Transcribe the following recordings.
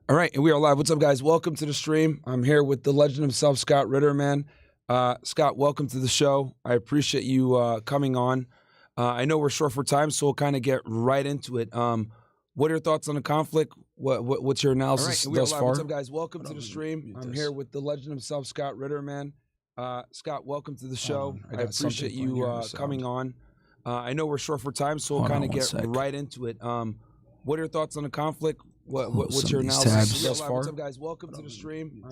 All right, and we are live. What's up, guys? Welcome to the stream. I'm here with the legend himself, Scott Ritter, man. Scott, welcome to the show. I appreciate you coming on. I know we're short for time, so we'll kind of get right into it. What are your thoughts on the conflict? What's your analysis thus far? What's up, guys? Welcome to the stream. I'm here with the legend himself, Scott Ritter, man. Scott, welcome to the show. I appreciate you coming on. I know we're short for time, so we'll kind of get right into it. What are your thoughts on the conflict? What's your analysis thus far? What's up, guys? Welcome to the stream.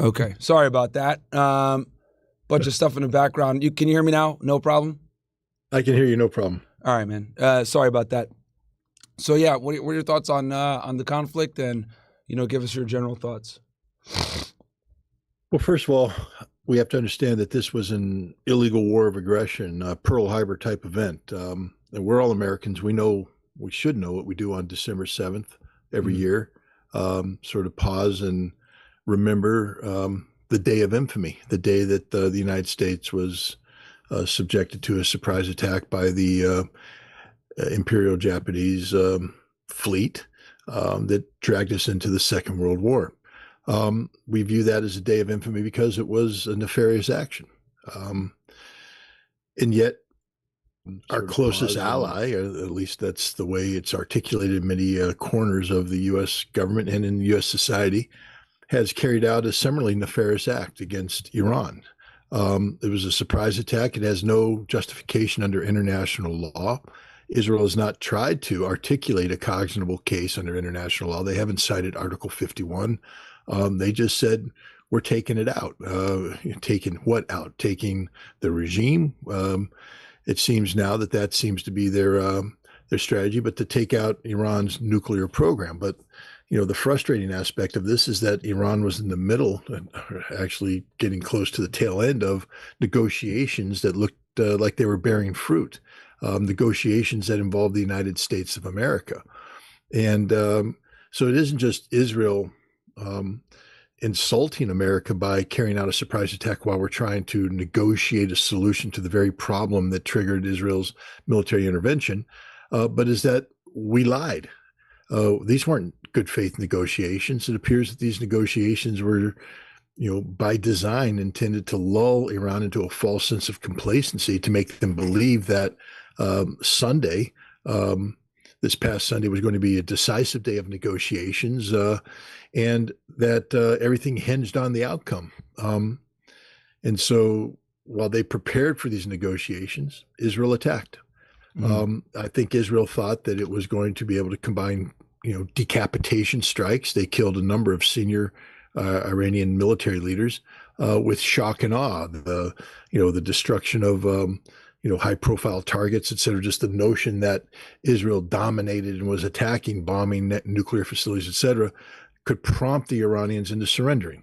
Okay, sorry about that. Bunch of stuff in the background. Can you hear me now? No problem? I can hear you, no problem. All right, man. Sorry about that. So yeah, what are your thoughts on the conflict, and give us your general thoughts. Well, first of all, we have to understand that this was an illegal war of aggression, a Pearl Harbor type event. And we're all Americans. We should know what we do on December 7th every year. Sort of pause and remember the day of infamy, the day that the United States was subjected to a surprise attack by the Imperial Japanese fleet that dragged us into the Second World War. We view that as a day of infamy because it was a nefarious action. And yet, our closest ally, or at least that's the way it's articulated in many corners of the U.S. government and in U.S. society, has carried out a similarly nefarious act against Iran. It was a surprise attack. It has no justification under international law. Israel has not tried to articulate a cognizable case under international law. They haven't cited Article 51. They just said, we're taking it out. Taking what out? Taking the regime. It seems now that seems to be their strategy, but to take out Iran's nuclear program. But the frustrating aspect of this is that Iran was in the middle, actually getting close to the tail end of negotiations that looked like they were bearing fruit. Negotiations that involved the United States of America, and so it isn't just Israel insulting America by carrying out a surprise attack while we're trying to negotiate a solution to the very problem that triggered Israel's military intervention, but is that we lied. These weren't good faith negotiations. It appears that these negotiations were, by design intended to lull Iran into a false sense of complacency, to make them believe that Sunday, this past Sunday, was going to be a decisive day of negotiations, and that everything hinged on the outcome. And so while they prepared for these negotiations, Israel attacked. I think Israel thought that it was going to be able to combine, decapitation strikes. They killed a number of senior Iranian military leaders with shock and awe. The destruction of high-profile targets, et cetera, just the notion that Israel dominated and was attacking, bombing nuclear facilities, et cetera, could prompt the Iranians into surrendering.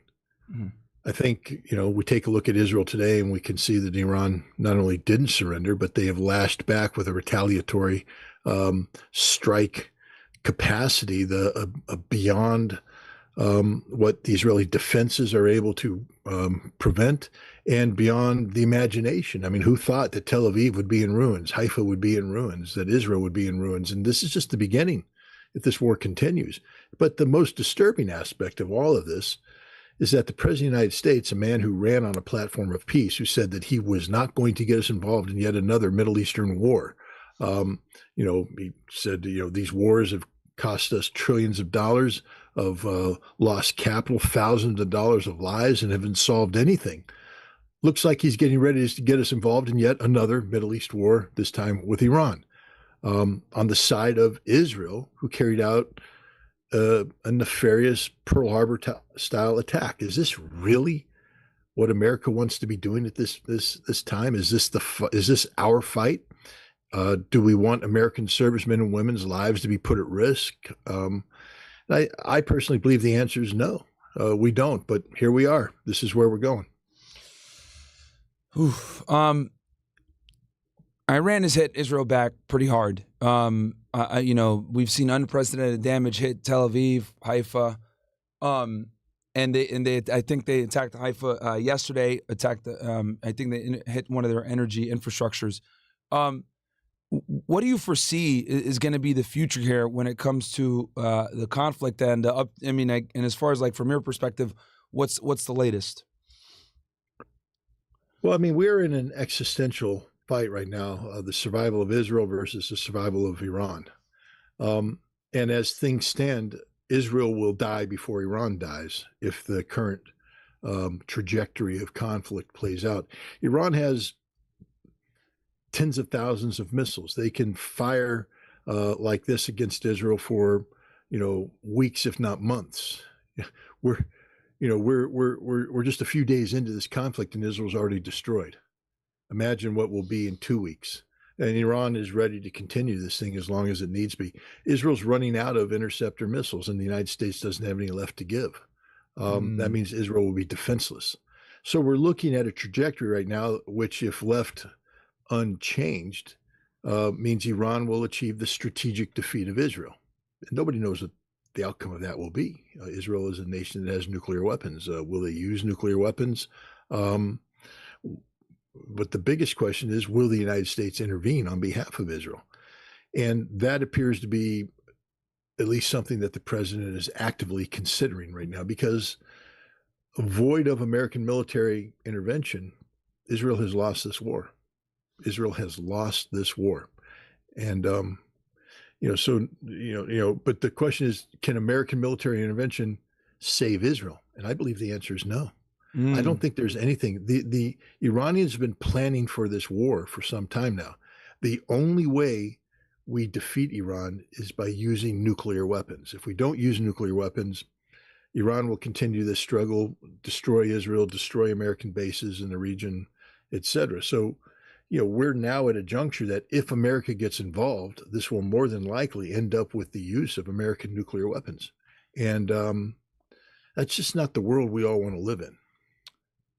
I think, we take a look at Israel today and we can see that Iran not only didn't surrender, but they have lashed back with a retaliatory strike capacity, beyond what the Israeli defenses are able to prevent, and beyond the imagination. I mean, who thought that Tel Aviv would be in ruins, Haifa would be in ruins, that Israel would be in ruins? And this is just the beginning if this war continues. But the most disturbing aspect of all of this is that the President of the United States, a man who ran on a platform of peace, who said that he was not going to get us involved in yet another Middle Eastern war. He said, these wars have cost us trillions of dollars of lost capital, thousands of dollars of lives, and haven't solved anything. Looks like he's getting ready to get us involved in yet another Middle East war, this time with Iran, on the side of Israel, who carried out a nefarious Pearl Harbor style attack. Is this really what America wants to be doing at this time? Is this our fight? Do we want American servicemen and women's lives to be put at risk? I personally believe the answer is no. We don't. But here we are. This is where we're going. Iran has hit Israel back pretty hard. We've seen unprecedented damage hit Tel Aviv, Haifa, and I think they attacked Haifa yesterday. I think they hit one of their energy infrastructures. What do you foresee is going to be the future here when it comes to the conflict and and as far as like from your perspective, what's the latest? Well, I mean, we're in an existential fight right now, the survival of Israel versus the survival of Iran. Um, and as things stand, Israel will die before Iran dies if the current trajectory of conflict plays out. Iran has tens of thousands of missiles. They can fire like this against Israel for, weeks, if not months. We're, we're just a few days into this conflict, and Israel's already destroyed. Imagine what will be in 2 weeks. And Iran is ready to continue this thing as long as it needs to be. Israel's running out of interceptor missiles, and the United States doesn't have any left to give. That means Israel will be defenseless. So we're looking at a trajectory right now, which, if left unchanged, means Iran will achieve the strategic defeat of Israel. And nobody knows what the outcome of that will be. Israel is a nation that has nuclear weapons. Will they use nuclear weapons? But the biggest question is, will the United States intervene on behalf of Israel? And that appears to be at least something that the president is actively considering right now, because void of American military intervention, Israel has lost this war. Israel has lost this war. And, but the question is, can American military intervention save Israel? And I believe the answer is no. I don't think there's anything. The Iranians have been planning for this war for some time now. The only way we defeat Iran is by using nuclear weapons. If we don't use nuclear weapons, Iran will continue this struggle, destroy Israel, destroy American bases in the region, etc. So, we're now at a juncture that if America gets involved, this will more than likely end up with the use of American nuclear weapons. And that's just not the world we all want to live in.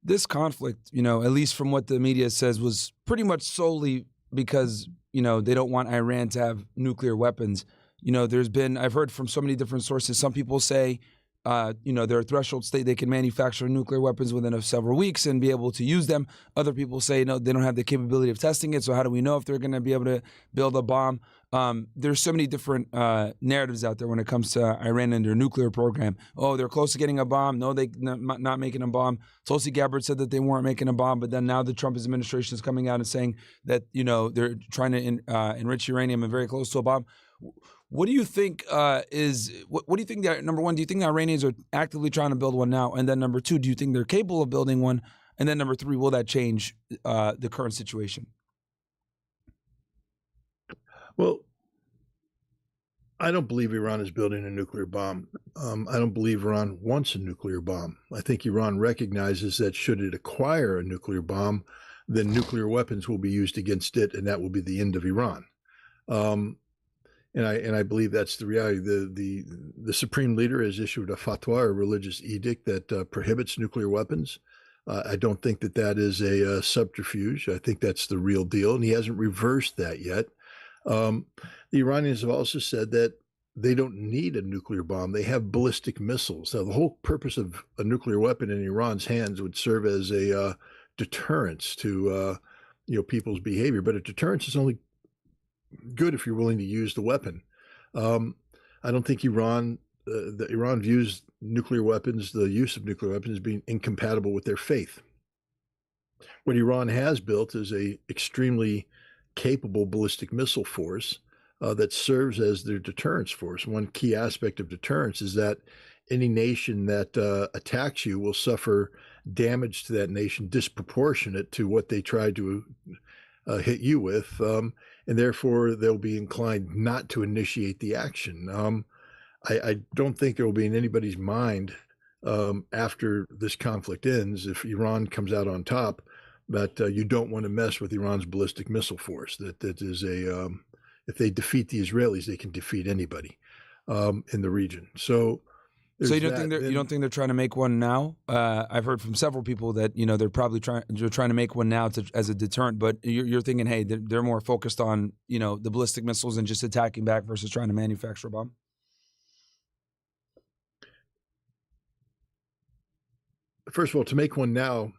This conflict, at least from what the media says, was pretty much solely because, they don't want Iran to have nuclear weapons. I've heard from so many different sources. Some people say, they're a threshold state. They can manufacture nuclear weapons within several weeks and be able to use them. Other people say, no, they don't have the capability of testing it. So how do we know if they're going to be able to build a bomb? There's so many different narratives out there when it comes to Iran and their nuclear program. Oh, they're close to getting a bomb. No, they're not making a bomb. Tulsi Gabbard said that they weren't making a bomb, but then now the Trump administration is coming out and saying that, they're trying to enrich uranium and very close to a bomb. What do you think what do you think that, number one, do you think the Iranians are actively trying to build one now? And then number two, do you think they're capable of building one? And then number three, will that change the current situation? Well, I don't believe Iran is building a nuclear bomb. I don't believe Iran wants a nuclear bomb. I think Iran recognizes that should it acquire a nuclear bomb, then nuclear weapons will be used against it, and that will be the end of Iran. And I believe that's the reality. The supreme leader has issued a fatwa, a religious edict that prohibits nuclear weapons. I don't think that is a subterfuge. I think that's the real deal, and he hasn't reversed that yet. The Iranians have also said that they don't need a nuclear bomb. They have ballistic missiles. Now, the whole purpose of a nuclear weapon in Iran's hands would serve as a deterrence to people's behavior, but a deterrence is only good if you're willing to use the weapon. I don't think Iran views nuclear weapons, the use of nuclear weapons, as being incompatible with their faith. What Iran has built is a extremely capable ballistic missile force that serves as their deterrence force. One key aspect of deterrence is that any nation that attacks you will suffer damage to that nation disproportionate to what they tried to hit you with, and therefore they'll be inclined not to initiate the action. I don't think there will be in anybody's mind after this conflict ends, if Iran comes out on top, that you don't want to mess with Iran's ballistic missile force. That is if they defeat the Israelis, they can defeat anybody in the region. So you don't think they're trying to make one now? I've heard from several people that they're probably trying to make one now as a deterrent. But you're thinking, hey, they're more focused on the ballistic missiles and just attacking back versus trying to manufacture a bomb. First of all, to make one now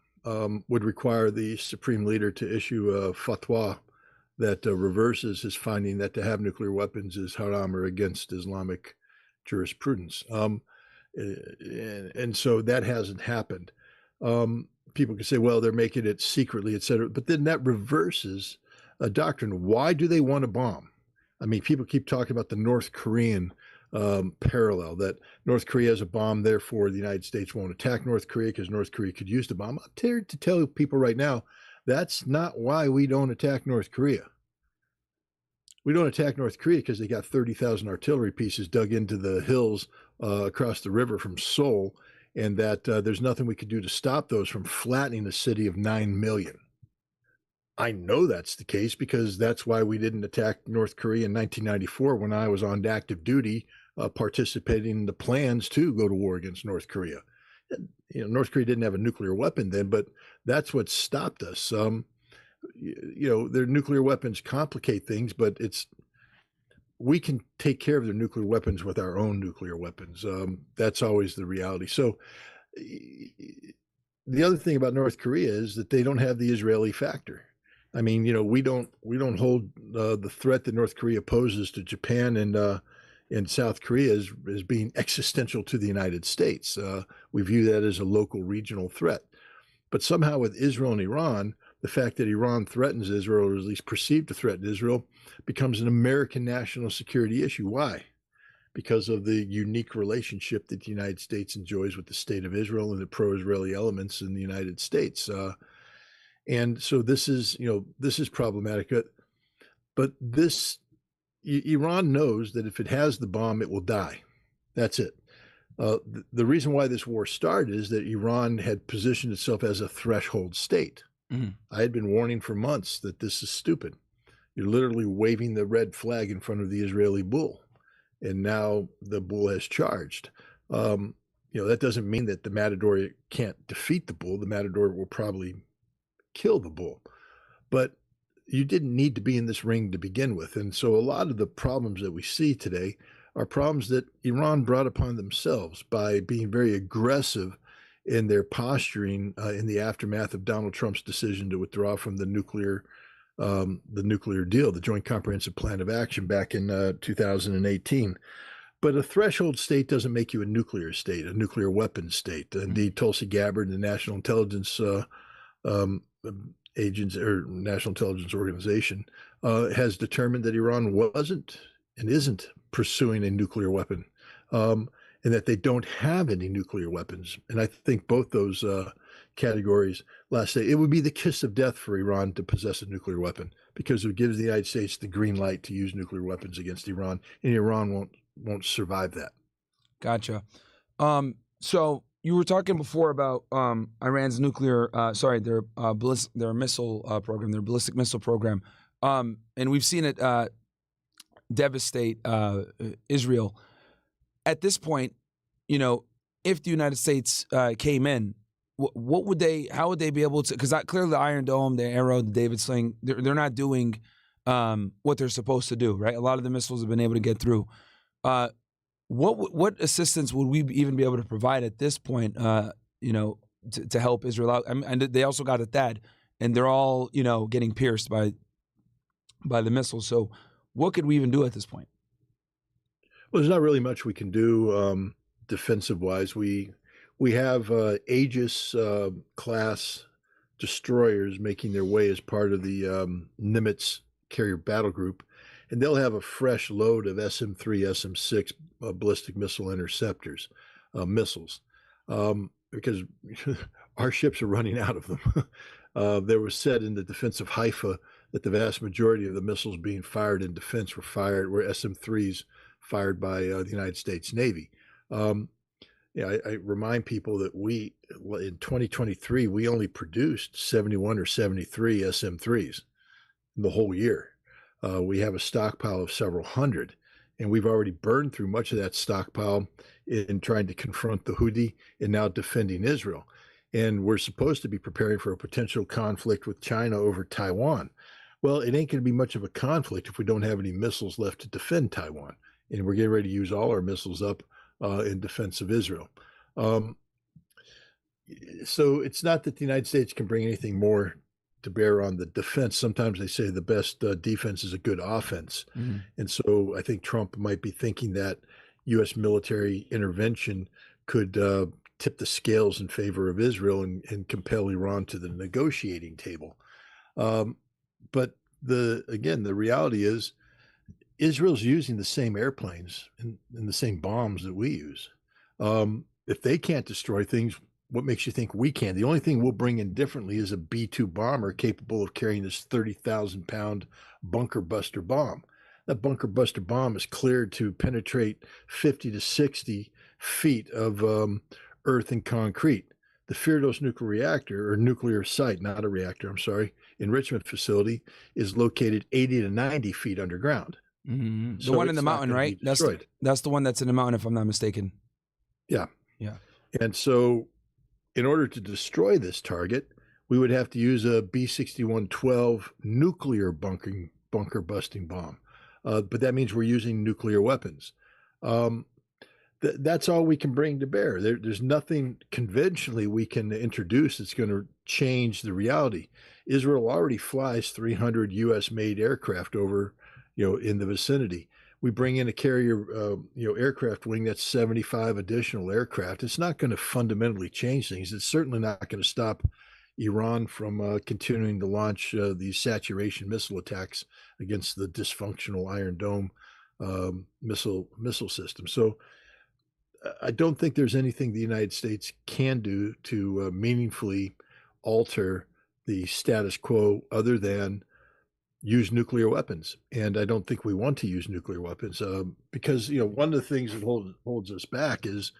would require the supreme leader to issue a fatwa that reverses his finding that to have nuclear weapons is haram or against Islamic jurisprudence. And so that hasn't happened. People can say, well, they're making it secretly, et cetera, but then that reverses a doctrine. Why do they want a bomb? I mean, people keep talking about the North Korean parallel, that North Korea has a bomb, therefore the United States won't attack North Korea because North Korea could use the bomb. I'm here to tell people right now, that's not why we don't attack North Korea. We don't attack North Korea because they got 30,000 artillery pieces dug into the hills across the river from Seoul, and that there's nothing we could do to stop those from flattening a city of 9 million. I know that's the case because that's why we didn't attack North Korea in 1994 when I was on active duty participating in the plans to go to war against North Korea. You know, North Korea didn't have a nuclear weapon then, but that's what stopped us. You know, their nuclear weapons complicate things, but we can take care of their nuclear weapons with our own nuclear weapons. That's always the reality. So the other thing about North Korea is that they don't have the Israeli factor. I mean, you know, we don't hold the threat that North Korea poses to Japan and South Korea as being existential to the United States. We view that as a local regional threat. But somehow with Israel and Iran, the fact that Iran threatens Israel, or at least perceived to threaten Israel, becomes an American national security issue. Why? Because of the unique relationship that the United States enjoys with the state of Israel and the pro-Israeli elements in the United States. And so this is problematic. But Iran knows that if it has the bomb, it will die. That's it. The reason why this war started is that Iran had positioned itself as a threshold state. Mm-hmm. I had been warning for months that this is stupid. You're literally waving the red flag in front of the Israeli bull, and now the bull has charged. That doesn't mean that the matador can't defeat the bull. The matador will probably kill the bull, but you didn't need to be in this ring to begin with. And so a lot of the problems that we see today are problems that Iran brought upon themselves by being very aggressive in their posturing in the aftermath of Donald Trump's decision to withdraw from the nuclear deal, the Joint Comprehensive Plan of Action back in 2018. But a threshold state doesn't make you a nuclear state, a nuclear weapons state. Indeed, Tulsi Gabbard, the National Intelligence agents or National Intelligence Organization, has determined that Iran wasn't and isn't pursuing a nuclear weapon, and that they don't have any nuclear weapons. And I think both those categories, last day, it would be the kiss of death for Iran to possess a nuclear weapon, because it gives the United States the green light to use nuclear weapons against Iran, and Iran won't survive that. Gotcha. So you were talking before about Iran's their missile program, their ballistic missile program, and we've seen it devastate Israel. At this point, if the United States came in, how would they be able to? Because clearly the Iron Dome, the Arrow, the David Sling, they're not doing what they're supposed to do, right? A lot of the missiles have been able to get through. What assistance would we even be able to provide at this point, to help Israel out? I mean, and they also got a THAAD, and they're all, getting pierced by the missiles. So what could we even do at this point? Well, there's not really much we can do defensive-wise. We have Aegis class destroyers making their way as part of the Nimitz carrier battle group, and they'll have a fresh load of SM-3, SM-6 ballistic missile interceptors, missiles, because our ships are running out of them. There was said in the defense of Haifa that the vast majority of the missiles being fired in defense were SM-3s fired by the United States Navy. I remind people that in 2023, we only produced 71 or 73 SM-3s in the whole year. We have a stockpile of several hundred, and we've already burned through much of that stockpile in trying to confront the Houthi and now defending Israel. And we're supposed to be preparing for a potential conflict with China over Taiwan. Well, it ain't going to be much of a conflict if we don't have any missiles left to defend Taiwan. And we're getting ready to use all our missiles up in defense of Israel. So it's not that the United States can bring anything more to bear on the defense. Sometimes they say the best defense is a good offense. Mm-hmm. And so I think Trump might be thinking that U.S. military intervention could tip the scales in favor of Israel and compel Iran to the negotiating table. But the reality is Israel's using the same airplanes and the same bombs that we use. If they can't destroy things, what makes you think we can? The only thing we'll bring in differently is a B-2 bomber capable of carrying this 30,000-pound bunker buster bomb. That bunker buster bomb is cleared to penetrate 50 to 60 feet of earth and concrete. The Firdos nuclear reactor, or nuclear site, not a reactor, I'm sorry, enrichment facility is located 80 to 90 feet underground. Mm-hmm. The So one in it's the not mountain, gonna be right? destroyed. That's the one that's in the mountain, if I'm not mistaken. Yeah. Yeah. And so in order to destroy this target, we would have to use a B-61-12 nuclear bunker busting bomb. But that means we're using nuclear weapons. That's all we can bring to bear. There's nothing conventionally we can introduce that's going to change the reality. Israel already flies 300 U.S.-made aircraft over, in the vicinity. We bring in a carrier, aircraft wing, that's 75 additional aircraft. It's not going to fundamentally change things. It's certainly not going to stop Iran from continuing to launch these saturation missile attacks against the dysfunctional Iron Dome missile system. So I don't think there's anything the United States can do to meaningfully alter the status quo other than use nuclear weapons. And I don't think we want to use nuclear weapons because, one of the things that holds us back is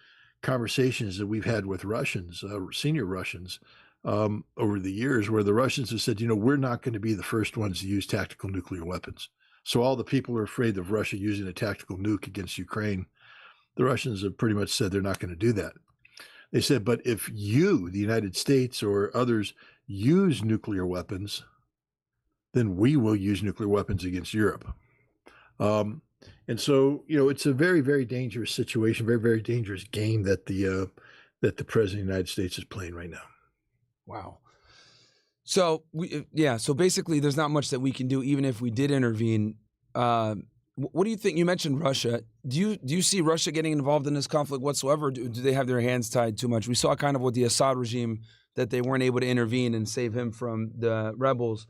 conversations that we've had with Russians, senior Russians, over the years, where the Russians have said, we're not going to be the first ones to use tactical nuclear weapons. So all the people are afraid of Russia using a tactical nuke against Ukraine. The Russians have pretty much said they're not going to do that. They said, but if you, the United States or others, use nuclear weapons, then we will use nuclear weapons against Europe. And so, it's a very, very dangerous situation, very, very dangerous game that the president of the United States is playing right now. Wow. So so basically there's not much that we can do even if we did intervene. What do you think? You mentioned Russia. Do you see Russia getting involved in this conflict whatsoever? Do they have their hands tied too much? We saw kind of with the Assad regime that they weren't able to intervene and save him from the rebels.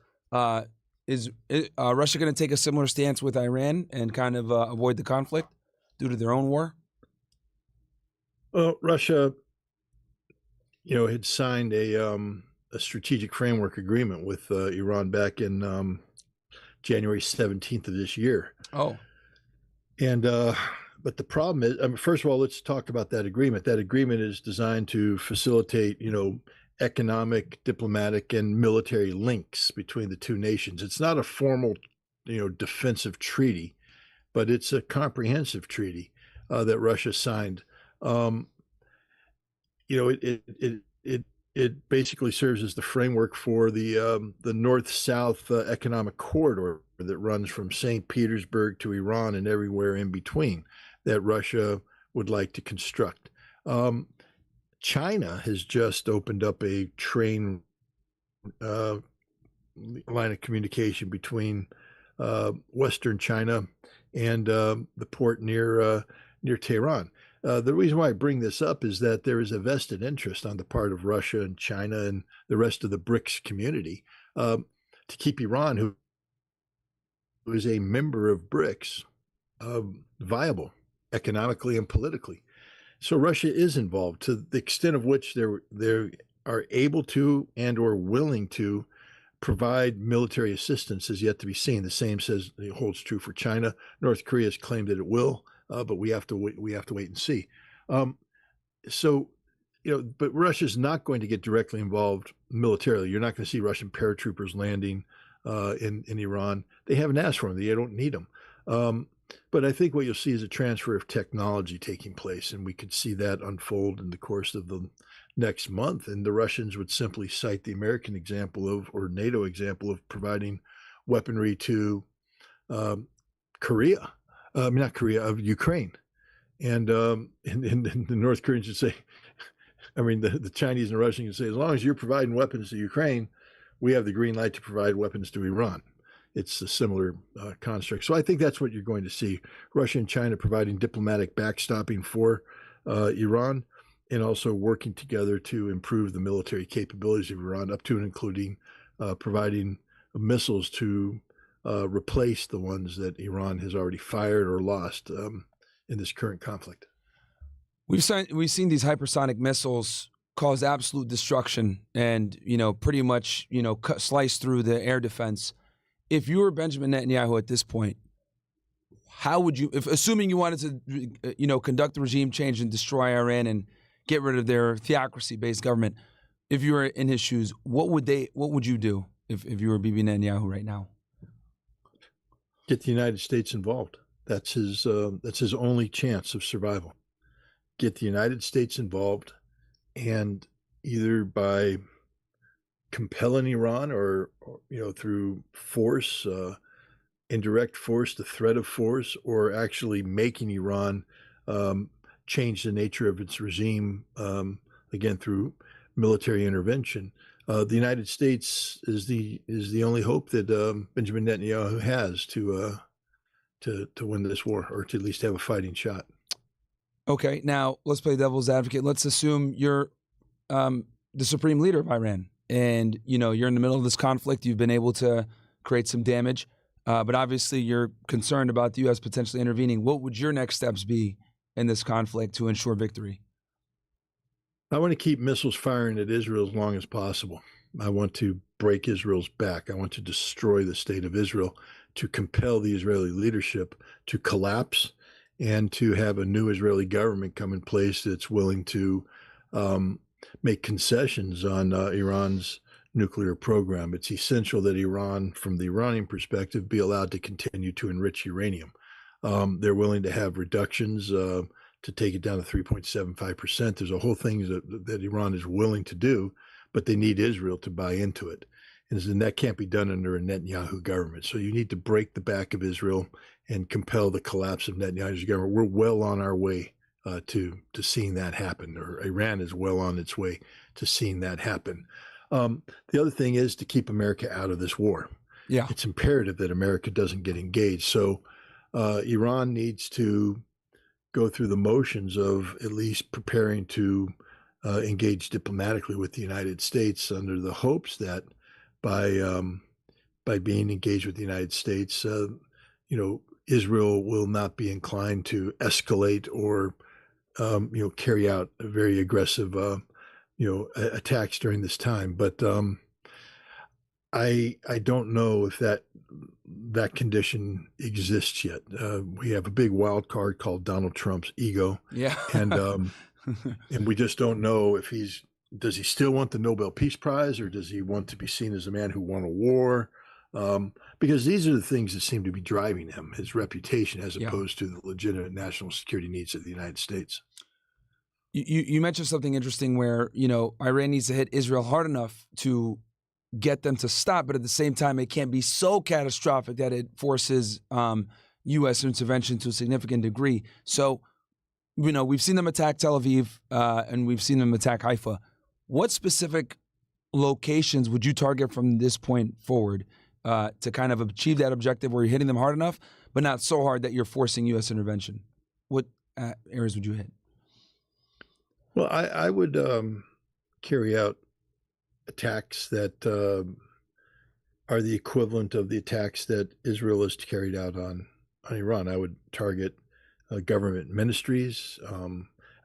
Is Russia going to take a similar stance with Iran and kind of avoid the conflict due to their own war? Well, Russia, had signed a strategic framework agreement with Iran back in January 17th of this year. Oh. And but the problem is, first of all, let's talk about that agreement. That agreement is designed to facilitate, economic, diplomatic, and military links between the two nations. It's not a formal, defensive treaty, but it's a comprehensive treaty that Russia signed. It basically serves as the framework for the North-South economic corridor that runs from St. Petersburg to Iran and everywhere in between that Russia would like to construct. China has just opened up a train line of communication between Western China and the port near Tehran. The reason why I bring this up is that there is a vested interest on the part of Russia and China and the rest of the BRICS community to keep Iran, who is a member of BRICS, viable economically and politically. So Russia is involved to the extent of which they are able to and or willing to provide military assistance is yet to be seen. The same holds true for China. North Korea has claimed that it will. But we have to wait and see. But Russia's not going to get directly involved militarily. You're not going to see Russian paratroopers landing in Iran. They haven't asked for them. They don't need them. But I think what you'll see is a transfer of technology taking place, and we could see that unfold in the course of the next month. And the Russians would simply cite the American example or NATO example of providing weaponry to Korea. Not Korea, of Ukraine. And the North Koreans would say, the Chinese and Russians would say, as long as you're providing weapons to Ukraine, we have the green light to provide weapons to Iran. It's a similar construct. So I think that's what you're going to see. Russia and China providing diplomatic backstopping for Iran, and also working together to improve the military capabilities of Iran, up to and including providing missiles to replace the ones that Iran has already fired or lost in this current conflict. We've seen these hypersonic missiles cause absolute destruction and, pretty much, slice through the air defense. If you were Benjamin Netanyahu at this point, how would you, assuming you wanted to, conduct the regime change and destroy Iran and get rid of their theocracy-based government, if you were in his shoes, what would you do if you were Bibi Netanyahu right now? Get the United States involved. That's his only chance of survival. Get the United States involved, and either by compelling Iran or through force, indirect force, the threat of force, or actually making Iran change the nature of its regime, again through military intervention. The United States is the only hope that Benjamin Netanyahu has to win this war, or to at least have a fighting shot. Okay, now let's play devil's advocate. Let's assume you're the supreme leader of Iran, and you're in the middle of this conflict. You've been able to create some damage, but obviously you're concerned about the U.S. potentially intervening. What would your next steps be in this conflict to ensure victory? I want to keep missiles firing at Israel as long as possible. I want to break Israel's back. I want to destroy the state of Israel, to compel the Israeli leadership to collapse, and to have a new Israeli government come in place that's willing to make concessions on Iran's nuclear program. It's essential that Iran, from the Iranian perspective, be allowed to continue to enrich uranium. They're willing to have reductions to take it down to 3.75%. There's a whole thing that Iran is willing to do, but they need Israel to buy into it. And that can't be done under a Netanyahu government. So you need to break the back of Israel and compel the collapse of Netanyahu's government. We're well on our way to seeing that happen, or Iran is well on its way to seeing that happen. The other thing is to keep America out of this war. Yeah, it's imperative that America doesn't get engaged. So Iran needs to go through the motions of at least preparing to engage diplomatically with the United States, under the hopes that by being engaged with the United States, Israel will not be inclined to escalate or carry out a very aggressive attacks during this time. But I don't know if that condition exists yet. We have a big wild card called Donald Trump's ego. Yeah. And and we just don't know if does he still want the Nobel Peace Prize, or does he want to be seen as a man who won a war? Because these are the things that seem to be driving him, his reputation, as opposed to the legitimate national security needs of the United States. You mentioned something interesting where, Iran needs to hit Israel hard enough to get them to stop, but at the same time, it can't be so catastrophic that it forces U.S. intervention to a significant degree. So, we've seen them attack Tel Aviv and we've seen them attack Haifa. What specific locations would you target from this point forward to kind of achieve that objective where you're hitting them hard enough, but not so hard that you're forcing U.S. intervention? What areas would you hit? Well, I would carry out attacks that are the equivalent of the attacks that Israel has carried out on Iran. I would target government ministries.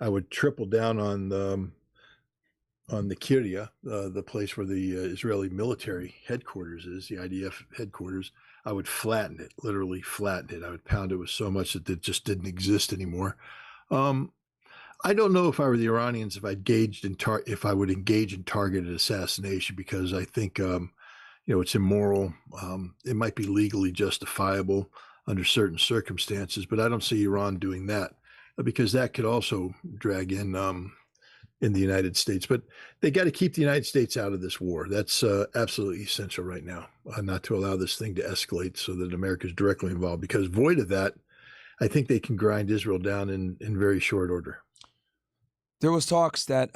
I would triple down on the Kiryat, the place where the Israeli military headquarters is, the IDF headquarters. I would flatten it, literally flatten it. I would pound it with so much that it just didn't exist anymore. I don't know if I were the Iranians, if I would engage in targeted assassination, because I think it's immoral. It might be legally justifiable under certain circumstances, but I don't see Iran doing that, because that could also drag in the United States. But they got to keep the United States out of this war. That's absolutely essential right now, not to allow this thing to escalate so that America is directly involved, because void of that, I think they can grind Israel down in very short order. There was talks that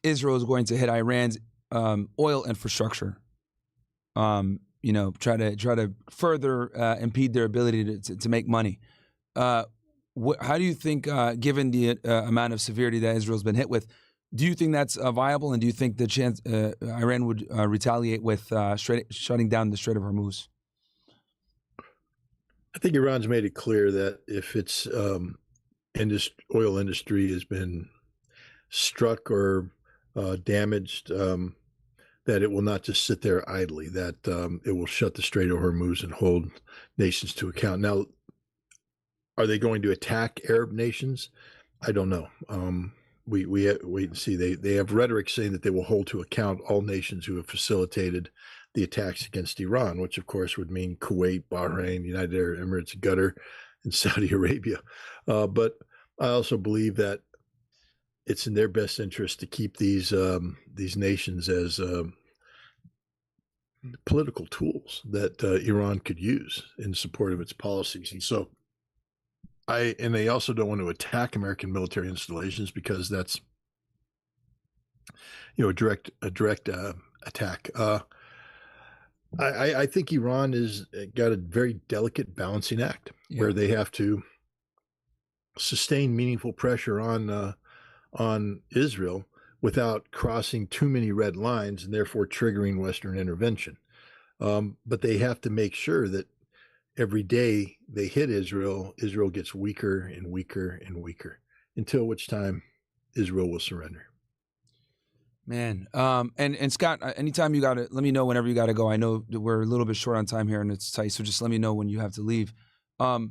Israel is going to hit Iran's oil infrastructure try to further impede their ability to make money. How do you think, given the amount of severity that Israel's been hit with, do you think that's viable, and do you think the chance Iran would retaliate with shutting down the Strait of Hormuz? I think Iran's made it clear that if its oil industry has been struck or damaged, that it will not just sit there idly, that it will shut the Strait of Hormuz and hold nations to account. Now, are they going to attack Arab nations? I don't know. We wait and see. They have rhetoric saying that they will hold to account all nations who have facilitated the attacks against Iran, which of course would mean Kuwait, Bahrain, United Arab Emirates, Qatar, and Saudi Arabia. But I also believe that it's in their best interest to keep these nations as political tools that Iran could use in support of its policies. And so they also don't want to attack American military installations, because that's a direct attack. I think Iran has got a very delicate balancing act where they have to sustain meaningful pressure on Israel without crossing too many red lines and therefore triggering Western intervention. But they have to make sure that every day they hit Israel, Israel gets weaker and weaker and weaker, until which time Israel will surrender. Man, and Scott, anytime you got to, let me know whenever you got to go. I know that we're a little bit short on time here and it's tight, so just let me know when you have to leave. How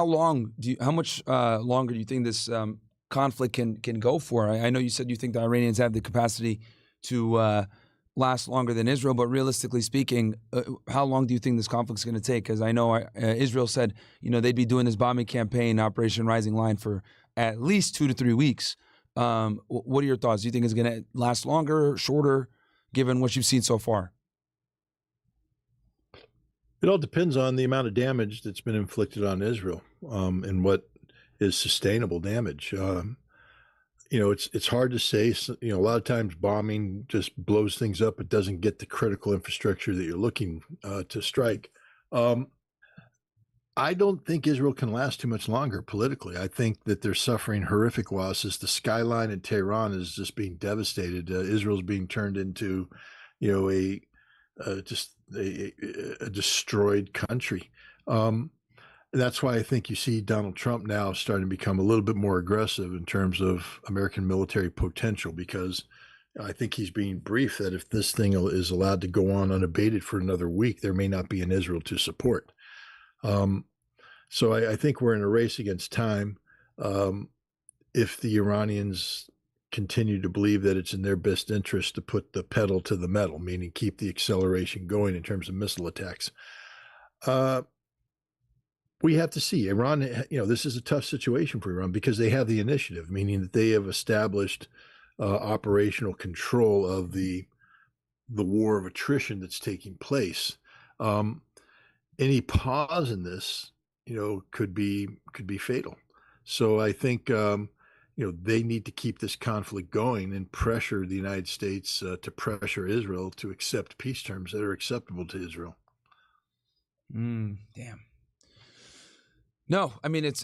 much longer do you think this conflict can go for? I know you said you think the Iranians have the capacity to last longer than Israel, but realistically speaking, how long do you think this conflict is going to take? Because I know Israel said, they'd be doing this bombing campaign, Operation Rising Line, for at least 2 to 3 weeks. What are your thoughts? Do you think it's going to last longer, shorter, given what you've seen so far? It all depends on the amount of damage that's been inflicted on Israel, and what is sustainable damage. It's hard to say. A lot of times bombing just blows things up. It doesn't get the critical infrastructure that you're looking to strike. I don't think Israel can last too much longer politically. I think that they're suffering horrific losses. The skyline in Tehran is just being devastated. Israel's being turned into, a destroyed country. That's why I think you see Donald Trump now starting to become a little bit more aggressive in terms of American military potential, because I think he's being briefed that if this thing is allowed to go on unabated for another week, there may not be an Israel to support. So I think we're in a race against time. If the Iranians continue to believe that it's in their best interest to put the pedal to the metal, meaning keep the acceleration going in terms of missile attacks, we have to see. Iran, this is a tough situation for Iran because they have the initiative, meaning that they have established operational control of the war of attrition that's taking place. Any pause in this, could be fatal. So I think, they need to keep this conflict going and pressure the United States to pressure Israel to accept peace terms that are acceptable to Israel. Damn. No, I mean, it's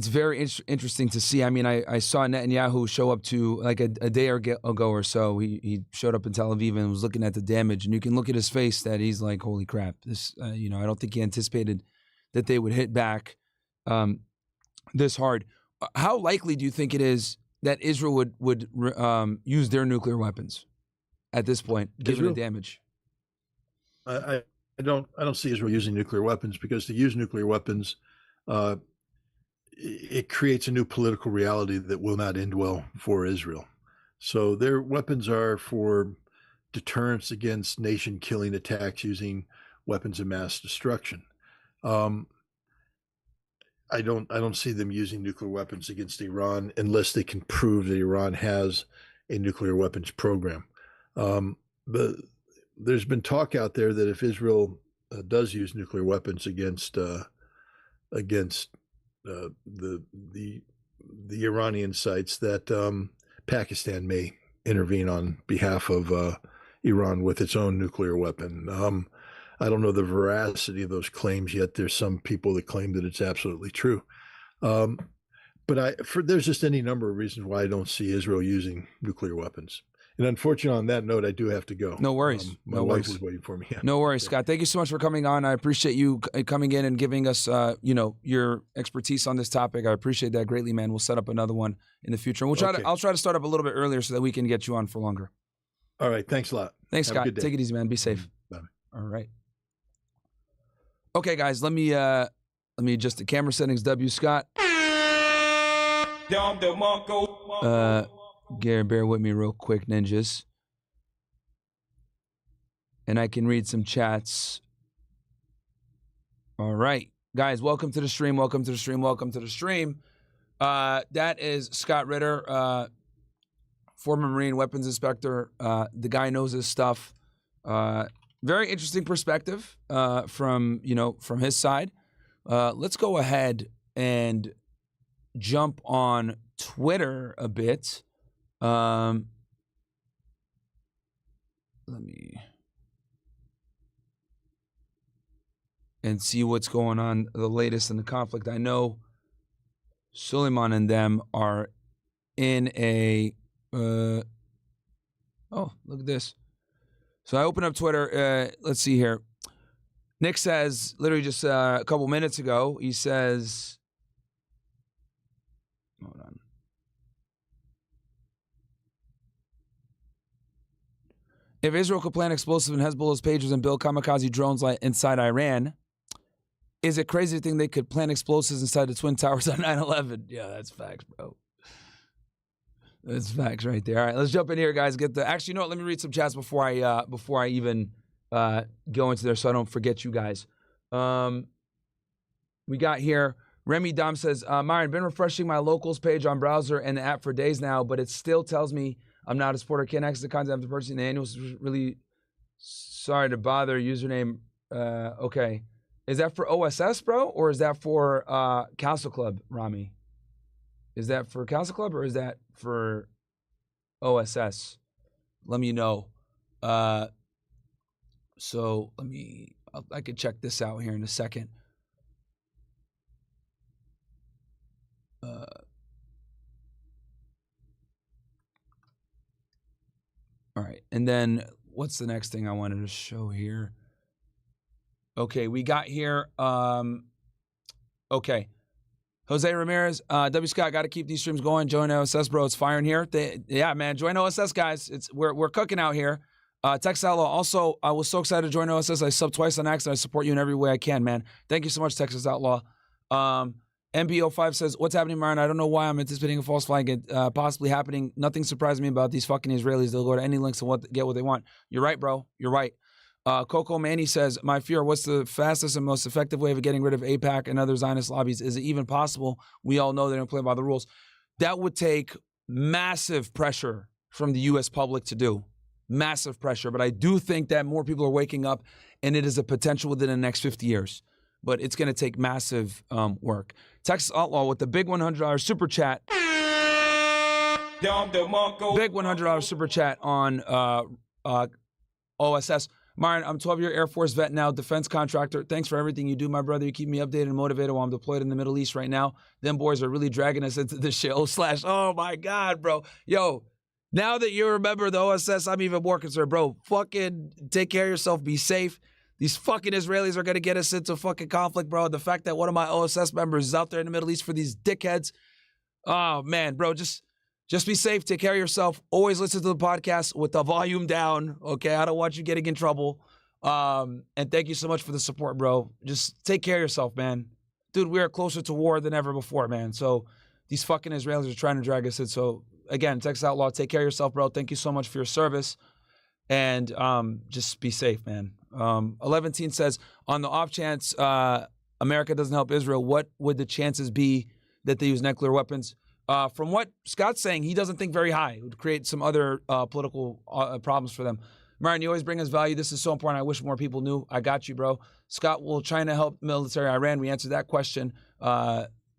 very interesting to see. I mean, I saw Netanyahu show up to, like a day ago or so. He showed up in Tel Aviv and was looking at the damage, and you can look at his face that he's like, holy crap. This, I don't think he anticipated that they would hit back this hard. How likely do you think it is that Israel would use their nuclear weapons at this point, given the damage? I don't see Israel using nuclear weapons, because to use nuclear weapons, it creates a new political reality that will not end well for Israel. So their weapons are for deterrence against nation-killing attacks using weapons of mass destruction. I don't see them using nuclear weapons against Iran unless they can prove that Iran has a nuclear weapons program. But there's been talk out there that if Israel does use nuclear weapons against the Iranian sites, that Pakistan may intervene on behalf of Iran with its own nuclear weapon. I don't know the veracity of those claims yet. There's some people that claim that it's absolutely true. But there's just any number of reasons why I don't see Israel using nuclear weapons. And unfortunately, on that note, I do have to go. No worries. My wife is waiting for me. Yeah. No worries, Scott. Thank you so much for coming on. I appreciate you coming in and giving us, your expertise on this topic. I appreciate that greatly, man. We'll set up another one in the future. And I'll try to start up a little bit earlier so that we can get you on for longer. All right. Thanks a lot. Thanks, Scott. Take it easy, man. Be safe. Bye. All right. Okay, guys. Let me adjust the camera settings. W. Scott. Gary, bear with me real quick, ninjas. And I can read some chats. All right. Guys, welcome to the stream. Welcome to the stream. Welcome to the stream. That is Scott Ritter, former Marine weapons inspector. The guy knows his stuff. Very interesting perspective from his side. Let's go ahead and jump on Twitter a bit. Let me and see what's going on, the latest in the conflict. I know Sulaiman and them are in a oh, look at this. So I open up Twitter. Let's see here. Nick says, literally just a couple minutes ago, he says, hold on. If Israel could plant explosives in Hezbollah's pages and build kamikaze drones inside Iran, is it crazy to think they could plant explosives inside the Twin Towers on 9/11? Yeah, that's facts, bro. That's facts right there. All right, let's jump in here, guys. Actually, you know what? Let me read some chats before I even go into there, so I don't forget you guys. We got here. Remy Dom says, Myron, been refreshing my locals page on browser and the app for days now, but it still tells me I'm not a supporter. Can't access the content of the person in the annual. Really sorry to bother. Username. Okay. Is that for OSS, bro? Or is that for Council Club, Rami? Is that for Council Club or is that for OSS? Let me know. So I could check this out here in a second. All right, and then what's the next thing I wanted to show here? Okay, we got here. Okay, Jose Ramirez, W. Scott, got to keep these streams going. Join OSS, bro. It's firing here. Yeah, man, join OSS, guys. We're cooking out here. Texas Outlaw. Also, I was so excited to join OSS. I subbed twice on accident. I support you in every way I can, man. Thank you so much, Texas Outlaw. MBO5 says, what's happening, Myron? I don't know why I'm anticipating a false flag possibly happening. Nothing surprised me about these fucking Israelis. They'll go to any lengths to get what they want. You're right, bro. You're right. Coco Manny says, my fear, what's the fastest and most effective way of getting rid of AIPAC and other Zionist lobbies? Is it even possible? We all know they don't play by the rules. That would take massive pressure from the U.S. public to do. Massive pressure. But I do think that more people are waking up, and it is a potential within the next 50 years. But it's going to take massive work. Texas Outlaw with the big $100 super chat. Big $100 super chat on OSS. Myron, I'm 12-year Air Force vet now, defense contractor. Thanks for everything you do, my brother. You keep me updated and motivated while I'm deployed in the Middle East right now. Them boys are really dragging us into this shit. Oh my God, bro. Yo, now that you remember the OSS, I'm even more concerned, bro. Fucking take care of yourself. Be safe. These fucking Israelis are going to get us into fucking conflict, bro. The fact that one of my OSS members is out there in the Middle East for these dickheads. Oh, man, bro, just be safe. Take care of yourself. Always listen to the podcast with the volume down, okay? I don't want you getting in trouble. And thank you so much for the support, bro. Just take care of yourself, man. Dude, we are closer to war than ever before, man. So these fucking Israelis are trying to drag us in. So, again, Texas Outlaw, take care of yourself, bro. Thank you so much for your service. And just be safe, man. 11teen says, on the off chance America doesn't help Israel, what would the chances be that they use nuclear weapons? From what Scott's saying, he doesn't think very high. It would create some other political problems for them. Myron, you always bring us value. This is so important. I wish more people knew. I got you, bro. Scott, will China help military Iran? We answered that question.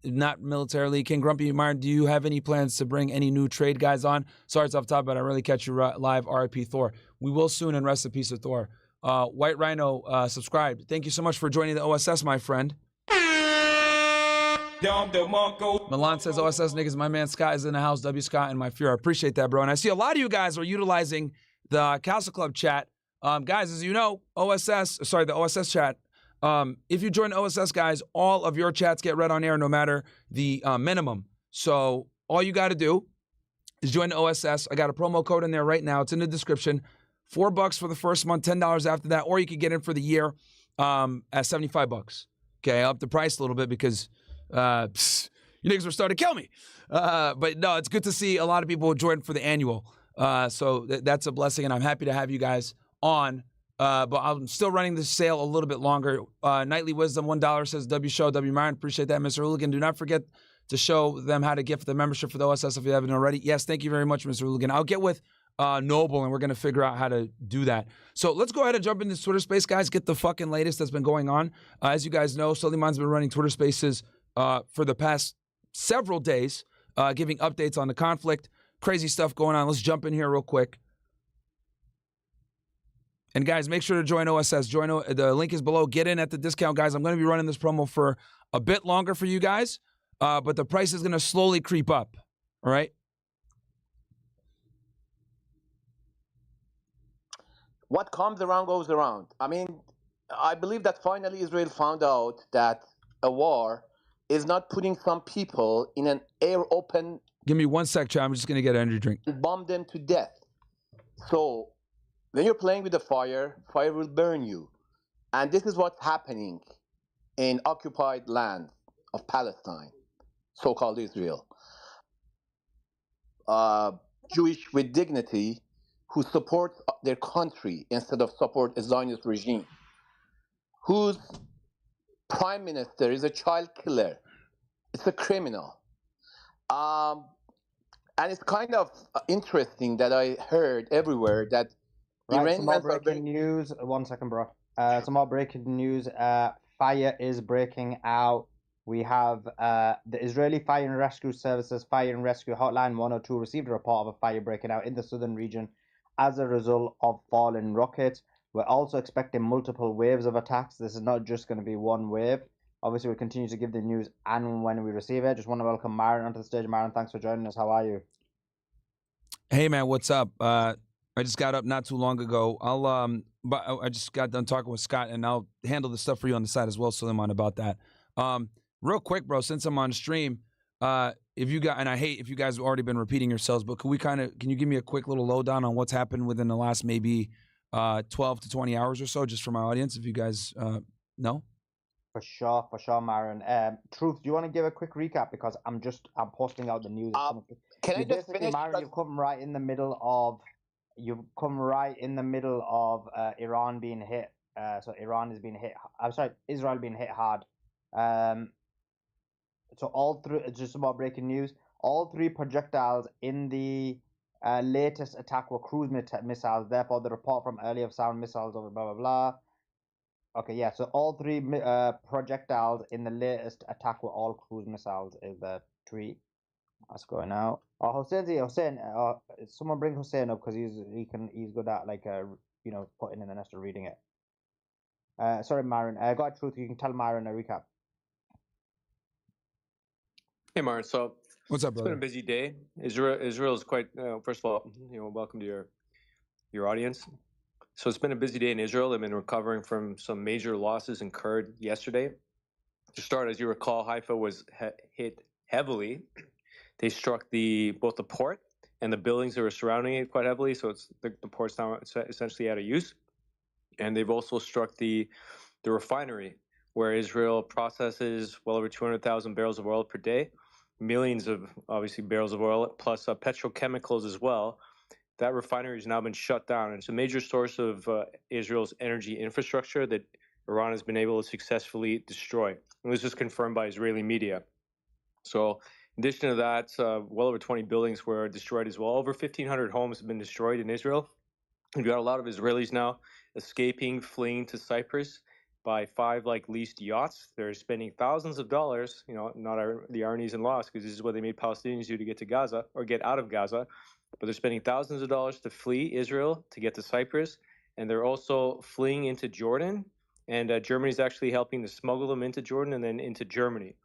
not militarily. King Grumpy, Myron, do you have any plans to bring any new trade guys on? Sorry, it's off top, but I really catch you live. RIP Thor. We will soon, and rest in peace of Thor. White Rhino subscribed. Thank you so much for joining the OSS, my friend. Milan says, OSS niggas, my man Scott is in the house. W. Scott and my fear. I appreciate that, bro. And I see a lot of you guys are utilizing the Castle Club chat. Guys, as you know, the OSS chat, if you join OSS, guys, all of your chats get read on air no matter the minimum. So all you got to do is join the OSS. I got a promo code in there right now. It's in the description. $4 for the first month, $10 after that, or you could get in for the year at $75. Okay, I upped the price a little bit because you niggas were starting to kill me. But no, it's good to see a lot of people join for the annual. So that's a blessing, and I'm happy to have you guys on. But I'm still running this sale a little bit longer. Nightly Wisdom, $1 says W Show, W Myron. Appreciate that, Mr. Hooligan. Do not forget to show them how to gift the membership for the OSS if you haven't already. Yes, thank you very much, Mr. Hooligan. I'll get with Noble, and we're going to figure out how to do that. So let's go ahead and jump into Twitter Space, guys. Get the fucking latest that's been going on. As you guys know, Sulaiman's been running Twitter Spaces for the past several days, giving updates on the conflict. Crazy stuff going on. Let's jump in here real quick. And guys, make sure to join OSS. The link is below. Get in at the discount, guys. I'm going to be running this promo for a bit longer for you guys, but the price is going to slowly creep up. All right? What comes around goes around. I mean, I believe that finally Israel found out that a war is not putting some people in an open. Give me 1 sec, chat. I'm just going to get an energy drink. Bomb them to death. So when you're playing with the fire, fire will burn you. And this is what's happening in occupied land of Palestine, so-called Israel. Jewish with dignity who support their country instead of support a Zionist regime, whose prime minister is a child killer. It's a criminal. And it's kind of interesting that I heard everywhere that Right, some more breaking news. 1 second, bro. Some more breaking news. Fire is breaking out. We have the Israeli Fire and Rescue Services Fire and Rescue Hotline 102 received a report of a fire breaking out in the southern region as a result of fallen rockets. We're also expecting multiple waves of attacks. This is not just going to be one wave. Obviously, we'll continue to give the news and when we receive it. Just want to welcome Myron onto the stage. Myron, thanks for joining us. How are you? Hey, man, what's up? I just got up not too long ago. But I just got done talking with Scott, and I'll handle the stuff for you on the side as well, Sulaiman, about that. Real quick, bro, since I'm on stream, if you got, and I hate if you guys have already been repeating yourselves, but can you give me a quick little lowdown on what's happened within the last maybe 12 to 20 hours or so, just for my audience, if you guys know? For sure, Myron. Truth, do you want to give a quick recap, because I'm posting out the news. Can I just finish? Myron, you've come right in the middle of Iran being hit. So Iran is being hit. I'm sorry, Israel being hit hard. So all three, just about breaking news, all three projectiles in the latest attack were cruise missiles. Therefore, the report from earlier of sound missiles over blah blah blah. Okay, yeah. So all three projectiles in the latest attack were all cruise missiles. Is the tweet? That's going out. Oh, Hussein. Someone bring Hussein up, because he's good at putting in the nest or reading it. Sorry, Myron. Got Truth. You can tell Myron a recap. Hey, Myron. So What's up, brother? It's been a busy day. Israel is quite. First of all, welcome to your audience. So it's been a busy day in Israel. They've been recovering from some major losses incurred yesterday. To start, as you recall, Haifa was hit heavily. They struck both the port and the buildings that were surrounding it quite heavily. So the port's now essentially out of use. And they've also struck the refinery, where Israel processes well over 200,000 barrels of oil per day, millions of, obviously, barrels of oil, plus petrochemicals as well. That refinery has now been shut down. And it's a major source of Israel's energy infrastructure that Iran has been able to successfully destroy. And this was confirmed by Israeli media. So in addition to that, well over 20 buildings were destroyed as well. Over 1,500 homes have been destroyed in Israel. We've got a lot of Israelis now escaping, fleeing to Cyprus. by 5 like leased yachts. They're spending thousands of dollars, not the ironies and loss, because this is what they made Palestinians do to get to Gaza or get out of Gaza. But they're spending thousands of dollars to flee Israel, to get to Cyprus. And they're also fleeing into Jordan. And Germany's actually helping to smuggle them into Jordan and then into Germany.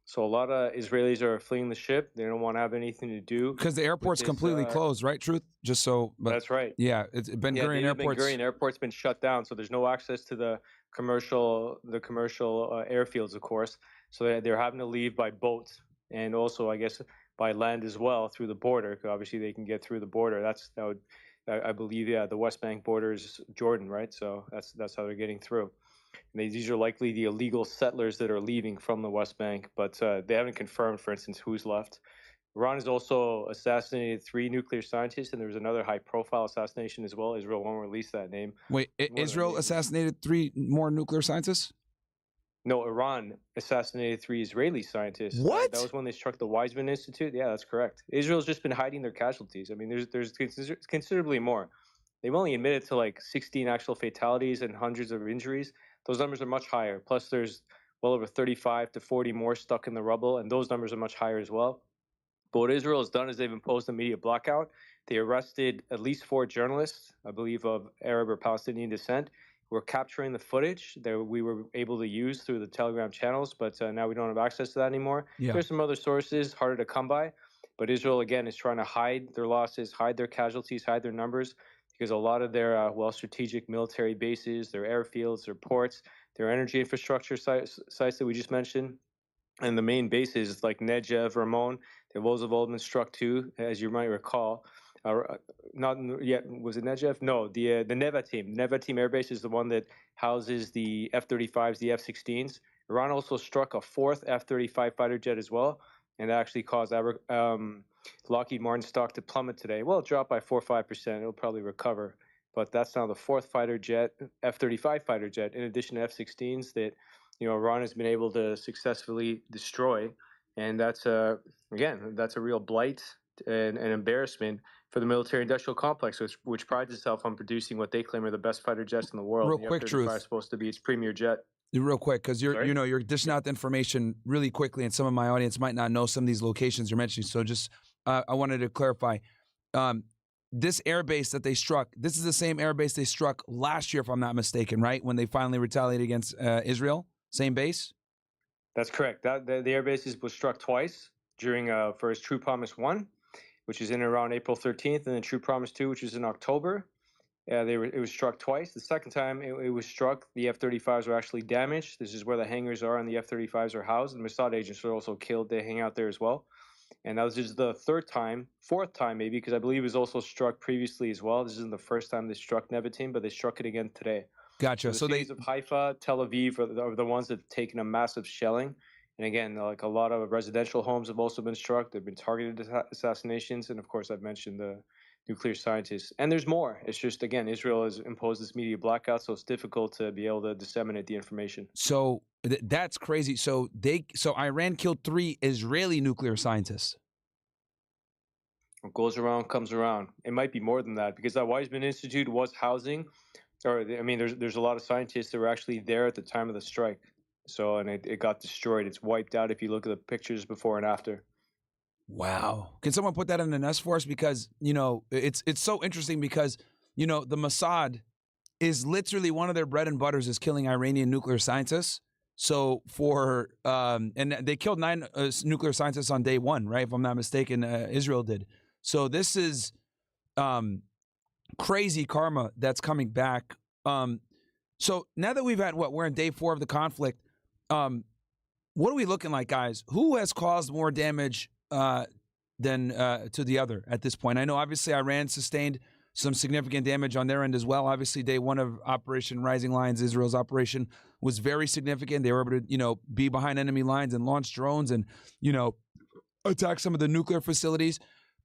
So a lot of Israelis are fleeing the ship. They don't want to have anything to do because the airport's completely closed, right? Truth, just so. But that's right. Yeah, it's Ben Gurion Ben Gurion Airport's been shut down, so there's no access to the commercial airfields, of course. So they're having to leave by boat and also, I guess, by land as well through the border. Because obviously they can get through the border. I believe, the West Bank border is Jordan, right? So that's how they're getting through. And these are likely the illegal settlers that are leaving from the West Bank, but they haven't confirmed, for instance, who's left. Iran has also assassinated 3 nuclear scientists, and there was another high-profile assassination as well. Israel won't release that name. Wait, Israel assassinated 3 more nuclear scientists? No, Iran assassinated 3 Israeli scientists. What? That was when they struck the Weizmann Institute. Yeah, that's correct. Israel's just been hiding their casualties. I mean, there's considerably more. They've only admitted to like 16 actual fatalities and hundreds of injuries. Those numbers are much higher. Plus, there's well over 35 to 40 more stuck in the rubble, and those numbers are much higher as well. But what Israel has done is they've imposed a media blackout. They arrested at least 4 journalists, I believe of Arab or Palestinian descent, who were capturing the footage that we were able to use through the Telegram channels, but now we don't have access to that anymore. Yeah. There's some other sources, harder to come by. But Israel, again, is trying to hide their losses, hide their casualties, hide their numbers, because a lot of their strategic military bases, their airfields, their ports, their energy infrastructure sites that we just mentioned, and the main bases like Negev, Ramon, they've also been struck too, as you might recall. Not yet. Was it Negev? No, the Nevatim. Nevatim Air Base is the one that houses the F-35s, the F-16s. Iran also struck a 4th F-35 fighter jet as well, and that actually caused Lockheed Martin stock to plummet today. Well, it dropped by 4 or 5%. It'll probably recover, but that's now the 4th fighter jet, F-35 fighter jet, in addition to F-16s that Iran has been able to successfully destroy, and that's a real blight and an embarrassment for the military-industrial complex, which prides itself on producing what they claim are the best fighter jets in the world. Real quick, Truth. F-35 is supposed to be its premier jet. Real quick, because you're dishing out the information really quickly, and some of my audience might not know some of these locations you're mentioning. So just I wanted to clarify. This airbase that they struck, this is the same airbase they struck last year, if I'm not mistaken, right? When they finally retaliated against Israel? Same base? That's correct. The airbase was struck twice during first True Promise 1, which is in around April 13th, and then True Promise 2, which is in October. It was struck twice. The second time it was struck, the F-35s were actually damaged. This is where the hangars are, and the F-35s are housed. And Mossad agents were also killed. They hang out there as well. And that was just the 4th time maybe, because I believe it was also struck previously as well. This isn't the first time they struck Nevatim, but they struck it again today. Gotcha. So the cities of Haifa, Tel Aviv are the ones that have taken a massive shelling. And again, like a lot of residential homes have also been struck. There have been targeted assassinations. And of course, I've mentioned the nuclear scientists. And there's more. It's just, again, Israel has imposed this media blackout, so it's difficult to be able to disseminate the information. So that's crazy. So Iran killed 3 Israeli nuclear scientists. What goes around comes around. It might be more than that, because that Weizmann Institute was housing, there's a lot of scientists that were actually there at the time of the strike. So, and it got destroyed. It's wiped out if you look at the pictures before and after. Wow. Can someone put that in the nest for us? Because, it's so interesting because, the Mossad is literally one of their bread and butters is killing Iranian nuclear scientists. So and they killed 9 nuclear scientists on day 1, right? If I'm not mistaken, Israel did. So this is crazy karma that's coming back. So now that we've had, we're in day 4 of the conflict, what are we looking like, guys? Who has caused more damage than to the other at this point? I know obviously Iran sustained some significant damage on their end as well. Obviously, day 1 of Operation Rising Lions, Israel's operation, was very significant. They were able to, be behind enemy lines and launch drones and, attack some of the nuclear facilities.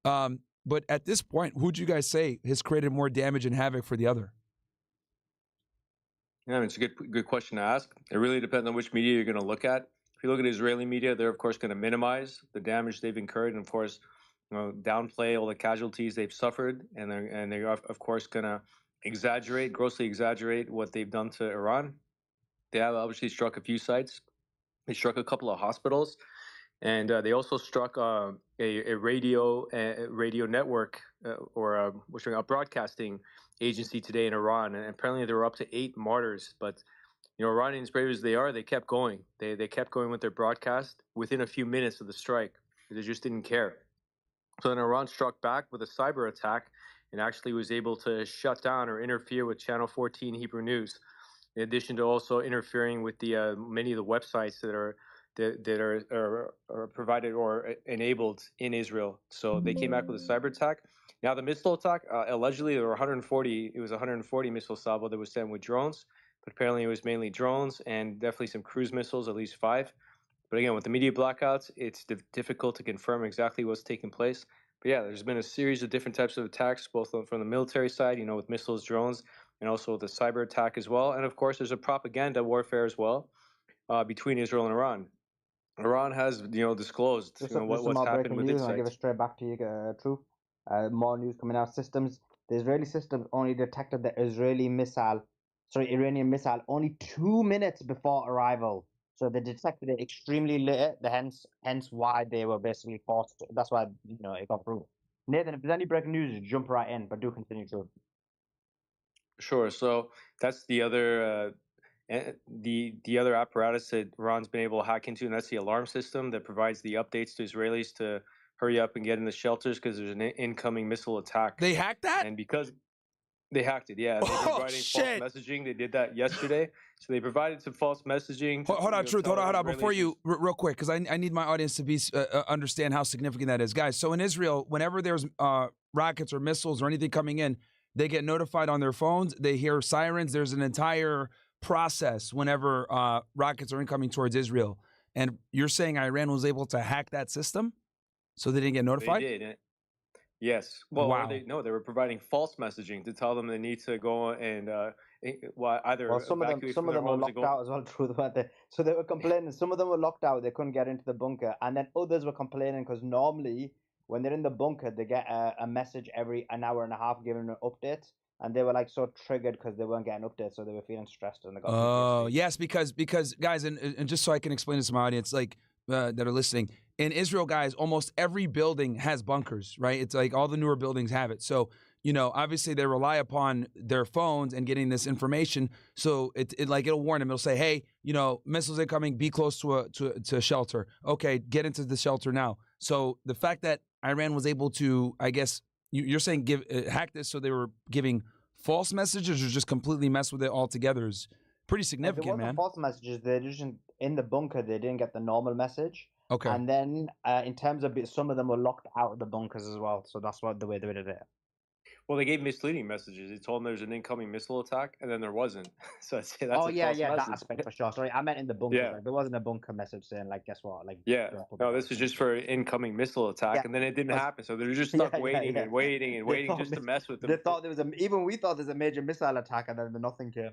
But at this point, who'd you guys say has created more damage and havoc for the other? Yeah, it's a good question to ask. It really depends on which media you're going to look at. If you look at Israeli media, they're of course going to minimize the damage they've incurred, and of course, downplay all the casualties they've suffered, and they're of course going to grossly exaggerate what they've done to Iran. They have obviously struck a few sites. They struck a couple of hospitals, and they also struck a radio network or a broadcasting agency today in Iran. And apparently there were up to 8 martyrs. But Iranians, brave as they are, they kept going. They kept going with their broadcast within a few minutes of the strike. They just didn't care. So then Iran struck back with a cyber attack and actually was able to shut down or interfere with Channel 14 Hebrew News, in addition to also interfering with the many of the websites that are provided or enabled in Israel. So they came back with a cyber attack. Now the missile attack, allegedly there were 140. It was 140 missile salvo that was sent with drones, but apparently it was mainly drones and definitely some cruise missiles, at least 5. But again, with the media blackouts, it's difficult to confirm exactly what's taking place. But yeah, there's been a series of different types of attacks, both from the military side, with missiles, drones, and also the cyber attack as well. And of course, there's a propaganda warfare as well between Israel and Iran. Iran has, disclosed Just what's some more happened breaking with news, its and I'll give it sites. straight back to you, Truth. More news coming out. The Israeli systems only detected the Iranian missile only 2 minutes before arrival. So they detected it extremely late. Hence why they were basically forced. That's why it got through. Nathan, if there's any breaking news, jump right in, but do continue, Truth. Sure. So that's the other the other apparatus that Iran's been able to hack into, and that's the alarm system that provides the updates to Israelis to hurry up and get in the shelters because there's an incoming missile attack. They hacked that? And because they hacked it, yeah. They've been providing false messaging. They did that yesterday. So they provided some false messaging. Hold on, Truth. Hold on. Before you, real quick, because I need my audience to be understand how significant that is. Guys, so in Israel, whenever there's rockets or missiles or anything coming in, they get notified on their phones. They hear sirens. There's an entire process whenever rockets are incoming towards Israel. And you're saying Iran was able to hack that system so they didn't get notified? They did. Yes. Well, wow. They were providing false messaging to tell them they need to go and either some of them were locked out as well. Truth, weren't they? So they were complaining. Some of them were locked out; they couldn't get into the bunker, and then others were complaining because normally when they're in the bunker, they get a message every an hour and a half giving an update, and they were like so triggered because they weren't getting updates, so they were feeling stressed and they got. Oh yes, because guys, and just so I can explain this to my audience, like that are listening. In Israel, guys, almost every building has bunkers, right? It's like all the newer buildings have it. So, obviously they rely upon their phones and getting this information. So it'll warn them. It'll say, hey, missiles incoming, be close to a shelter. Okay, get into the shelter now. So the fact that Iran was able to, I guess, you're saying hack this so they were giving false messages or just completely mess with it altogether is pretty significant, man. False messages. They just in the bunker. They didn't get the normal message. Okay. And then in terms of some of them were locked out of the bunkers as well. So that's the way they did it. Well, they gave misleading messages. They told them there's an incoming missile attack, and then there wasn't. So I'd say that's a false message. That aspect for sure. Sorry, I meant in the bunker. Yeah. There wasn't a bunker message saying guess what? No, this was just for incoming missile attack, and then it didn't happen. So they were just stuck waiting and waiting and waiting just to mess with them. They thought there was even we thought there's a major missile attack, and then nothing came.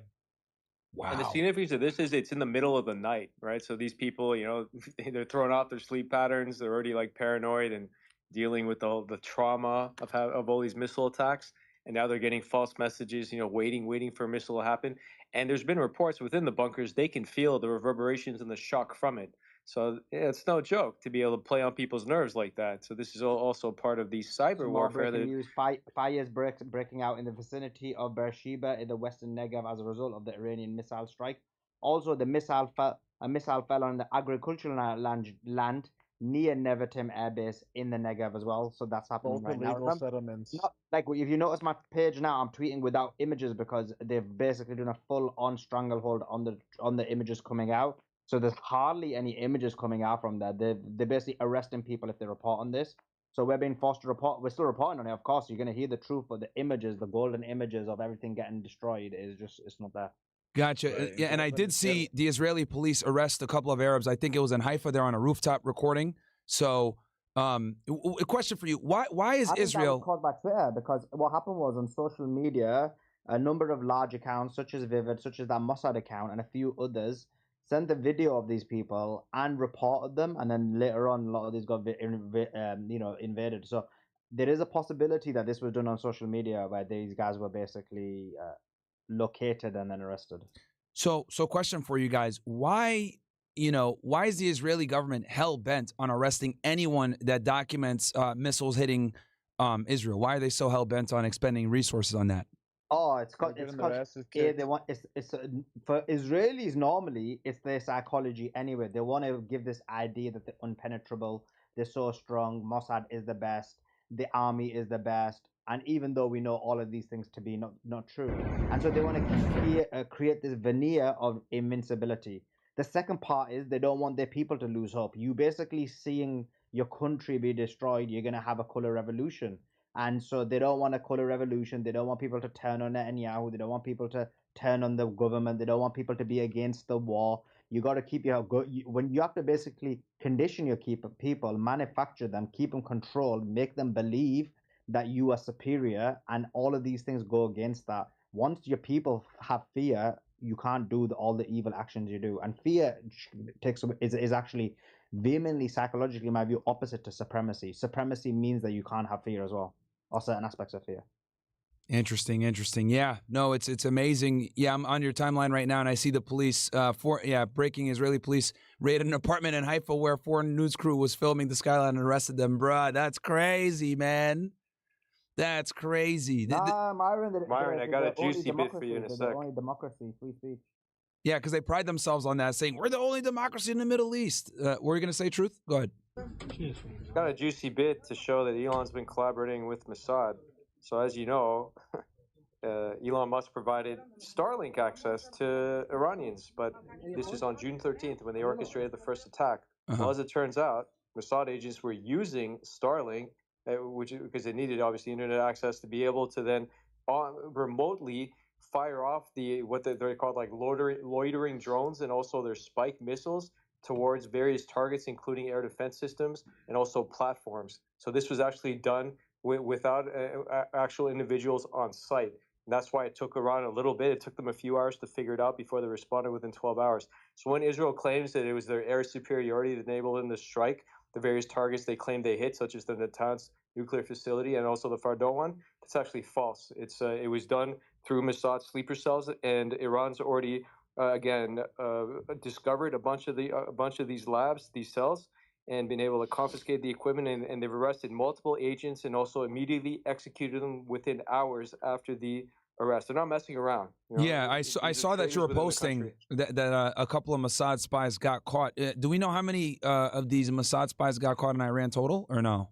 Wow. And the significance of this is it's in the middle of the night, right? So these people, they're throwing off their sleep patterns. They're already paranoid and dealing with all the trauma of all these missile attacks. And now they're getting false messages, waiting for a missile to happen. And there's been reports within the bunkers, they can feel the reverberations and the shock from it. So it's no joke to be able to play on people's nerves like that. So this is also part of the cyber warfare. News. Fires breaking out in the vicinity of Beersheba in the western Negev as a result of the Iranian missile strike. Also, a missile fell on the agricultural land near Nevatim Air Base in the Negev as well. So that's happening right now. Settlements. If you notice my page now, I'm tweeting without images because they've basically done a full-on stranglehold on the images coming out. So there's hardly any images coming out from that. They're basically arresting people if they report on this. So we're being forced to report. We're still reporting on it, of course. You're going to hear the truth, but the images, the golden images of everything getting destroyed it's not there. Gotcha. Right. Yeah, and I did see the Israeli police arrest a couple of Arabs. I think it was in Haifa. They're on a rooftop recording. So a question for you. Why is Israel... That was caused by Twitter, because what happened was on social media, a number of large accounts, such as Vivid, such as that Mossad account, and a few others, sent a video of these people and reported them, and then later on a lot of these got invaded. So there is a possibility that this was done on social media where these guys were basically located and then arrested. So question for you guys: why is the Israeli government hell bent on arresting anyone that documents missiles hitting Israel? Why are they so hell bent on expending resources on that? Oh, it's Gotta got get it's in their got asses yeah, kicked. they want it's for Israelis normally it's their psychology anyway. They want to give this idea that they're unpenetrable, they're so strong, Mossad is the best, the army is the best, and even though we know all of these things to be not true, and so they want to create this veneer of invincibility. The second part is they don't want their people to lose hope. You basically seeing your country be destroyed, you're gonna have a color revolution. And so they don't want a color revolution. They don't want people to turn on Netanyahu. They don't want people to turn on the government. They don't want people to be against the war. You got to keep your when you have to basically condition your people, manufacture them, keep them controlled, make them believe that you are superior, and all of these things go against that. Once your people have fear, you can't do all the evil actions you do. And fear is actually vehemently psychologically, in my view, opposite to supremacy. Supremacy means that you can't have fear as well, or certain aspects of fear. Interesting. Yeah, no, it's amazing. Yeah, I'm on your timeline right now, and I see the police, breaking Israeli police raided an apartment in Haifa where a foreign news crew was filming the skyline and arrested them. Bruh, that's crazy, man. That's crazy. Nah, Myron, Myron, I got a juicy bit for you in a They're sec. the only democracy, free speech. Yeah, because they pride themselves on that, saying we're the only democracy in the Middle East. Were you going to say truth? Go ahead. Got a juicy bit to show that Elon's been collaborating with Mossad. So as you know, Elon Musk provided Starlink access to Iranians, but this was on June 13th when they orchestrated the first attack. Well, as it turns out, Mossad agents were using Starlink, because they needed obviously internet access to be able to then remotely fire off what they're called like loitering drones and also their spike missiles towards various targets, including air defense systems and also platforms. So this was actually done without actual individuals on site. And that's why it took Iran a little bit. It took them a few hours to figure it out before they responded within 12 hours. So when Israel claims that it was their air superiority that enabled them to strike the various targets they claimed they hit, such as the Natanz nuclear facility and also the Fordow one, that's actually false. It was done through Mossad sleeper cells, and Iran's already discovered a bunch of these labs, these cells, and been able to confiscate the equipment, and they've arrested multiple agents and also immediately executed them within hours after the arrest. They're not messing around. Yeah, I saw that you were posting that a couple of Mossad spies got caught. Do we know how many of these Mossad spies got caught in Iran total, or no?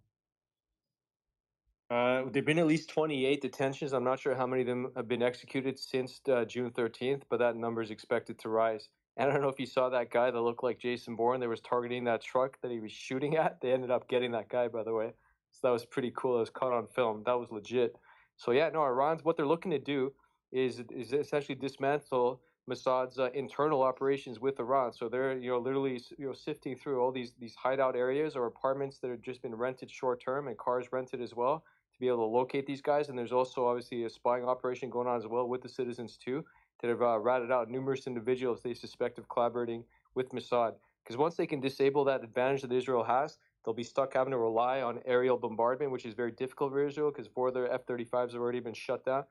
There've been at least 28 detentions. I'm not sure how many of them have been executed since June 13th, but that number is expected to rise. And I don't know if you saw that guy that looked like Jason Bourne that was targeting that truck that he was shooting at. They ended up getting that guy, by the way. So that was pretty cool. It was caught on film. That was legit. So yeah, no, Iran's what they're looking to do is essentially dismantle Mossad's internal operations with Iran. So they're literally sifting through all these hideout areas or apartments that have just been rented short term and cars rented as well, to be able to locate these guys. And there's also obviously a spying operation going on as well with the citizens too, that have ratted out numerous individuals they suspect of collaborating with Mossad. Because once they can disable that advantage that Israel has, they'll be stuck having to rely on aerial bombardment, which is very difficult for Israel because 4 of their F-35s have already been shot down,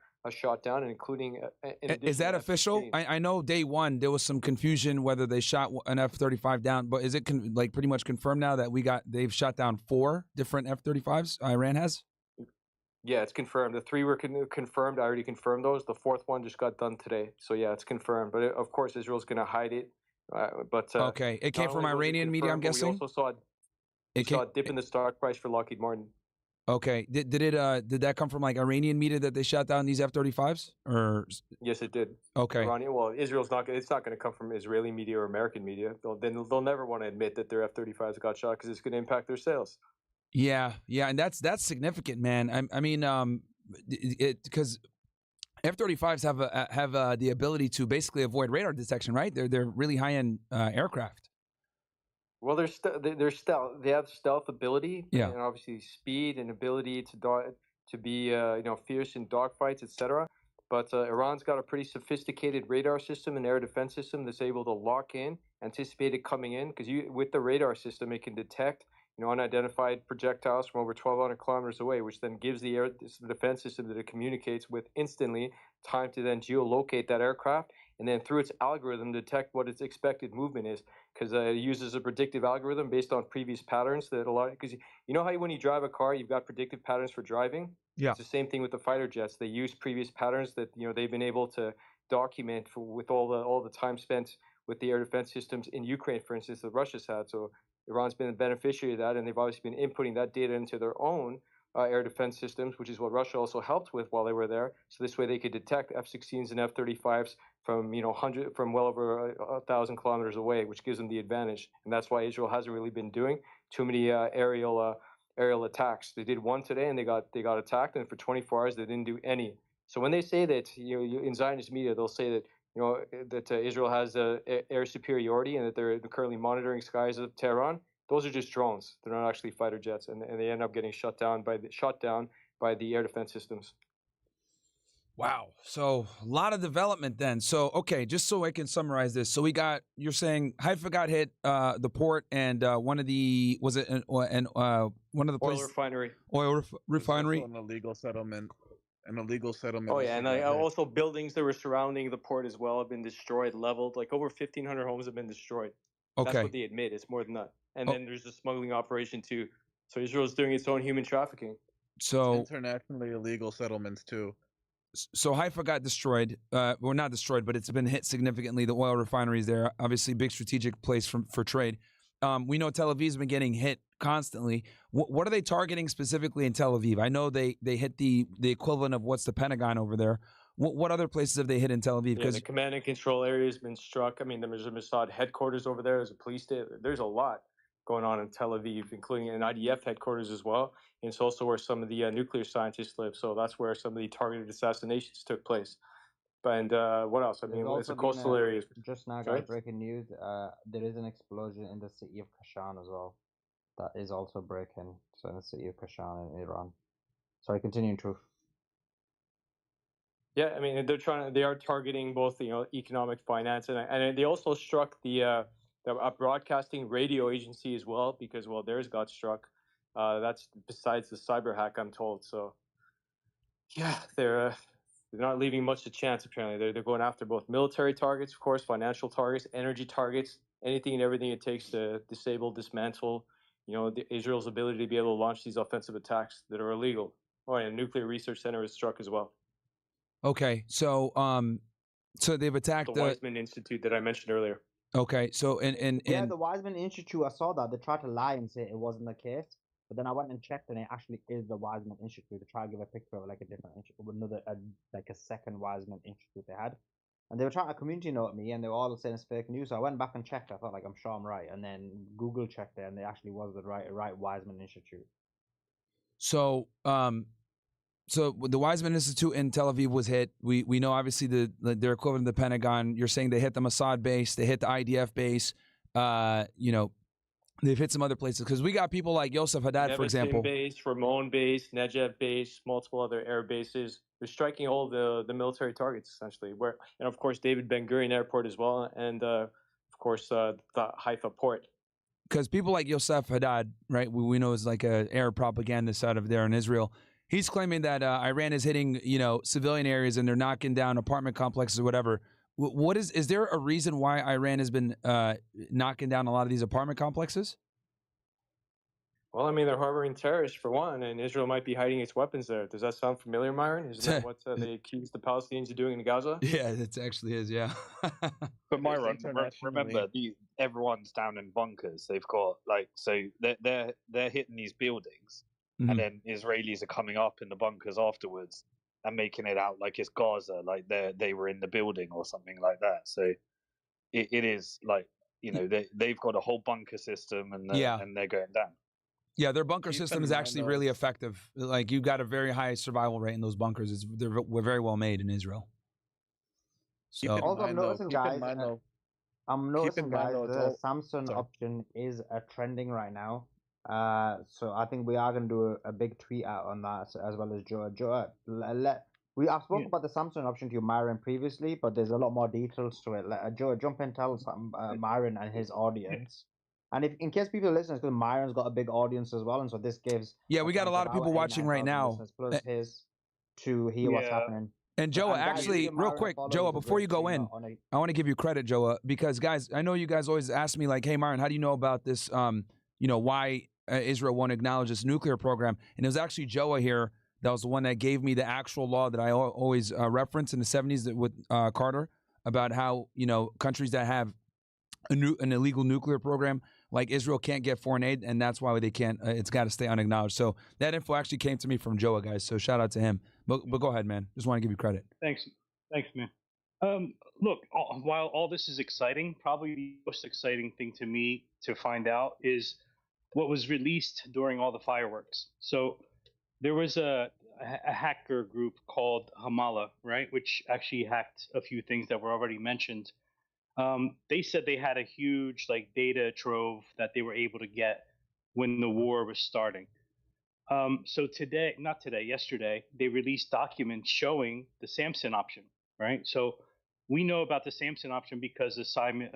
and including. Is that official? I know day one there was some confusion whether they shot an F-35 down, but is it pretty much confirmed now that they've shot down 4 different F-35s? Iran has. Yeah, it's confirmed. The 3 were confirmed. I already confirmed those. The 4th one just got done today. So yeah, it's confirmed. But of course, Israel's going to hide it. Okay, it came from Iranian media, I'm guessing. We also saw a dip in the stock price for Lockheed Martin. Okay, did that come from like Iranian media that they shot down these F-35s? Or yes, it did. Okay. Israel's not. It's not going to come from Israeli media or American media. They'll never want to admit that their F-35s got shot because it's going to impact their sales. Yeah, and that's significant, man. I mean, because F-35s have the ability to basically avoid radar detection, right? They're really high-end aircraft. Well, they're stealth. They have stealth ability, yeah, and obviously speed and ability to be fierce in dogfights, etc. But Iran's got a pretty sophisticated radar system and air defense system that's able to lock in, anticipate it coming in, because with the radar system it can detect unidentified projectiles from over 1,200 kilometers away, which then gives the defense system that it communicates with instantly time to then geolocate that aircraft and then through its algorithm detect what its expected movement is, because it uses a predictive algorithm based on previous patterns that a lot. Because you know how when you drive a car, you've got predictive patterns for driving. Yeah. It's the same thing with the fighter jets. They use previous patterns that they've been able to document with all the time spent with the air defense systems in Ukraine, for instance, that Russia's had. So Iran's been a beneficiary of that, and they've obviously been inputting that data into their own air defense systems, which is what Russia also helped with while they were there. So this way they could detect F-16s and F-35s from from well over 1,000 kilometers away, which gives them the advantage. And that's why Israel hasn't really been doing too many aerial attacks. They did one today, and they got attacked, and for 24 hours they didn't do any. So when they say that, in Zionist media, they'll say that that Israel has air superiority and that they're currently monitoring skies of Tehran. Those are just drones. They're not actually fighter jets, and they end up getting shot down by the air defense systems. Wow. So a lot of development then. So, okay, just so I can summarize this. So you're saying Haifa got hit, the port, and one of the, was it one of the oil refinery. Oil refinery. An illegal settlement. Oh yeah, and also buildings that were surrounding the port as well have been destroyed, leveled. Like over 1,500 homes have been destroyed. Okay. That's what they admit. It's more than that. And then there's the smuggling operation too. So Israel's doing its own human trafficking. So internationally illegal settlements too. So Haifa got destroyed. Well, not destroyed, but it's been hit significantly. The oil refineries there, obviously, big strategic place for trade. We know Tel Aviv's been getting hit constantly. What are they targeting specifically in Tel Aviv? I know they hit the equivalent of what's the Pentagon over there. What other places have they hit in Tel Aviv? Because the command and control area has been struck. I mean, there's a Mossad headquarters over there. There's a police station. There's a lot going on in Tel Aviv, including an IDF headquarters as well. And it's also where some of the nuclear scientists live. So that's where some of the targeted assassinations took place. And what else? I mean, it's a coastal area. Just now, guys, breaking news. There is an explosion in the city of Kashan as well. That is also breaking. So in the city of Kashan in Iran. Sorry, continuing, Truth. Yeah, I mean, they are targeting both, economic finance, and they also struck the broadcasting radio agency as well, because, well, theirs got struck. That's besides the cyber hack, I'm told. So, yeah, they're not leaving much to chance, apparently. They're going after both military targets, of course, financial targets, energy targets, anything and everything it takes to disable, dismantle, Israel's ability to be able to launch these offensive attacks that are illegal. Oh, and a nuclear research center is struck as well. Okay, so they've attacked the Weizmann Institute that I mentioned earlier. Okay, so and yeah, the Weizmann Institute. I saw that they tried to lie and say it wasn't the case, but then I went and checked, and it actually is the Weizmann Institute. They try to give a picture of like a different institute, another like a second Weizmann Institute they had, and they were trying to community note me, and they were all saying it's fake news. So I went back and checked. I thought like I'm sure I'm right, and then Google checked it, and they actually was the right Weizmann Institute. So So the Weizmann Institute in Tel Aviv was hit. We know obviously their equivalent to the Pentagon. You're saying they hit the Mossad base, they hit the IDF base. They've hit some other places because we got people like Yosef Haddad, for example. Base, Ramon base, Negev base, multiple other air bases. They're striking all the military targets essentially. And of course David Ben Gurion Airport as well, and of course the Haifa port. Because people like Yosef Haddad, right? We know is like a air propagandist out of there in Israel. He's claiming that Iran is hitting, civilian areas and they're knocking down apartment complexes or whatever. Is there a reason why Iran has been knocking down a lot of these apartment complexes? Well, I mean, they're harboring terrorists for one, and Israel might be hiding its weapons there. Does that sound familiar, Myron? Isn't that what they accuse the Palestinians of doing in Gaza? Yeah, it actually is, yeah. But Myron, remember, everyone's down in bunkers. They've got they're hitting these buildings. Mm-hmm. And then Israelis are coming up in the bunkers afterwards and making it out like it's Gaza, like they were in the building or something like that. So it is like, they've got a whole bunker system and they're going down. Yeah, their bunker system is actually really effective. Like you got a very high survival rate in those bunkers. They're very well made in Israel. So I'm noticing, guys, the Samsung option is trending right now. So I think we are going to do a big tweet out on that as well as Joe. I've spoken about the Samsung option to you, Myron, previously, but there's a lot more details to it. Joe, jump in, tell Myron and his audience. And if in case people listen, because Myron's got a big audience as well, and so this gives we got a lot of people watching right now. Plus his to hear what's happening. And Joa, actually, real quick, Joa, before you go in, I want to give you credit, Joa, because guys, I know you guys always ask me like, "Hey, Myron, how do you know about this? Why Israel won't acknowledge this nuclear program?" And it was actually Joa here that was the one that gave me the actual law that I always reference in the '70s with Carter about how countries that have an illegal nuclear program like Israel can't get foreign aid, and that's why they can't. It's got to stay unacknowledged. So that info actually came to me from Joa, guys. So shout out to him. But go ahead, man. Just want to give you credit. Thanks, man. Look, while all this is exciting, probably the most exciting thing to me to find out is what was released during all the fireworks. So there was a hacker group called Kamala, right, which actually hacked a few things that were already mentioned. They said they had a huge data trove that they were able to get when the war was starting. So yesterday, they released documents showing the Samson option, right? So we know about the Samson option because Simon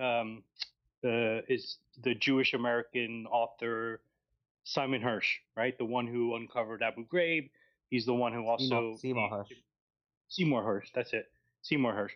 is the Jewish American author Simon Hirsch, right? The one who uncovered Abu Ghraib. He's the one who also Seymour Hirsch. That's it, Seymour Hirsch.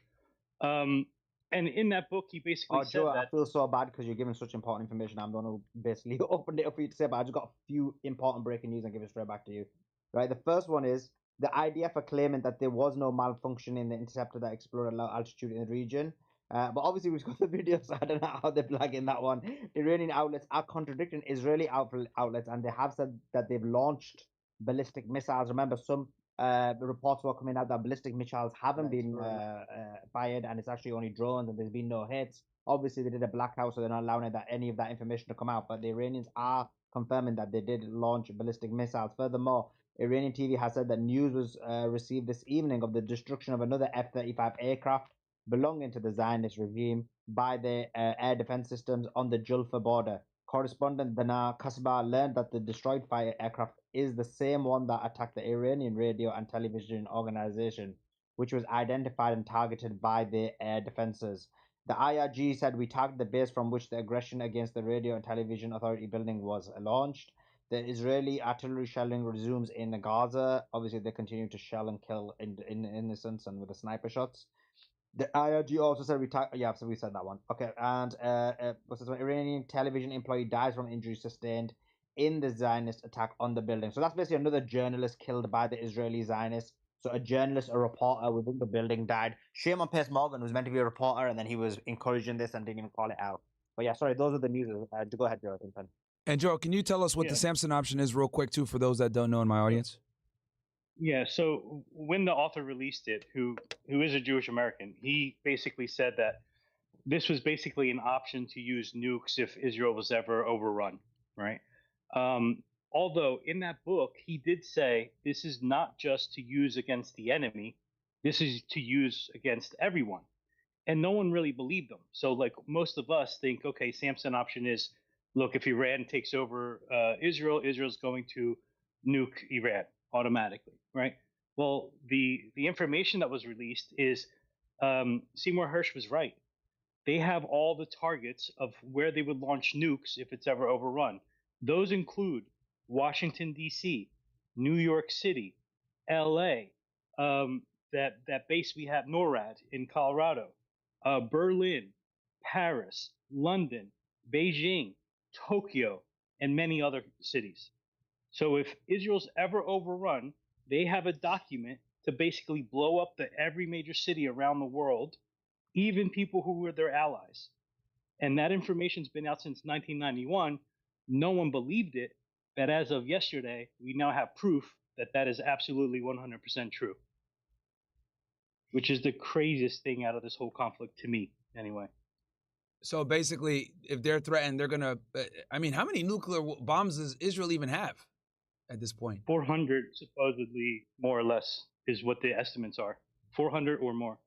And in that book, he basically said Joe, that. I feel so bad because you're giving such important information. I'm going to basically open it up for you to say, but I just got a few important breaking news and give it straight back to you. Right, the first one is the IDF are claiming that there was no malfunction in the interceptor that exploded at low altitude in the region. But obviously, we've got the video, so I don't know how they're flagging that one. Iranian outlets are contradicting Israeli outlets, and they have said that they've launched ballistic missiles. Remember, some reports were coming out that ballistic missiles haven't been fired, and it's actually only drones, and there's been no hits. Obviously, they did a blackout, so they're not allowing any of that information to come out. But the Iranians are confirming that they did launch ballistic missiles. Furthermore, Iranian TV has said that news was received this evening of the destruction of another F-35 aircraft belonging to the Zionist regime by the air defense systems on the Julfa border. Correspondent Dana Kasbah learned that the destroyed fire aircraft is the same one that attacked the Iranian radio and television organization, which was identified and targeted by the air defenses. The IRG said we targeted the base from which the aggression against the radio and television authority building was launched. The Israeli artillery shelling resumes in Gaza. Obviously, they continue to shell and kill innocents and with the sniper shots. The IRG also said so we said that one. Okay, and what's this one? Iranian television employee dies from injuries sustained in the Zionist attack on the building. So that's basically another journalist killed by the Israeli Zionists. So a journalist, a reporter within the building died. Shame on Piers Morgan, who was meant to be a reporter, and then he was encouraging this and didn't even call it out. But yeah, sorry, those are the news. Go ahead, Joe. And Joe, can you tell us what the Samson option is real quick, too, for those that don't know in my audience? Yeah, so when the author released it, who is a Jewish American, he basically said that this was basically an option to use nukes if Israel was ever overrun, right? Although in that book, he did say this is not just to use against the enemy, this is to use against everyone. And no one really believed him. So most of us think, okay, Samson option is, look, if Iran takes over Israel, Israel's going to nuke Iran automatically, right? Well, the information that was released is Seymour Hirsch was right. They have all the targets of where they would launch nukes if it's ever overrun. Those include Washington, D.C., New York City, L.A., that base we have, NORAD in Colorado, Berlin, Paris, London, Beijing, Tokyo, and many other cities. So if Israel's ever overrun, they have a document to basically blow up every major city around the world, even people who were their allies. And that information's been out since 1991. No one believed it, but as of yesterday, we now have proof that that is absolutely 100% true, which is the craziest thing out of this whole conflict to me, anyway. So basically, if they're threatened, they're going to... I mean, how many nuclear bombs does Israel even have at this point? 400, supposedly, more or less, is what the estimates are. 400 or more.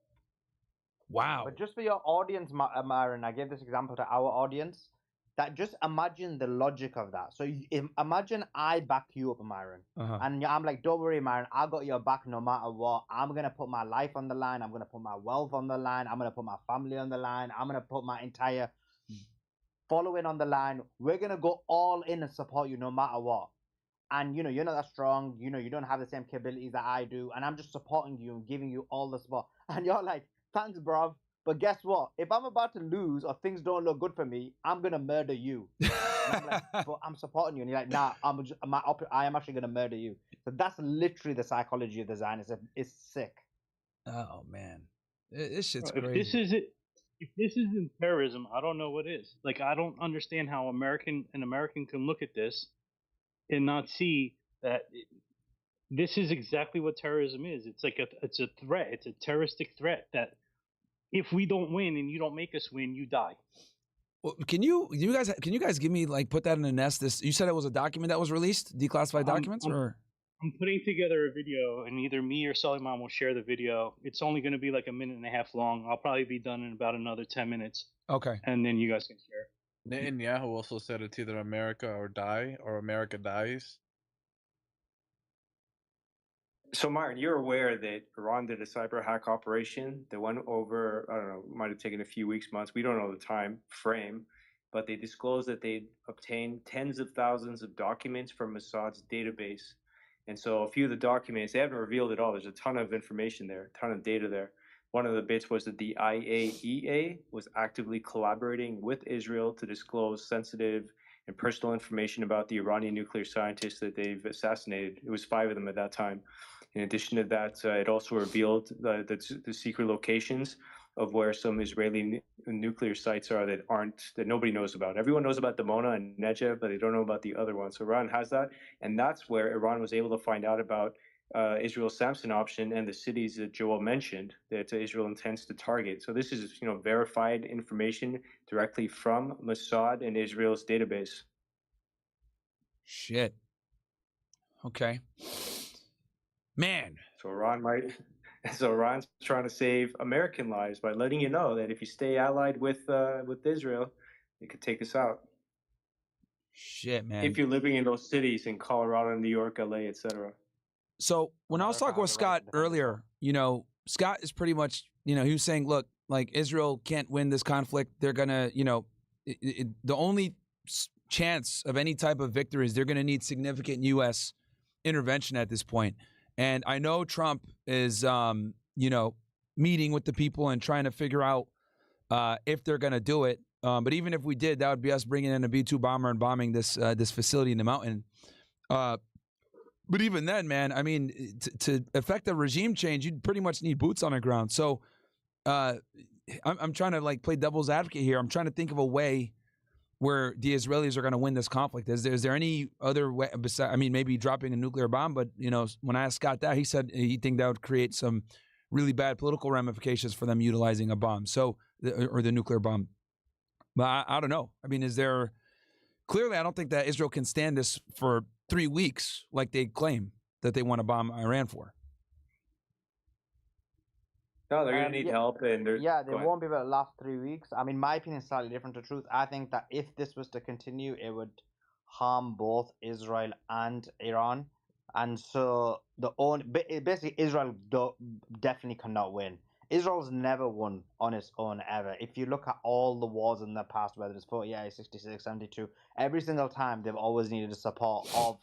Wow. But just for your audience, Myron, I gave this example to our audience. That just imagine the logic of that. So imagine I back you up, Myron. And I'm like, don't worry, Myron, I got your back no matter what. I'm going to put my life on the line. I'm going to put my wealth on the line. I'm going to put my family on the line. I'm going to put my entire following on the line. We're going to go all in and support you no matter what. and you're not that strong. You don't have the same capabilities that I do, and I'm just supporting you and giving you all the support. And you're like, thanks, bruv. But guess what? If I'm about to lose or things don't look good for me, I'm gonna murder you. And I'm like, but I'm supporting you, and you're like, nah, I am actually gonna murder you. So that's literally the psychology of the Zionists. It's sick. Oh man, this shit's If crazy. if this isn't terrorism, I don't know what is. Like, I don't understand how an American can look at this and not see that this is exactly what terrorism is. It's like it's a threat. It's a terroristic threat that if we don't win and you don't make us win, you die. Well, can you guys give me, like, put that in a nest? You said it was a document that was released, declassified documents, or? I'm putting together a video, and either me or Sulaiman will share the video. It's only going to be like a minute and a half long. I'll probably be done in about another 10 minutes. Okay. And then you guys can share. Netanyahu also said it's either America or die, or America dies. So, Myron, you're aware that Iran did a cyber hack operation that went over, I don't know, might have taken a few weeks, months. We don't know the time frame, but they disclosed that they obtained tens of thousands of documents from Mossad's database. And so a few of the documents, they haven't revealed it all. There's a ton of information there, a ton of data there. One of the bits was that the IAEA was actively collaborating with Israel to disclose sensitive and personal information about the Iranian nuclear scientists that they've assassinated. It was 5 of them at that time. In addition to that, it also revealed the secret locations of where some Israeli nuclear sites are that nobody knows about. Everyone knows about Dimona and Negev, but they don't know about the other ones. So Iran has that, and that's where Iran was able to find out about Israel's Samson option and the cities that Joel mentioned that Israel intends to target. So this is verified information directly from Mossad and Israel's database. Shit. Okay. Man. So Iran's trying to save American lives by letting you know that if you stay allied with Israel, it could take us out. Shit, man. If you're living in those cities in Colorado, New York, LA, etc. So when I was talking with Scott earlier, Scott is pretty much, he was saying, look, like, Israel can't win this conflict. They're gonna, the only chance of any type of victory is they're gonna need significant U.S. intervention at this point. And I know Trump is, meeting with the people and trying to figure out if they're going to do it. But even if we did, that would be us bringing in a B-2 bomber and bombing this facility in the mountain. But even then, man, I mean, to effect a regime change, you'd pretty much need boots on the ground. So I'm trying to, like, play devil's advocate here. I'm trying to think of a way where the Israelis are going to win this conflict. Is there any other way besides, maybe dropping a nuclear bomb? But, when I asked Scott that, he said he think that would create some really bad political ramifications for them utilizing a bomb, or the nuclear bomb. But I don't know. Clearly, I don't think that Israel can stand this for 3 weeks like they claim that they want to bomb Iran for. No, they're going to need help. And they won't be able to last 3 weeks. My opinion is slightly different to truth. I think that if this was to continue, it would harm both Israel and Iran. And so basically Israel definitely cannot win. Israel's never won on its own ever. If you look at all the wars in the past, whether it's 48, 66, 72, every single time they've always needed the support of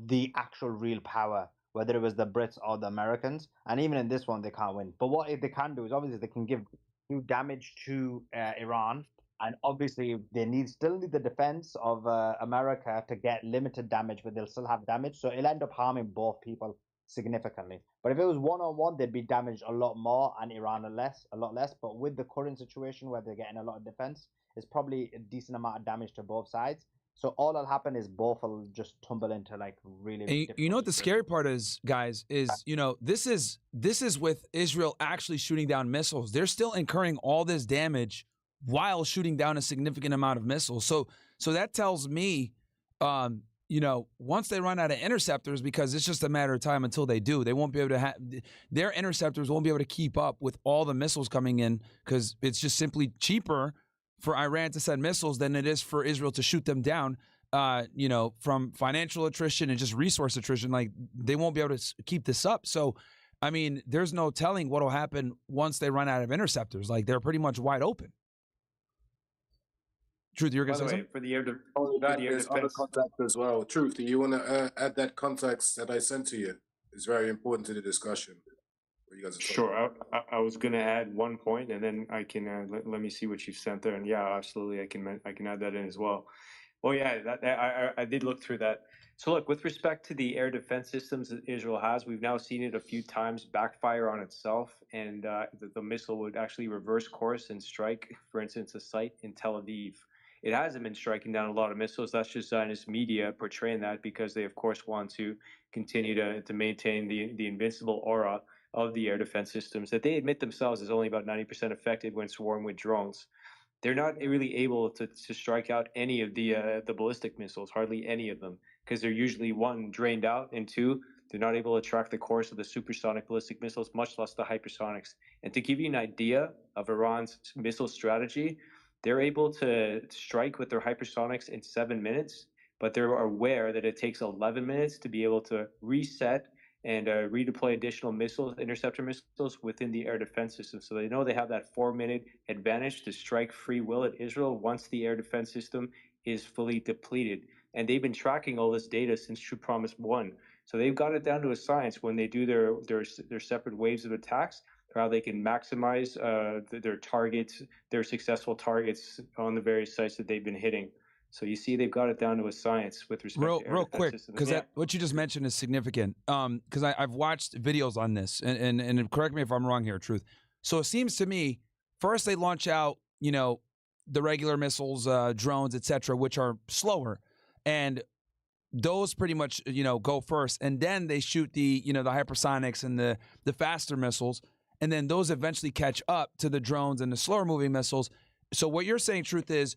the actual real power, whether it was the Brits or the Americans. And even in this one, they can't win. But what they can do is, obviously, they can give damage to Iran. And obviously, they still need the defense of America to get limited damage, but they'll still have damage. So it'll end up harming both people significantly. But if it was one-on-one, they'd be damaged a lot more, and Iran a lot less. But with the current situation where they're getting a lot of defense, it's probably a decent amount of damage to both sides. So all that'll happen is both will just tumble into, like, really. You know what the scary part is, guys, is this is with Israel actually shooting down missiles. They're still incurring all this damage while shooting down a significant amount of missiles. So that tells me, once they run out of interceptors, because it's just a matter of time until they do, they won't be able to their interceptors won't be able to keep up with all the missiles coming in, because it's just simply cheaper for Iran to send missiles than it is for Israel to shoot them down, from financial attrition and just resource attrition. Like, they won't be able to keep this up. So, there's no telling what will happen once they run out of interceptors. Like, they're pretty much wide open. Truth, you're By going to the say way, something? for the air, Only for that the air there's other defense. context as well. Truth, do you want to add that context that I sent to you? It's very important to the discussion. What you guys are talking Sure. I was going to add one point, and then I can let me see what you've sent there. And yeah, absolutely, I can add that in as well. Oh yeah, I did look through that. So look, with respect to the air defense systems that Israel has, we've now seen it a few times backfire on itself, and the missile would actually reverse course and strike, for instance, a site in Tel Aviv. It hasn't been striking down a lot of missiles. That's just Zionist media portraying that because they, of course, want to continue to maintain the invincible aura of the air defense systems that they admit themselves is only about 90% effective when swarmed with drones. They're not really able to strike out any of the ballistic missiles, hardly any of them, because they're usually, one, drained out, and two, they're not able to track the course of the supersonic ballistic missiles, much less the hypersonics. And to give you an idea of Iran's missile strategy, they're able to strike with their hypersonics in 7 minutes, but they're aware that it takes 11 minutes to be able to reset and redeploy additional missiles, interceptor missiles within the air defense system. So they know they have that 4-minute advantage to strike free will at Israel once the air defense system is fully depleted. And they've been tracking all this data since True Promise 1. So they've got it down to a science when they do their separate waves of attacks, how they can maximize their targets, their successful targets on the various sites that they've been hitting. So you see, they've got it down to a science with respect to air real defense quick, systems. because what you just mentioned is significant. Because I've watched videos on this, and correct me if I'm wrong here, Truth. So it seems to me, first they launch out, the regular missiles, drones, etc., which are slower, and those pretty much, go first, and then they shoot the hypersonics and the faster missiles, and then those eventually catch up to the drones and the slower moving missiles. So what you're saying, Truth, is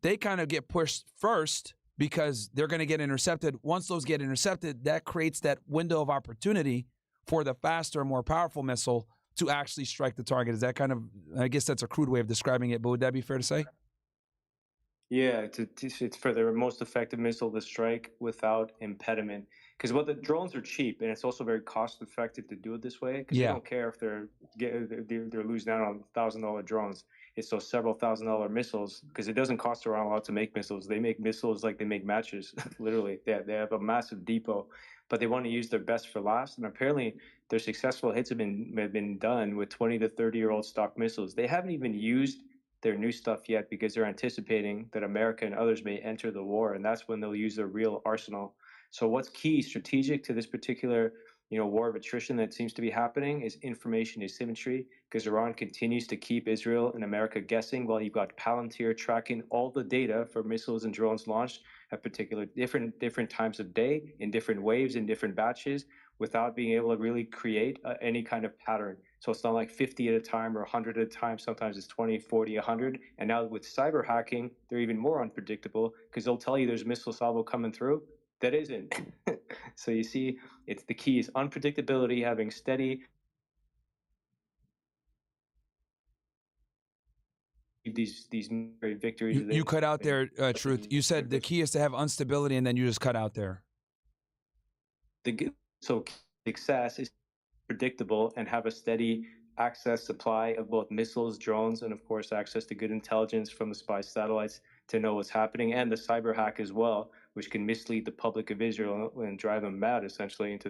they kind of get pushed first because they're going to get intercepted. Once those get intercepted, that creates that window of opportunity for the faster, more powerful missile to actually strike the target. Is that kind of, I guess that's a crude way of describing it, but would that be fair to say? Yeah, it's for the most effective missile to strike without impediment. Because what the drones are cheap, and it's also very cost effective to do it this way. Because they don't care if they're losing out on $1,000 drones. It's those several $1,000 missiles. Because it doesn't cost around a lot to make missiles. They make missiles like they make matches. Literally, they have a massive depot, but they want to use their best for last. And apparently, their successful hits have been done with 20 to 30-year-old stock missiles. They haven't even used their new stuff yet because they're anticipating that America and others may enter the war, and that's when they'll use their real arsenal. So what's key, strategic to this particular war of attrition that seems to be happening is information asymmetry, because Iran continues to keep Israel and America guessing while you've got Palantir tracking all the data for missiles and drones launched at particular different times of day, in different waves, in different batches, without being able to really create any kind of pattern. So it's not like 50 at a time or 100 at a time. Sometimes it's 20, 40, 100. And now with cyber hacking, they're even more unpredictable because they'll tell you there's missile salvo coming through. That isn't. So you see, it's the key is unpredictability, having steady these victories. You cut out there, Truth. You said the key is to have instability, and then you just cut out there. So success is predictable and have a steady access supply of both missiles, drones, and of course access to good intelligence from the spy satellites to know what's happening, and the cyber hack as well, which can mislead the public of Israel and drive them mad essentially into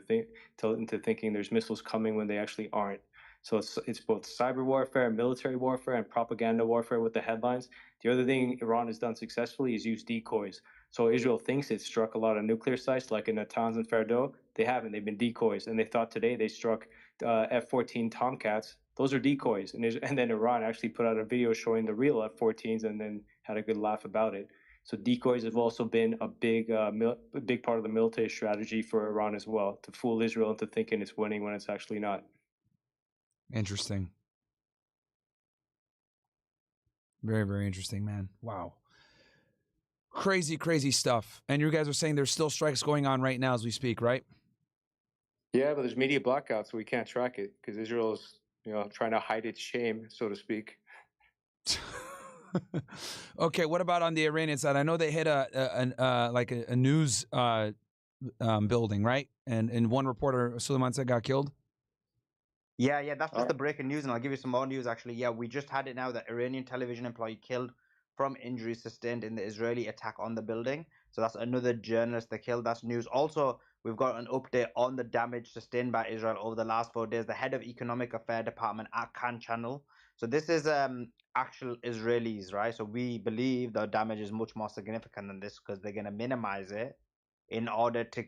thinking there's missiles coming when they actually aren't. So it's both cyber warfare, military warfare, and propaganda warfare with the headlines. The other thing Iran has done successfully is use decoys. So Israel thinks it struck a lot of nuclear sites like in Natanz and Ferdo. They haven't. They've been decoys. And they thought today they struck F-14 Tomcats. Those are decoys. And then Iran actually put out a video showing the real F-14s and then had a good laugh about it. So decoys have also been a big part of the military strategy for Iran as well, to fool Israel into thinking it's winning when it's actually not. Interesting. Very, very interesting, man. Wow. Crazy, crazy stuff. And you guys are saying there's still strikes going on right now as we speak, right? Yeah, but there's media blackouts, so we can't track it because Israel's, trying to hide its shame, so to speak. Okay, what about on the Iranian side? I know they hit a news building, right? And one reporter, Sulaiman, said got killed. Yeah, that's just the breaking news, and I'll give you some more news. Actually, yeah, we just had it now that Iranian television employee killed from injuries sustained in the Israeli attack on the building. So that's another journalist they killed. That's news. Also, we've got an update on the damage sustained by Israel over the last 4 days. The head of Economic Affairs Department at Kan Channel. So this is actual Israelis, right? So we believe the damage is much more significant than this because they're going to minimize it in order to,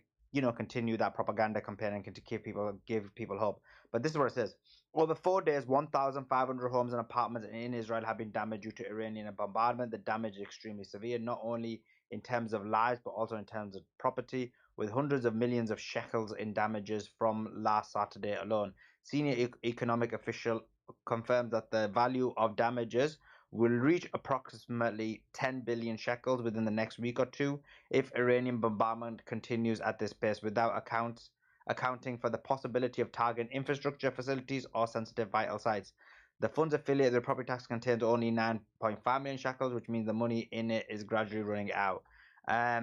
continue that propaganda campaign and to give people hope. But this is what it says. Over 4 days, 1,500 homes and apartments in Israel have been damaged due to Iranian bombardment. The damage is extremely severe, not only in terms of lives, but also in terms of property, with hundreds of millions of shekels in damages from last Saturday alone. Senior economic official confirms that the value of damages will reach approximately 10 billion shekels within the next week or two if Iranian bombardment continues at this pace, without accounting for the possibility of targeting infrastructure facilities or sensitive vital sites. The fund's affiliate, the property tax, contains only 9.5 million shekels, which means the money in it is gradually running out. How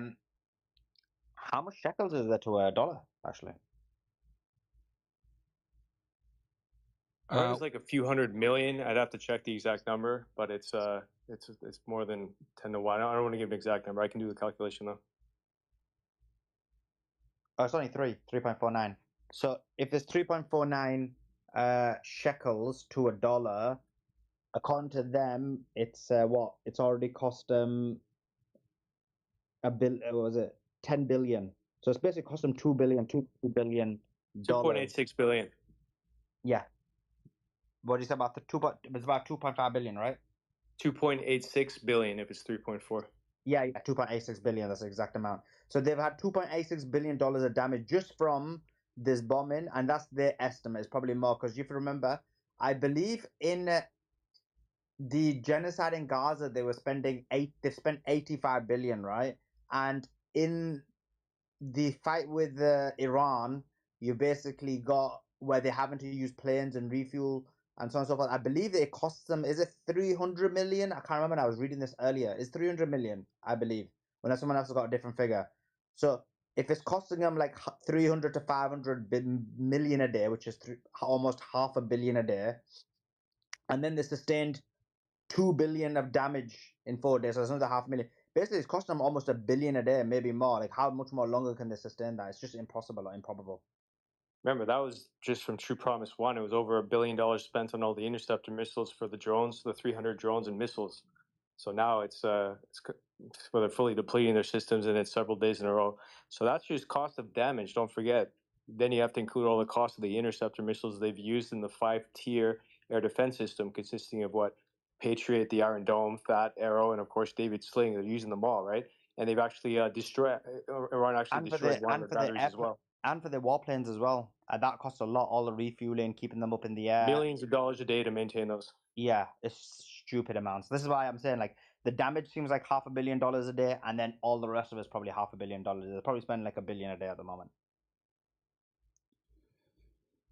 much shekels is there to a dollar, actually? I heard it was like a few hundred million. I'd have to check the exact number, but it's more than 10 to 1. I don't want to give an exact number. I can do the calculation though. Oh, it's only 3.49. So if it's 3.49 shekels to a dollar, according to them, it's what? It's already cost them was it 10 billion? So it's basically cost them 2 billion. 2.86 billion. Yeah. What do you say about it's about 2.5 billion, right? 2.86 billion if it's 3.4. Yeah, 2.86 billion. That's the exact amount. So they've had $2.86 billion of damage just from this bombing, and that's their estimate. It's probably more because if you remember, I believe in the genocide in Gaza, they spent 85 billion, right? And in the fight with Iran, you basically got where they're having to use planes and refuel and so on and so forth. I believe it costs them, is it 300 million? I can't remember. I was reading this earlier. It's 300 million, I believe. When someone else has got a different figure. So if it's costing them like 300 to 500 million a day, which is almost $500 million a day, and then they sustained 2 billion of damage in 4 days, so it's another 500,000. Basically, it's costing them almost $1 billion a day, maybe more. Like, how much more longer can they sustain that? It's just impossible or improbable. Remember, that was just from True Promise 1. It was over $1 billion spent on all the interceptor missiles for the drones, the 300 drones and missiles. So now it's where they're fully depleting their systems, and it's several days in a row. So that's just cost of damage. Don't forget. Then you have to include all the cost of the interceptor missiles they've used in the 5-tier air defense system, consisting of what? Patriot, the Iron Dome, THAAD, Arrow, and of course David Sling. They're using them all, right? And they've actually destroyed. Iran actually destroyed one of their batteries as well. And for the warplanes as well. That costs a lot, all the refueling, keeping them up in the air. Millions of dollars a day to maintain those. Yeah, it's stupid amounts. This is why I'm saying, like, the damage seems like $500 million a day, and then all the rest of it is probably $500 million. They're probably spending like $1 billion a day at the moment.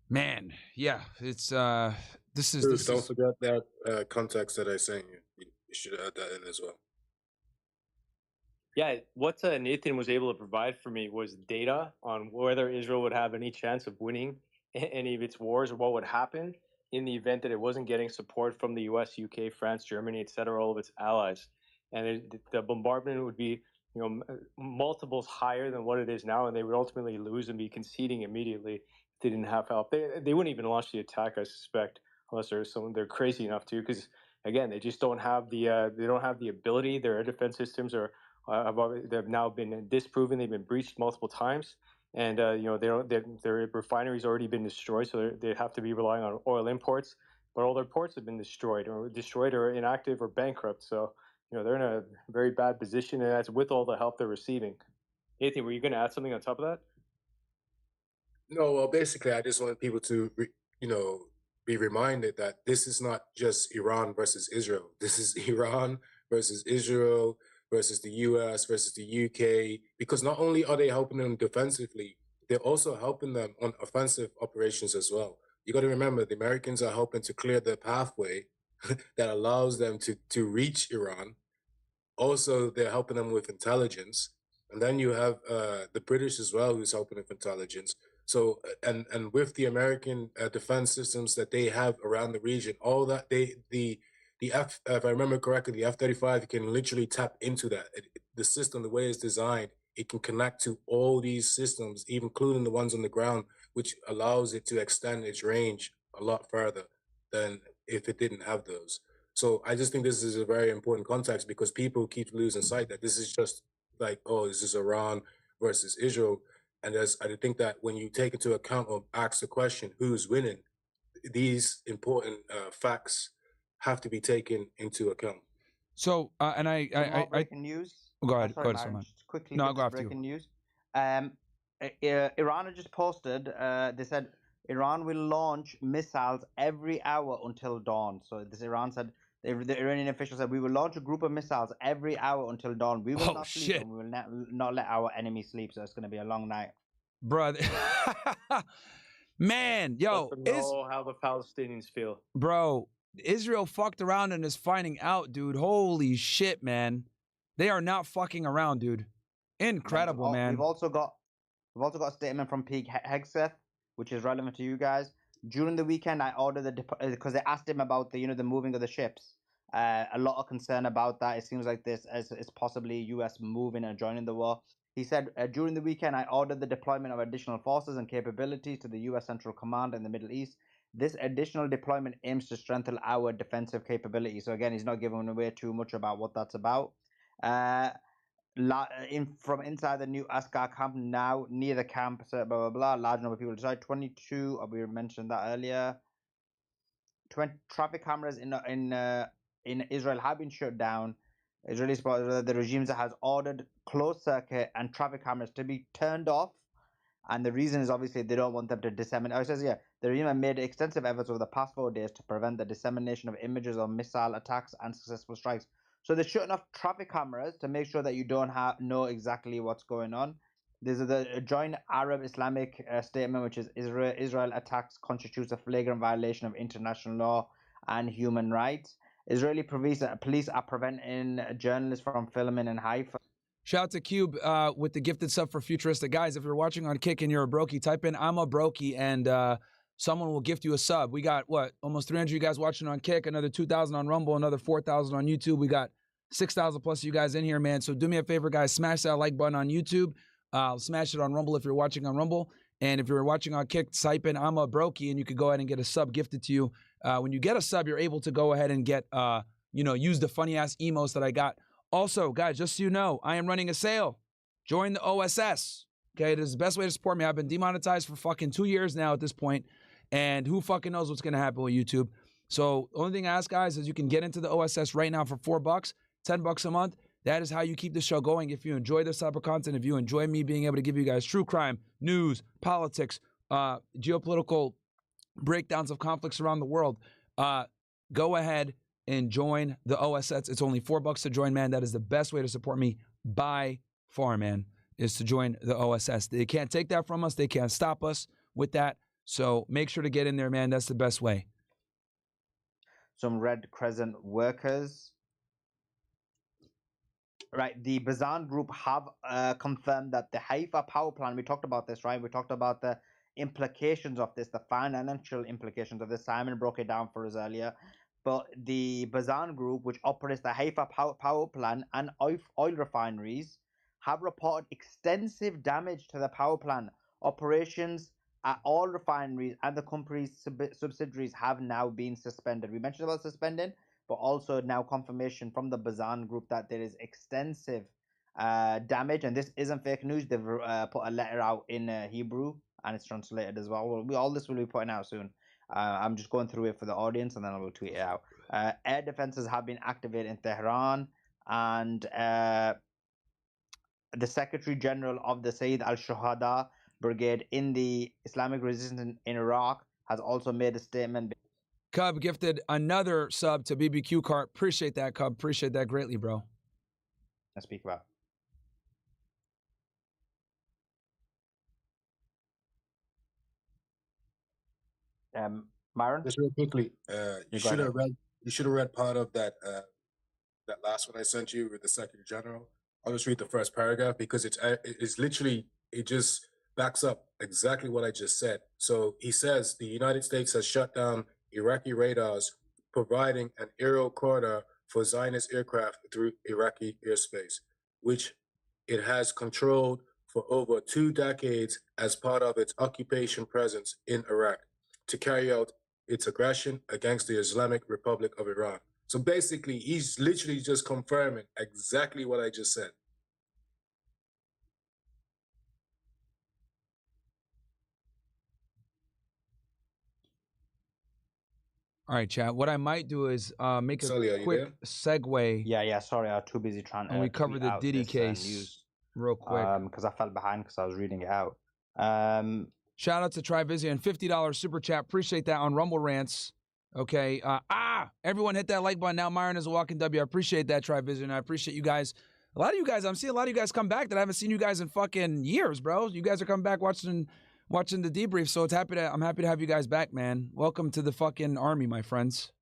Man, yeah, it's this is. Bruce, don't forget that context that I sent you. You should add that in as well. Yeah, what Nathan was able to provide for me was data on whether Israel would have any chance of winning any of its wars, or what would happen in the event that it wasn't getting support from the U.S., UK, France, Germany, etc., all of its allies. And the bombardment would be, multiples higher than what it is now, and they would ultimately lose and be conceding immediately if they didn't have help. They wouldn't even launch the attack, I suspect, unless there's someone they're crazy enough to, because again, they just don't have the ability. Their air defense systems they've now been disproven. They've been breached multiple times, and their refineries already been destroyed, so they have to be relying on oil imports. But all their ports have been destroyed or inactive or bankrupt. So they're in a very bad position, and that's with all the help they're receiving. Nathan, were you going to add something on top of that? No, well, basically, I just want people to be reminded that this is not just Iran versus Israel. This is Iran versus Israel versus the US versus the UK, because not only are they helping them defensively, they're also helping them on offensive operations as well. You got to remember, the Americans are helping to clear the pathway that allows them to reach Iran. Also, they're helping them with intelligence. And then you have the British as well, who's helping with intelligence. So, and with the American defense systems that they have around the region, all that the if I remember correctly, the F-35 can literally tap into that. The system, the way it's designed, it can connect to all these systems, including the ones on the ground, which allows it to extend its range a lot further than if it didn't have those. So I just think this is a very important context, because people keep losing sight that this is just like, oh, this is Iran versus Israel. And I think that when you take into account or ask the question, who's winning, these important facts have to be taken into account. So, and breaking news. Go ahead, sorry, go ahead, Myron, Sulaiman. just quickly. No, I'll go after breaking you. news. Iran had just posted. They said Iran will launch missiles every hour until dawn. So this Iran said, the Iranian official said, we will launch a group of missiles every hour until dawn. We will not sleep, and we will not let our enemy sleep. So it's going to be a long night, brother. Man, yo, let them know how the Palestinians feel, bro. Israel fucked around and is finding out, dude. Holy shit, man. They are not fucking around, dude. Incredible, man. We've also got a statement from Pete Hegseth, which is relevant to you guys. During the weekend, I ordered because they asked him about the moving of the ships. A lot of concern about that. It seems like this is possibly U.S. moving and joining the war. He said, during the weekend, I ordered the deployment of additional forces and capabilities to the U.S. Central Command in the Middle East. This additional deployment aims to strengthen our defensive capability. So again, he's not giving away too much about what that's about. From inside the new Askar camp, now near the camp, blah blah blah. Large number of people inside. 22. We mentioned that earlier. 20 traffic cameras in Israel have been shut down. Israeli the regime has ordered closed circuit and traffic cameras to be turned off, and the reason is obviously they don't want them to disseminate. Oh, it says the regime have made extensive efforts over the past 4 days to prevent the dissemination of images of missile attacks and successful strikes. So they're shutting off traffic cameras to make sure that you don't know exactly what's going on. There's a joint Arab-Islamic statement, which is Israel attacks constitutes a flagrant violation of international law and human rights. Israeli police are preventing journalists from filming in Haifa. Shout out to Cube with the gifted sub for Futuristic. Guys, if you're watching on Kick and you're a brokey, type in I'm a brokey and someone will gift you a sub. We got, almost 300 of you guys watching on Kick, another 2,000 on Rumble, another 4,000 on YouTube. We got 6,000 plus of you guys in here, man. So do me a favor, guys. Smash that like button on YouTube. Smash it on Rumble if you're watching on Rumble. And if you're watching on Kick, type in I'm a brokey and you could go ahead and get a sub gifted to you. When you get a sub, you're able to go ahead and get, use the funny-ass emotes that I got. Also, guys, just so you know, I am running a sale. Join the OSS. Okay, it is the best way to support me. I've been demonetized for fucking 2 years now at this point, and who fucking knows what's going to happen with YouTube. So the only thing I ask, guys, is you can get into the OSS right now for $4, $10 a month. That is how you keep the show going. If you enjoy this type of content, if you enjoy me being able to give you guys true crime, news, politics, geopolitical breakdowns of conflicts around the world, go ahead and join the OSS. It's only $4 to join, man. That is the best way to support me by far, man, is to join the OSS. They can't take that from us. They can't stop us with that. So make sure to get in there, man. That's the best way. Some Red Crescent workers. Right, the Bazan group have confirmed that the Haifa power plant, we talked about this, right? We talked about the implications of this, the financial implications of this. Simon broke it down for us earlier. But the Bazan group, which operates the Haifa power plant and oil refineries, have reported extensive damage to the power plant. Operations at all refineries and the company's subsidiaries have now been suspended. We mentioned about suspending, but also now confirmation from the Bazan group that there is extensive damage, and this isn't fake news. They've put a letter out in Hebrew, and it's translated as well. All this will be putting out soon. I'm just going through it for the audience, and then I will tweet it out. Air defenses have been activated in Tehran, and the Secretary General of the Sayyid al-Shuhada Brigade in the Islamic Resistance in Iraq has also made a statement. Cub gifted another sub to BBQ Cart. Appreciate that, Cub. Appreciate that greatly, bro. Let's speak about. Myron, just real quickly, you should have read part of that that last one I sent you with the Secretary General. I'll just read the first paragraph because it's literally, it just backs up exactly what I just said. So he says the United States has shut down Iraqi radars providing an aerial corridor for Zionist aircraft through Iraqi airspace, which it has controlled for over 2 decades as part of its occupation presence in Iraq to carry out its aggression against the Islamic Republic of Iran. So basically, he's literally just confirming exactly what I just said. All right, chat. What I might do is make a Sully, quick segue. Yeah. Sorry, I was too busy trying to. And we cover the Diddy case news, real quick. Because I fell behind because I was reading it out. Shout out to Trivizian, $50 super chat. Appreciate that on Rumble Rants. Okay. Everyone hit that like button. Now Myron is a walking W. I appreciate that, Trivizian. I appreciate you guys. A lot of you guys, I'm seeing a lot of you guys come back that I haven't seen you guys in fucking years, bro. You guys are coming back watching the debrief. So I'm happy to have you guys back, man. Welcome to the fucking army, my friends.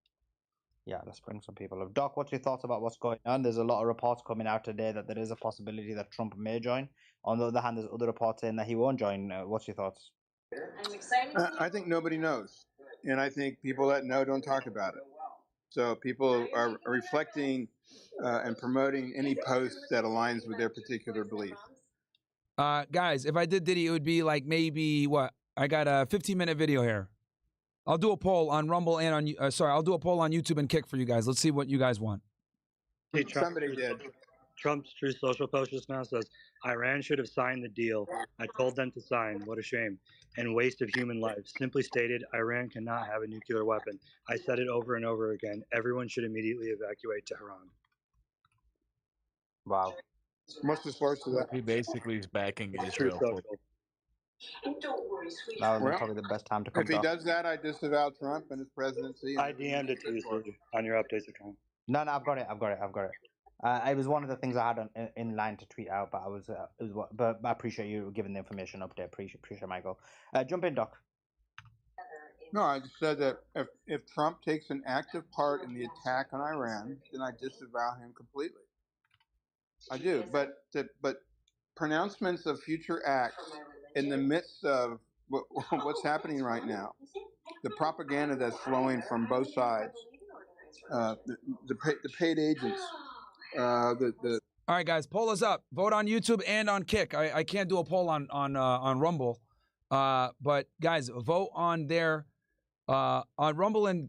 Yeah, let's bring some people up. Doc, what's your thoughts about what's going on? There's a lot of reports coming out today that there is a possibility that Trump may join. On the other hand, there's other reports saying that he won't join. What's your thoughts? I'm excited. I think nobody knows. And I think people that know don't talk about it. So people are reflecting and promoting any post that aligns with their particular belief. Guys, if I did Diddy, it would be like maybe what? I got a 15-minute video here. I'll do a poll on Rumble and on I'll do a poll on YouTube and Kick for you guys. Let's see what you guys want. Hey, somebody did. Trump's True Social post just now says, Iran should have signed the deal. I told them to sign. What a shame. And waste of human life. Simply stated, Iran cannot have a nuclear weapon. I said it over and over again. Everyone should immediately evacuate Tehran. Wow. What's the source of that? He basically is backing True Israel. Social. That would be probably the best time to come If he back. does that, I disavow Trump and his presidency. I DM'd it to you, sir, on your updates account. No, I've got it. It was one of the things I had in line to tweet out, but but I appreciate you giving the information update. Appreciate Michael. Jump in, Doc. No, I just said that if Trump takes an active part in the attack on Iran, then I disavow him completely. I do, but pronouncements of future acts in the midst of what's happening right now, the propaganda that's flowing from both sides, the paid agents, All right, guys, poll is up. Vote on YouTube and on Kick. I can't do a poll on Rumble, but guys, vote on there on Rumble and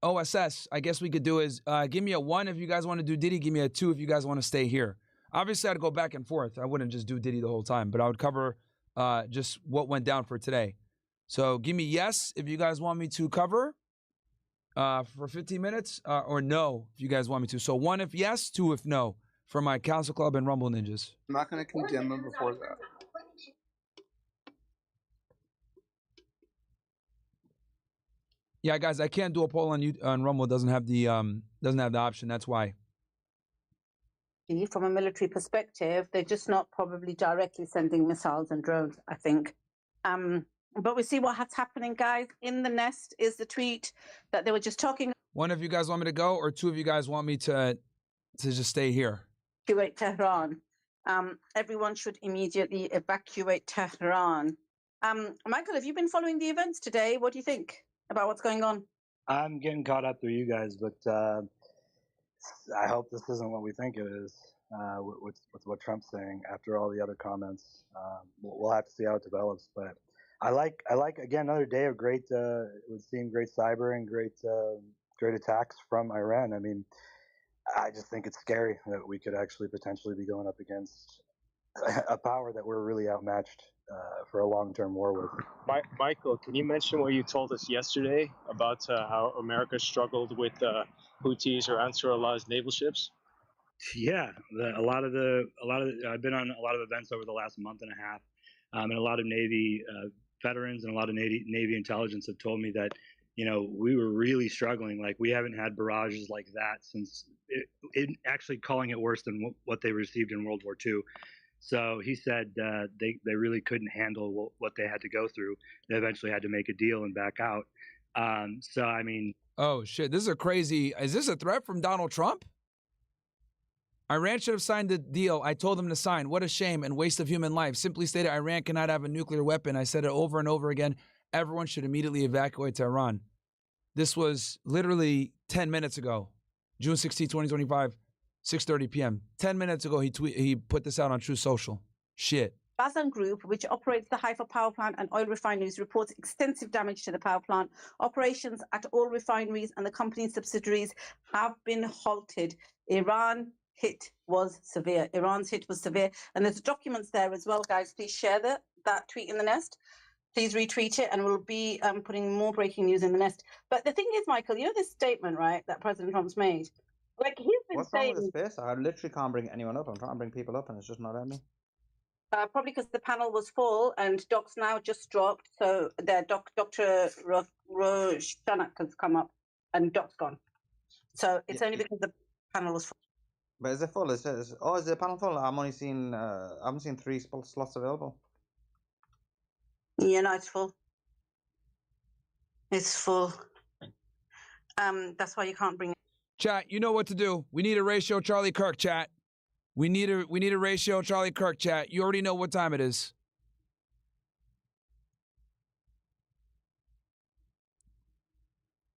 OSS. I guess we could do is give me a 1 if you guys want to do Diddy. Give me a 2 if you guys want to stay here. Obviously, I'd go back and forth. I wouldn't just do Diddy the whole time, but I would cover just what went down for today. So give me yes if you guys want me to cover for 15 minutes, or no if you guys want me to. So 1 if yes, 2 if no for my Council Club and Rumble Ninjas. I'm not going to condemn him before that. Yeah, guys, I can't do a poll on Rumble. It doesn't have the option. That's why. From a military perspective, they're just not probably directly sending missiles and drones, I think. But we see what's happening, guys. In the nest is the tweet that they were just talking. 1 if you guys want me to go, or 2 if you guys want me to just stay here. Evacuate Tehran. Everyone should immediately evacuate Tehran. Michael, have you been following the events today? What do you think about what's going on? I'm getting caught up through you guys, but I hope this isn't what we think it is with what Trump's saying after all the other comments. We'll have to see how it develops, but I like again another day of great it would seem great cyber and great attacks from Iran. I mean, I just think it's scary that we could actually potentially be going up against a power that we're really outmatched for a long-term war with. Michael, can you mention what you told us yesterday about how America struggled with Houthis or Ansar Allah's naval ships? Yeah, I've been on a lot of events over the last month and a half, and a lot of Navy veterans and a lot of Navy intelligence have told me that, we were really struggling. Like, we haven't had barrages like that since it actually calling it worse than what they received in World War II. So he said they really couldn't handle what they had to go through. They eventually had to make a deal and back out. So, I mean. Oh, shit. Is this a threat from Donald Trump? Iran should have signed the deal. I told them to sign. What a shame and waste of human life. Simply stated, Iran cannot have a nuclear weapon. I said it over and over again. Everyone should immediately evacuate Tehran. This was literally 10 minutes ago, June 16, 2025, 6:30 p.m. 10 minutes ago, he put this out on True Social. Shit. Bazan Group, which operates the Haifa power plant and oil refineries, reports extensive damage to the power plant. Operations at all refineries and the company's subsidiaries have been halted. Iran's hit was severe. And there's documents there as well, guys. Please share that tweet in the nest. Please retweet it, and we'll be putting more breaking news in the nest. But the thing is, Michael, you know this statement, right, that President Trump's made? Like, he's been What's saying... wrong with the space? I literally can't bring anyone up. I'm trying to bring people up, and it's just not letting me. Probably because the panel was full and Doc's now just dropped. So Dr. Roshanak has come up and Doc's gone. So it's only because the panel was full. But is it full? Is the panel full? I haven't seen 3 slots available. Yeah, no, it's full. It's full. That's why you can't bring it. Chat, you know what to do. We need a ratio Charlie Kirk, chat. We need a ratio Charlie Kirk, chat. You already know what time it is.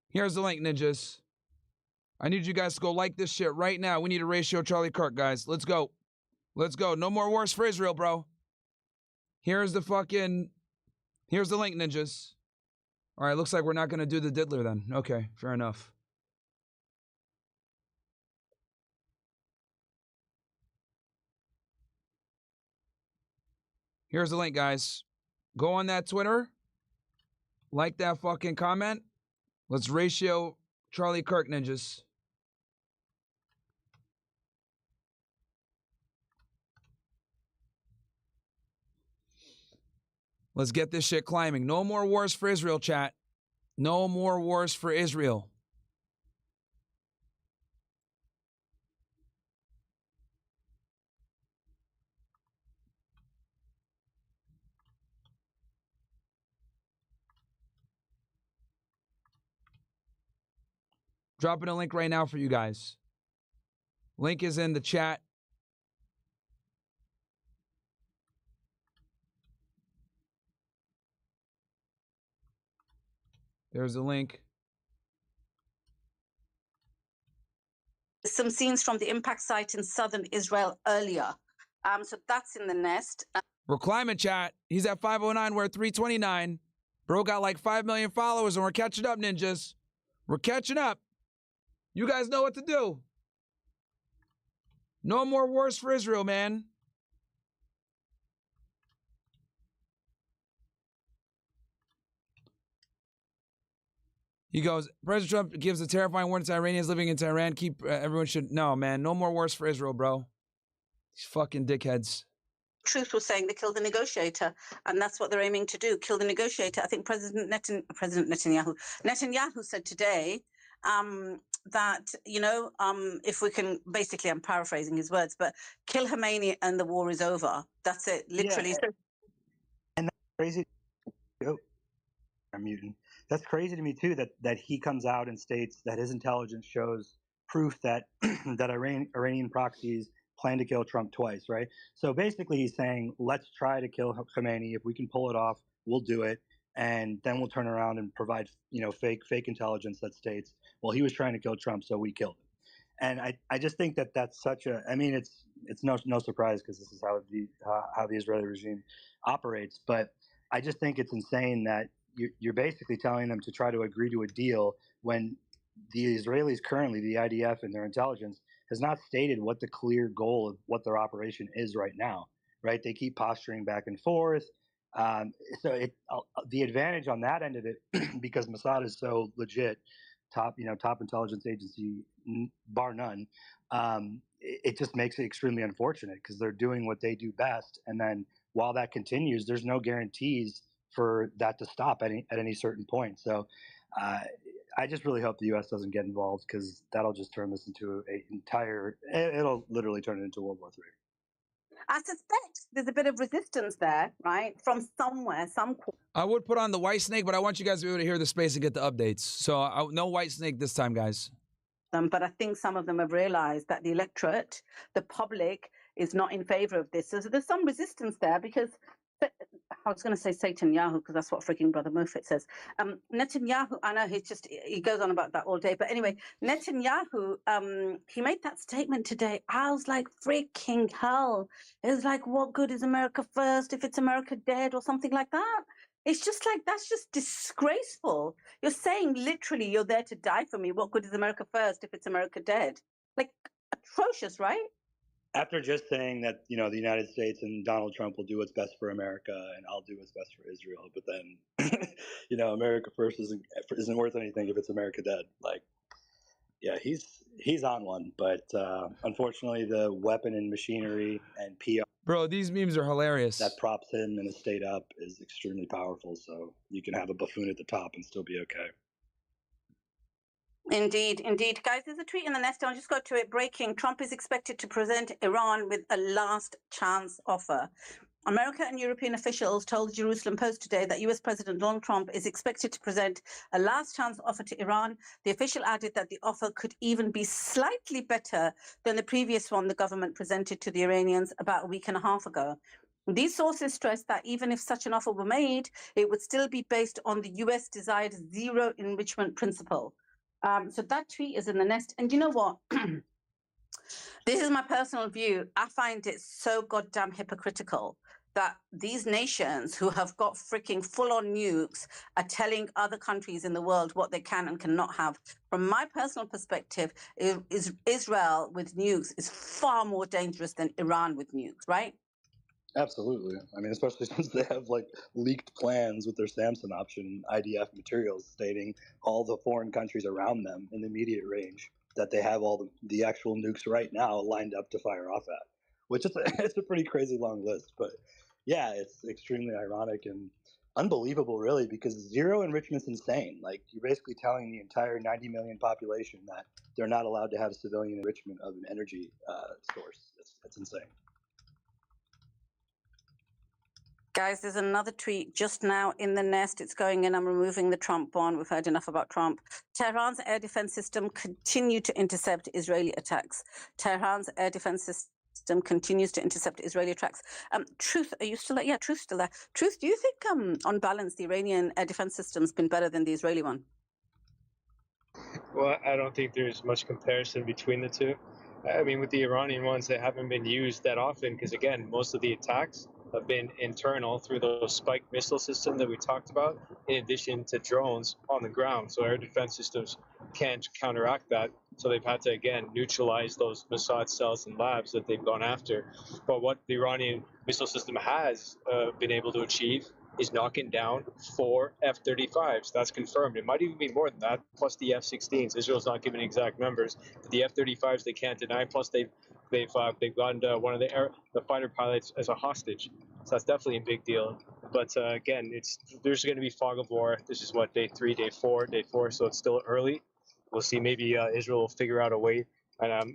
Here's the link, ninjas. I need you guys to go like this shit right now. We need a ratio Charlie Kirk, guys. Let's go. Let's go. No more wars for Israel, bro. Here's the link, ninjas. All right, looks like we're not going to do the diddler then. Okay, fair enough. Here's the link, guys. Go on that Twitter. Like that fucking comment. Let's ratio Charlie Kirk, ninjas. Let's get this shit climbing. No more wars for Israel, chat. No more wars for Israel. Dropping a link right now for you guys. Link is in the chat. There's a link. Some scenes from the impact site in southern Israel earlier. So that's in the nest. We're climbing, chat. He's at 509. We're at 329. Bro got like 5 million followers, and we're catching up, ninjas. We're catching up. You guys know what to do. No more wars for Israel, man. He goes, President Trump gives a terrifying warning to Iranians living in Tehran. Everyone should, no, man, no more wars for Israel, bro. These fucking dickheads. Truth was saying they killed the negotiator, and that's what they're aiming to do, kill the negotiator. I think President Netanyahu said today that, if we can, basically, I'm paraphrasing his words, but kill Khomeini and the war is over. That's it, literally. Yeah. And that's crazy. I'm muting. That's crazy to me too. That he comes out and states that his intelligence shows proof that that Iranian proxies plan to kill Trump twice. Right. So basically, he's saying, let's try to kill Khomeini. If we can pull it off, we'll do it, and then we'll turn around and provide fake intelligence that states, well, he was trying to kill Trump, so we killed him. And I just think that that's such a. I mean, it's no surprise because this is how the Israeli regime operates. But I just think it's insane that you're basically telling them to try to agree to a deal when the Israelis currently, the IDF and their intelligence, has not stated what the clear goal of what their operation is right now. Right? They keep posturing back and forth. So the advantage on that end of it, because Mossad is so legit, top intelligence agency, bar none. It just makes it extremely unfortunate because they're doing what they do best, and then while that continues, there's no guarantees for that to stop at any certain point. So I just really hope the U.S. doesn't get involved because that'll just turn this into it'll literally turn it into World War III. I suspect there's a bit of resistance there, right? From somewhere, I would put on the white snake, but I want you guys to be able to hear the space and get the updates. So no white snake this time, guys. But I think some of them have realized that the electorate, the public, is not in favor of this. So there's some resistance there because I was going to say Satan-Yahu because that's what freaking Brother Mofit says. Netanyahu, I know he goes on about that all day. But anyway, Netanyahu, he made that statement today. I was like, freaking hell. It was like, what good is America first if it's America dead or something like that? It's just like, that's just disgraceful. You're saying literally you're there to die for me. What good is America first if it's America dead? Like, atrocious, right? After just saying that, you know, the United States and Donald Trump will do what's best for America and I'll do what's best for Israel, but then, you know, America first isn't worth anything if it's America dead. Like, yeah, he's on one, but unfortunately, the weapon and machinery and PR, bro, these memes are hilarious. That props him and the state up is extremely powerful. So you can have a buffoon at the top and still be okay. Indeed, indeed. Guys, there's a tweet in the nest. I'll just go to it. Breaking. Trump is expected to present Iran with a last chance offer. America and European officials told Jerusalem Post today that US President Donald Trump is expected to present a last chance offer to Iran. The official added that the offer could even be slightly better than the previous one the government presented to the Iranians about a week and a half ago. These sources stress that even if such an offer were made, it would still be based on the US desired zero enrichment principle. So that tweet is in the nest. And you know what? This is my personal view. I find it so goddamn hypocritical that these nations who have got freaking full-on nukes are telling other countries in the world what they can and cannot have. From my personal perspective, Israel with nukes is far more dangerous than Iran with nukes, right? Absolutely. I mean, especially since they have like leaked plans with their Samson option IDF materials stating all the foreign countries around them in the immediate range that they have all the actual nukes right now lined up to fire off at, which is it's a pretty crazy long list. But yeah, it's extremely ironic and unbelievable, really, because zero enrichment's insane. Like, you're basically telling the entire 90 million population that they're not allowed to have civilian enrichment of an energy source. It's insane. Guys, there's another tweet just now in the nest. It's going in. I'm removing the Trump one. We've heard enough about Trump. Tehran's air defense system continued to intercept Israeli attacks. Tehran's air defense system continues to intercept Israeli attacks. Truth, are you still there? Yeah, Truth's still there. Truth, do you think, on balance, the Iranian air defense system's been better than the Israeli one? Well, I don't think there's much comparison between the two. I mean, with the Iranian ones, they haven't been used that often because, again, most of the attacks have been internal through those spike missile systems that we talked about, in addition to drones on the ground. So air defense systems can't counteract that. So they've had to, again, neutralize those Mossad cells and labs that they've gone after. But what the Iranian missile system has been able to achieve is knocking down 4 F-35s. That's confirmed. It might even be more than that, plus the F-16s. Israel's not giving exact numbers. But the F-35s they can't deny. Plus they've gotten one of the fighter pilots as a hostage. So that's definitely a big deal. But again, there's going to be fog of war. This is what, day 3, day 4, so it's still early. We'll see. Maybe Israel will figure out a way. And I'm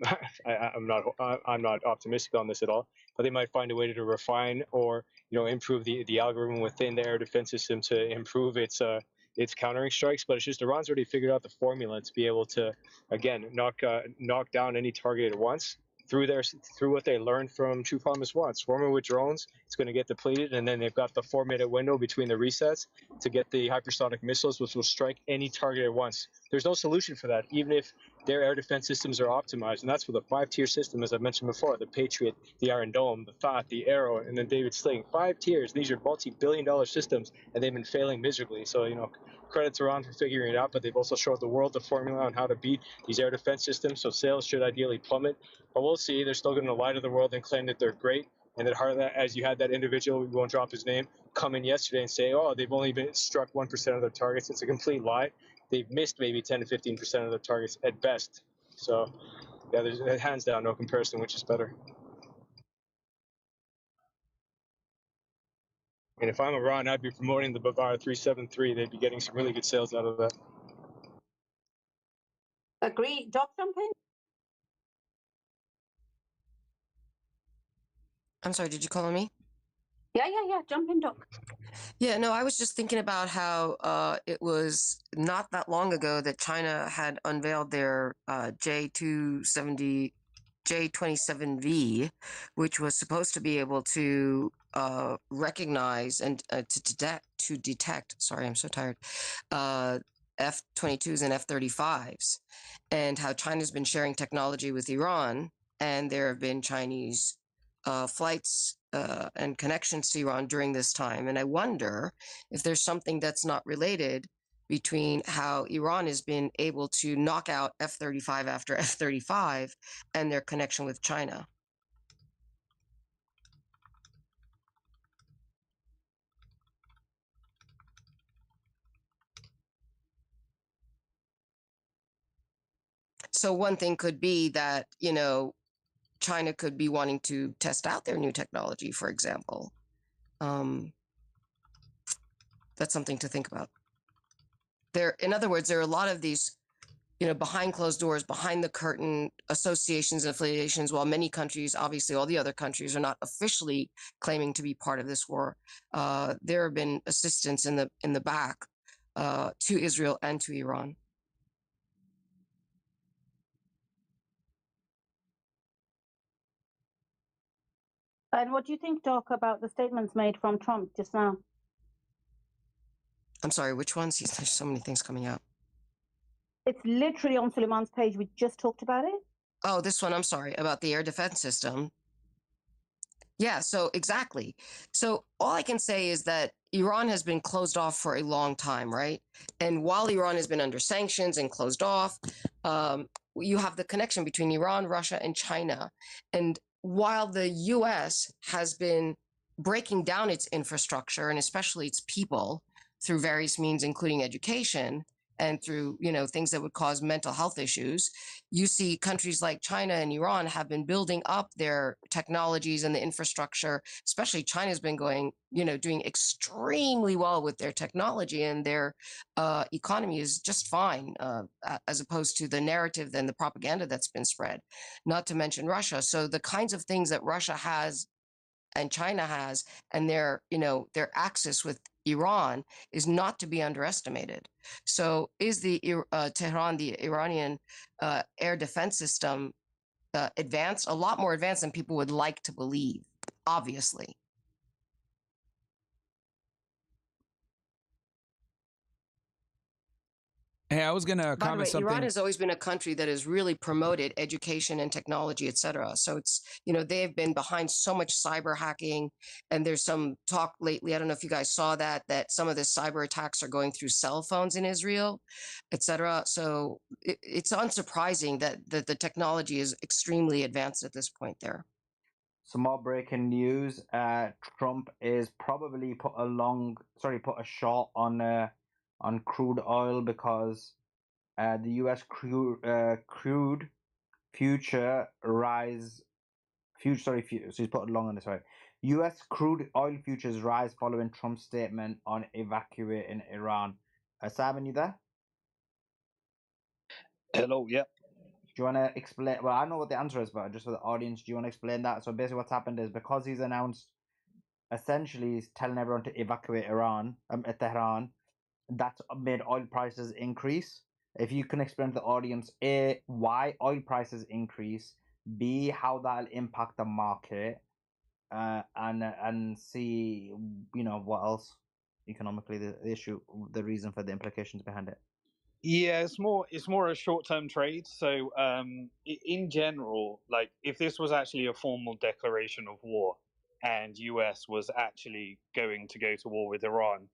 not optimistic on this at all. But they might find a way to refine or improve the algorithm within the air defense system to improve its countering strikes. But it's just Iran's already figured out the formula to be able to, again, knock down any target at once through what they learned from True Promise 1. Swarming with drones, it's going to get depleted, and then they've got the 4-minute window between the resets to get the hypersonic missiles, which will strike any target at once. There's no solution for that, even if their air defense systems are optimized, and that's with a 5-tier system, as I mentioned before: the Patriot, the Iron Dome, the Thought, the Arrow, and then David Sling. 5 tiers. These are multi-billion-dollar systems, and they've been failing miserably. So, credit to Iran for figuring it out, but they've also showed the world the formula on how to beat these air defense systems, so sales should ideally plummet. But we'll see. They're still going to lie to the world and claim that they're great, and that as you had that individual, we won't drop his name, come in yesterday and say, oh, they've only been struck 1% of their targets. It's a complete lie. They've missed maybe 10 to 15% of their targets at best. So, yeah, there's hands down no comparison, which is better. And if I'm Iran, I'd be promoting the Bavara 373. They'd be getting some really good sales out of that. Agree. Doc, jump in. I'm sorry, did you call on me? Yeah. Jump in, Doc. Yeah, no, I was just thinking about how it was not that long ago that China had unveiled their J27V, which was supposed to be able to recognize and to detect. Sorry, I'm so tired. F-22s and F-35s, and how China's been sharing technology with Iran, and there have been Chinese flights and connections to Iran during this time. And I wonder if there's something that's not related between how Iran has been able to knock out F-35 after F-35 and their connection with China. So one thing could be that, you know, China could be wanting to test out their new technology, for example. That's something to think about. In other words, there are a lot of these, you know, behind closed doors, behind the curtain associations and affiliations, while many countries, obviously all the other countries, are not officially claiming to be part of this war. There have been assistance in the back to Israel and to Iran. And what do you think, Doc, about the statements made from Trump just now? I'm sorry, which ones? There's so many things coming out. It's literally on Sulaiman's page. We just talked about it. Oh, this one, I'm sorry, about the air defense system. Yeah, so exactly. So all I can say is that Iran has been closed off for a long time, right? And while Iran has been under sanctions and closed off, you have the connection between Iran, Russia, and China. And while the U.S. has been breaking down its infrastructure and especially its people through various means, including education, and through, you know, things that would cause mental health issues, you see countries like China and Iran have been building up their technologies and the infrastructure. Especially China's been going, you know, doing extremely well with their technology, and their economy is just fine, as opposed to the narrative and the propaganda that's been spread, not to mention Russia. So the kinds of things that Russia has and China has, and their, you know, their axis with Iran is not to be underestimated. So is the Tehran, the Iranian air defense system, advanced? A lot more advanced than people would like to believe, obviously. Hey, I was going to By the way, comment something. Iran has always been a country that has really promoted education and technology, et cetera. So it's, you know, they've been behind so much cyber hacking. And there's some talk lately, I don't know if you guys saw that some of the cyber attacks are going through cell phones in Israel, et cetera. So it's unsurprising that the technology is extremely advanced at this point there. Some more breaking news. Trump is probably put a short on crude oil because the U.S. crude future rise. So he's put a long on this, right? U.S. crude oil futures rise following Trump's statement on evacuating Iran. Simon, you there? Hello, yep. Do you want to explain? Well, I know what the answer is, but just for the audience, do you want to explain that? So basically what's happened is because he's announced, essentially he's telling everyone to evacuate Tehran, that's made oil prices increase. If you can explain to the audience, A, why oil prices increase, B, how that'll impact the market, and C, you know, what else economically the issue, the reason for the implications behind it. Yeah, it's more a short-term trade. So in general, like if this was actually a formal declaration of war and US was actually going to go to war with Iran,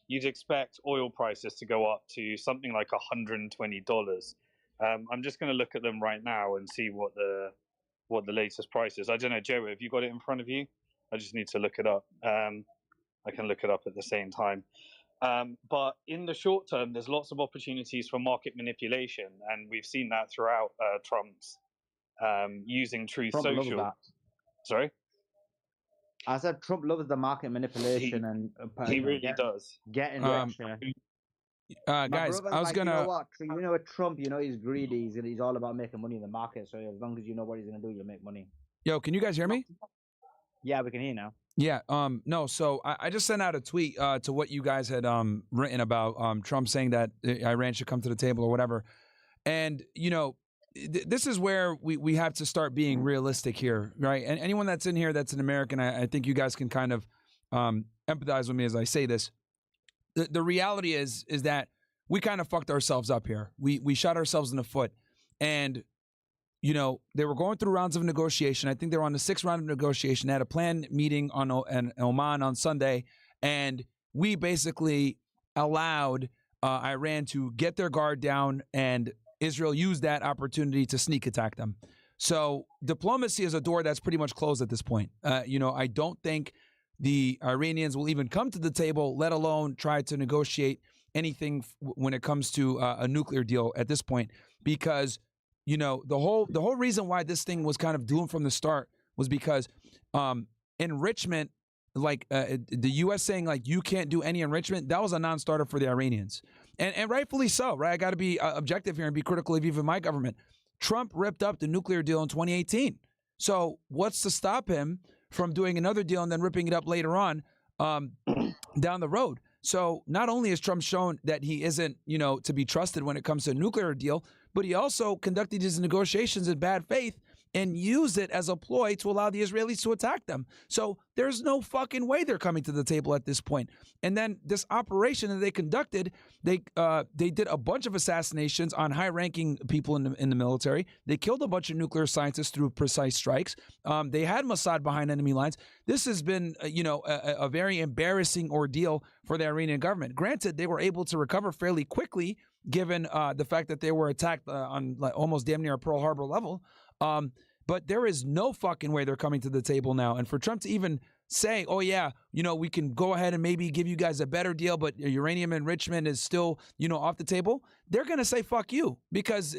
you'd expect oil prices to go up to something like $120. I'm just going to look at them right now and see what the latest price is. I don't know, Joe, have you got it in front of you? I just need to look it up. I can look it up at the same time. But in the short term, there's lots of opportunities for market manipulation, and we've seen that throughout Trump's using Truth Trump Social. loves that. Sorry? I said Trump loves the market manipulation he really does. Getting rich. Guys, I was gonna. You know what, Trump, you know he's greedy. He's all about making money in the market. So as long as you know what he's gonna do, you'll make money. Yo, can you guys hear me? Yeah, we can hear you now. Yeah. No. So I just sent out a tweet to what you guys had written about Trump saying that Iran should come to the table or whatever, and you know, this is where we have to start being realistic here, right? And anyone that's in here that's an American, I think you guys can kind of empathize with me as I say this. The reality is that we kind of fucked ourselves up here. We shot ourselves in the foot. And, you know, they were going through rounds of negotiation. I think they were on the 6th round of negotiation. They had a planned meeting in Oman on Sunday. And we basically allowed Iran to get their guard down, and Israel used that opportunity to sneak attack them. So diplomacy is a door that's pretty much closed at this point. You know, I don't think the Iranians will even come to the table, let alone try to negotiate anything when it comes to a nuclear deal at this point, because, you know, the whole reason why this thing was kind of doomed from the start was because enrichment, like the U.S. saying like you can't do any enrichment, that was a non-starter for the Iranians, and rightfully so, right? I got to be objective here and be critical of even my government. Trump ripped up the nuclear deal in 2018, so what's to stop him from doing another deal and then ripping it up later on down the road? So not only has Trump shown that he isn't, you know, to be trusted when it comes to a nuclear deal, but he also conducted his negotiations in bad faith and used it as a ploy to allow the Israelis to attack them. So there's no fucking way they're coming to the table at this point. And then this operation that they conducted, they did a bunch of assassinations on high-ranking people in the military. They killed a bunch of nuclear scientists through precise strikes. They had Mossad behind enemy lines. This has been, you know, a very embarrassing ordeal for the Iranian government. Granted, they were able to recover fairly quickly, given the fact that they were attacked on like almost damn near a Pearl Harbor level. But there is no fucking way they're coming to the table now. And for Trump to even say, oh yeah, you know, we can go ahead and maybe give you guys a better deal, but uranium enrichment is still, you know, off the table, they're going to say, fuck you, because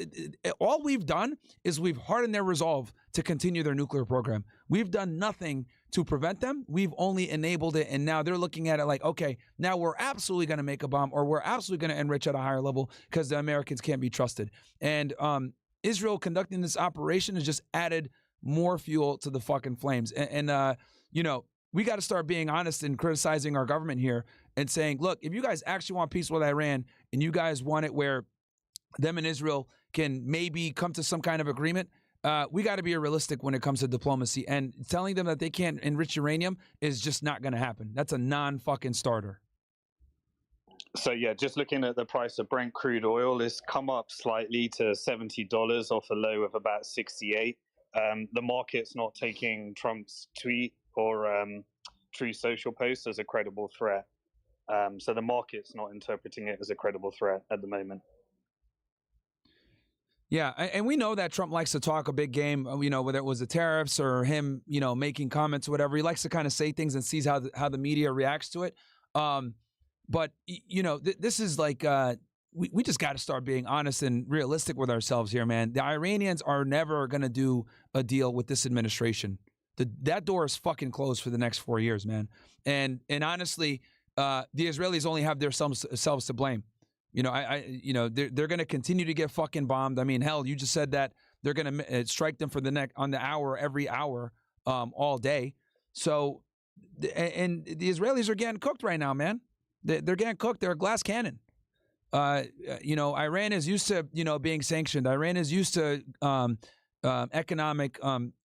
all we've done is we've hardened their resolve to continue their nuclear program. We've done nothing to prevent them. We've only enabled it. And now they're looking at it like, okay, now we're absolutely going to make a bomb, or we're absolutely going to enrich at a higher level because the Americans can't be trusted. And, Israel conducting this operation has just added more fuel to the fucking flames. And you know, we got to start being honest and criticizing our government here and saying, look, if you guys actually want peace with Iran and you guys want it where them and Israel can maybe come to some kind of agreement, we got to be realistic when it comes to diplomacy. And telling them that they can't enrich uranium is just not going to happen. That's a non-fucking starter. So yeah, just looking at the price of Brent crude oil, it's come up slightly to $70 off a low of about 68. The market's not taking Trump's tweet or True Social post as a credible threat. So the market's not interpreting it as a credible threat at the moment. Yeah, and we know that Trump likes to talk a big game, you know, whether it was the tariffs or him, you know, making comments or whatever. He likes to kind of say things and sees how the media reacts to it. But, you know, this is like, we just got to start being honest and realistic with ourselves here, man. The Iranians are never going to do a deal with this administration. That door is fucking closed for the next 4 years, man. And honestly, the Israelis only have themselves to blame. You know, you know, they're going to continue to get fucking bombed. I mean, hell, you just said that they're going to strike them for the neck on the hour, every hour, all day. So, and the Israelis are getting cooked right now, man. They're getting cooked. They're a glass cannon. You know, Iran is used to, you know, being sanctioned. Iran is used to economic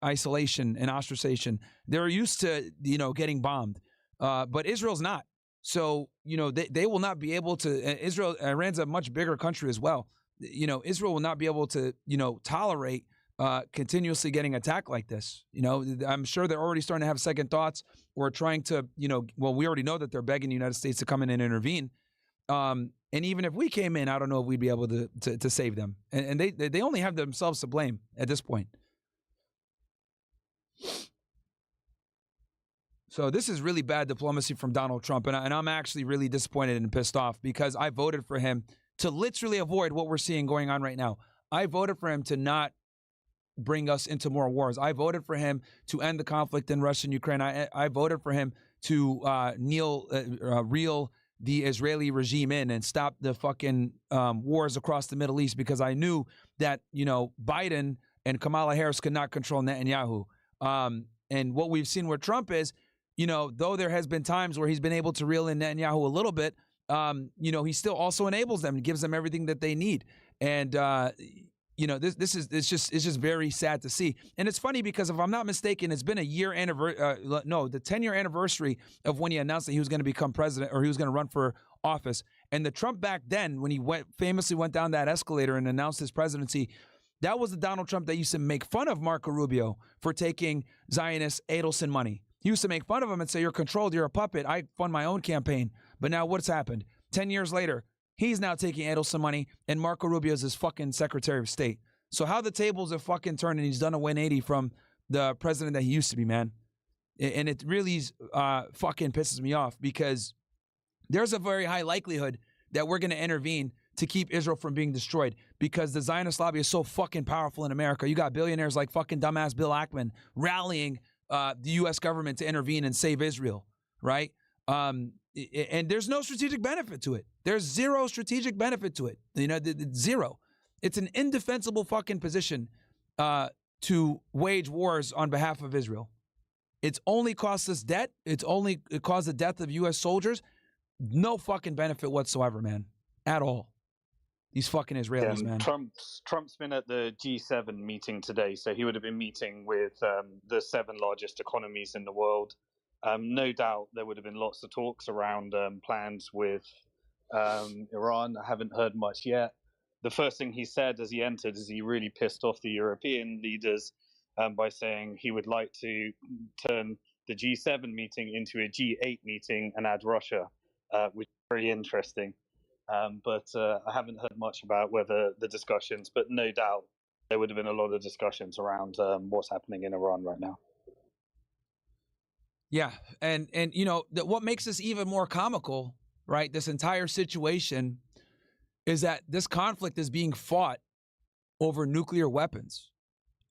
isolation and ostracization. They're used to, you know, getting bombed. But Israel's not. So, you know, they will not be able to. Iran's a much bigger country as well. You know, Israel will not be able to, you know, tolerate continuously getting attacked like this. You know, I'm sure they're already starting to have second thoughts or trying to, you know, well, we already know that they're begging the United States to come in and intervene. And even if we came in, I don't know if we'd be able to save them. And they only have themselves to blame at this point. So this is really bad diplomacy from Donald Trump. And I'm actually really disappointed and pissed off because I voted for him to literally avoid what we're seeing going on right now. I voted for him to not bring us into more wars. I voted for him to end the conflict in Russia and Ukraine. I voted for him to reel the Israeli regime in and stop the fucking wars across the Middle East, because I knew that, you know, Biden and Kamala Harris could not control Netanyahu. And what we've seen with Trump is, you know, though there has been times where he's been able to reel in Netanyahu a little bit, you know, he still also enables them and gives them everything that they need. And it's just very sad to see. And it's funny because if I'm not mistaken, it's been a year the 10-year anniversary of when he announced that he was going to become president, or he was going to run for office. And the Trump back then, when he famously went down that escalator and announced his presidency, that was the Donald Trump that used to make fun of Marco Rubio for taking Zionist Adelson money. He used to make fun of him and say, "You're controlled, you're a puppet. I fund my own campaign." But now what's happened? 10 years later, he's now taking Adelson money, and Marco Rubio is his fucking Secretary of State. So how the tables have fucking turned, and he's done a 180 from the president that he used to be, man. And it really fucking pisses me off, because there's a very high likelihood that we're going to intervene to keep Israel from being destroyed, because the Zionist lobby is so fucking powerful in America. You got billionaires like fucking dumbass Bill Ackman rallying the U.S. government to intervene and save Israel, right? And there's no strategic benefit to it. There's zero strategic benefit to it. Zero. It's an indefensible fucking position to wage wars on behalf of Israel. It's only cost us debt. It caused the death of U.S. soldiers. No fucking benefit whatsoever, man, at all. These fucking Israelis, man. Trump's been at the G7 meeting today, so he would have been meeting with the 7 largest economies in the world. No doubt there would have been lots of talks around plans with Iran. I haven't heard much yet. The first thing he said as he entered is he really pissed off the European leaders by saying he would like to turn the G7 meeting into a G8 meeting and add Russia, which is very interesting. But I haven't heard much about whether the discussions, but no doubt there would have been a lot of discussions around what's happening in Iran right now. Yeah, and what makes this even more comical, right? This entire situation is that this conflict is being fought over nuclear weapons.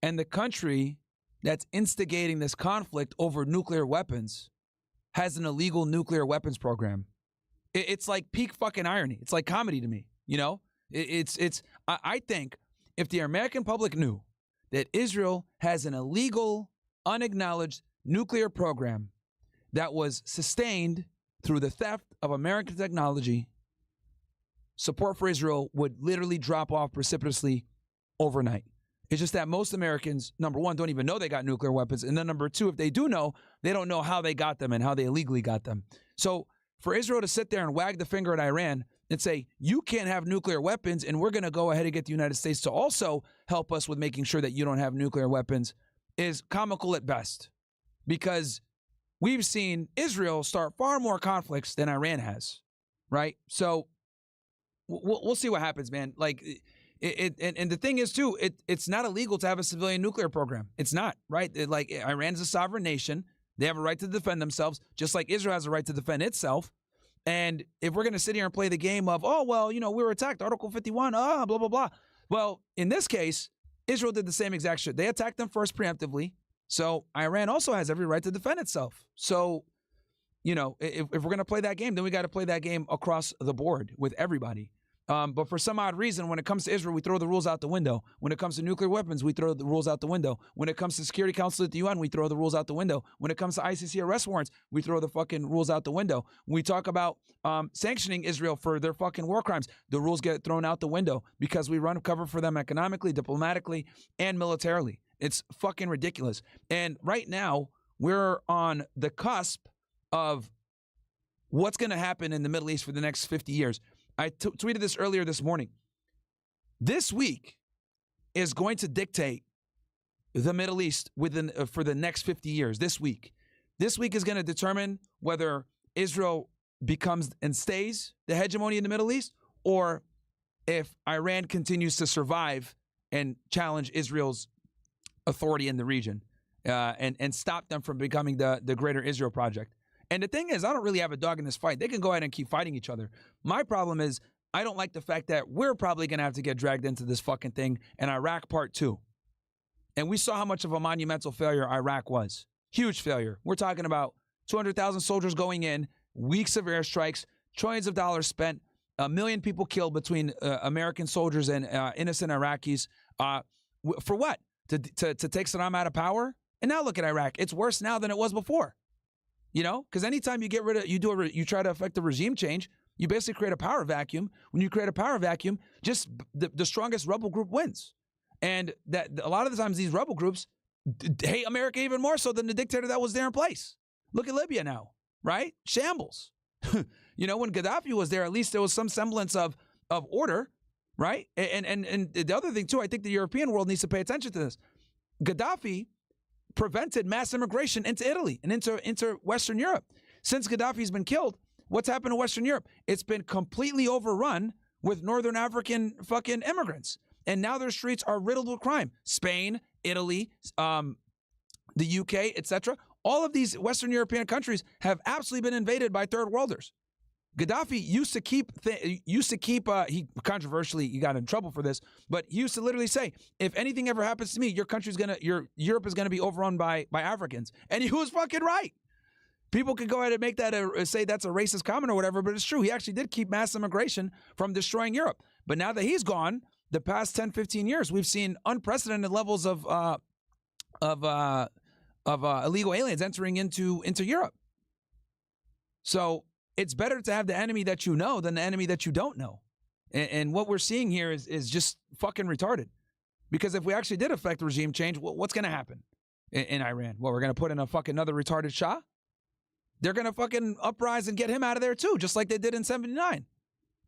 And the country that's instigating this conflict over nuclear weapons has an illegal nuclear weapons program. It's like peak fucking irony. It's like comedy to me, I think if the American public knew that Israel has an illegal, unacknowledged nuclear program that was sustained through the theft of American technology, support for Israel would literally drop off precipitously overnight. It's just that most Americans, number one, don't even know they got nuclear weapons. And then number two, if they do know, they don't know how they got them and how they illegally got them. So for Israel to sit there and wag the finger at Iran and say, you can't have nuclear weapons, and we're going to go ahead and get the United States to also help us with making sure that you don't have nuclear weapons, is comical at best. Because we've seen Israel start far more conflicts than Iran has, right? So we'll see what happens, man. Like, and the thing is, too, it's not illegal to have a civilian nuclear program. It's not, right? Iran is a sovereign nation. They have a right to defend themselves, just like Israel has a right to defend itself. And if we're going to sit here and play the game of, we were attacked, Article 51, blah, blah, blah. Well, in this case, Israel did the same exact shit. They attacked them first preemptively. So Iran also has every right to defend itself. So, if we're going to play that game, then we got to play that game across the board with everybody. But for some odd reason, when it comes to Israel, we throw the rules out the window. When it comes to nuclear weapons, we throw the rules out the window. When it comes to Security Council at the UN, we throw the rules out the window. When it comes to ICC arrest warrants, we throw the fucking rules out the window. When we talk about sanctioning Israel for their fucking war crimes, the rules get thrown out the window because we run cover for them economically, diplomatically, and militarily. It's fucking ridiculous. And right now, we're on the cusp of what's going to happen in the Middle East for the next 50 years. I tweeted this earlier this morning. This week is going to dictate the Middle East for the next 50 years. This week is going to determine whether Israel becomes and stays the hegemony in the Middle East, or if Iran continues to survive and challenge Israel's authority in the region and stop them from becoming the greater Israel project. And the thing is, I don't really have a dog in this fight. They can go ahead and keep fighting each other. My problem is, I don't like the fact that we're probably going to have to get dragged into this fucking thing in Iraq Part 2. And we saw how much of a monumental failure Iraq was. Huge failure. We're talking about 200,000 soldiers going in, weeks of airstrikes, trillions of dollars spent, 1 million people killed between American soldiers and innocent Iraqis. For what? To take Saddam out of power? And now look at Iraq. It's worse now than it was before. Because anytime you you try to affect the regime change, you basically create a power vacuum. When you create a power vacuum, just the strongest rebel group wins. And that a lot of the times these rebel groups hate America even more so than the dictator that was there in place. Look at Libya now, right? Shambles. You know, when Gaddafi was there, at least there was some semblance of order, right? And the other thing, too, I think the European world needs to pay attention to this. Gaddafi prevented mass immigration into Italy and into Western Europe. Since Gaddafi's been killed, what's happened to Western Europe? It's been completely overrun with Northern African fucking immigrants. And now their streets are riddled with crime. Spain, Italy, the UK, etc. All of these Western European countries have absolutely been invaded by third worlders. Gaddafi used to keep, he controversially, he got in trouble for this, but he used to literally say, if anything ever happens to me, Europe is gonna be overrun by Africans. And he was fucking right. People could go ahead and make that, say that's a racist comment or whatever, but it's true. He actually did keep mass immigration from destroying Europe. But now that he's gone, the past 10, 15 years, we've seen unprecedented levels of illegal aliens entering into Europe. So it's better to have the enemy that you know than the enemy that you don't know. And what we're seeing here is just fucking retarded. Because if we actually did affect regime change, what's going to happen in Iran? Well, we're going to put in a fucking another retarded Shah? They're going to fucking uprise and get him out of there too, just like they did in 79.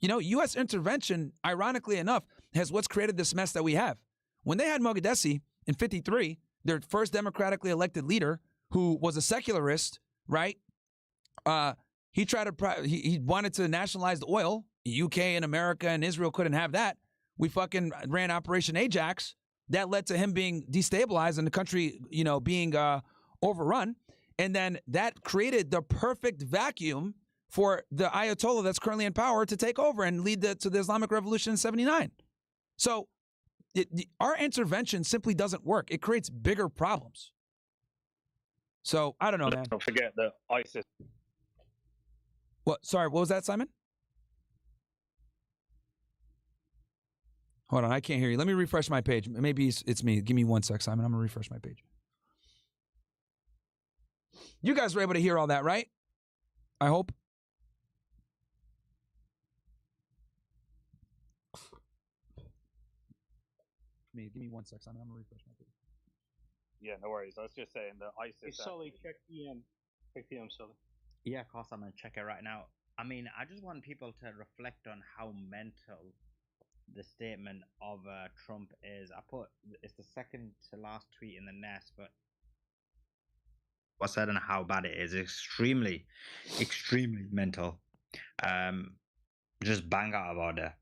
You know, U.S. intervention, ironically enough, has what's created this mess that we have. When they had Mogadesi in 53, their first democratically elected leader, who was a secularist, right? He wanted to nationalize the oil. The UK and America and Israel couldn't have that. We fucking ran Operation Ajax. That led to him being destabilized and the country, you know, being overrun. And then that created the perfect vacuum for the Ayatollah that's currently in power to take over and lead to the Islamic Revolution in 79. So our intervention simply doesn't work. It creates bigger problems. So I don't know, man. Don't forget that ISIS. What? Sorry, what was that, Simon? Hold on, I can't hear you. Let me refresh my page. Maybe it's me. Give me 1 sec, Simon. I'm going to refresh my page. You guys were able to hear all that, right? I hope. Give me 1 sec, Simon. I'm going to refresh my page. Yeah, no worries. I was just saying that ISIS. Hey, Sully, check PM. Check PM, Sully. Yeah, of course, I'm going to check it right now. I mean, I just want people to reflect on how mental the statement of Trump is. It's the second to last tweet in the nest, but what's said and how bad it is. Extremely, extremely mental. Just bang out of order.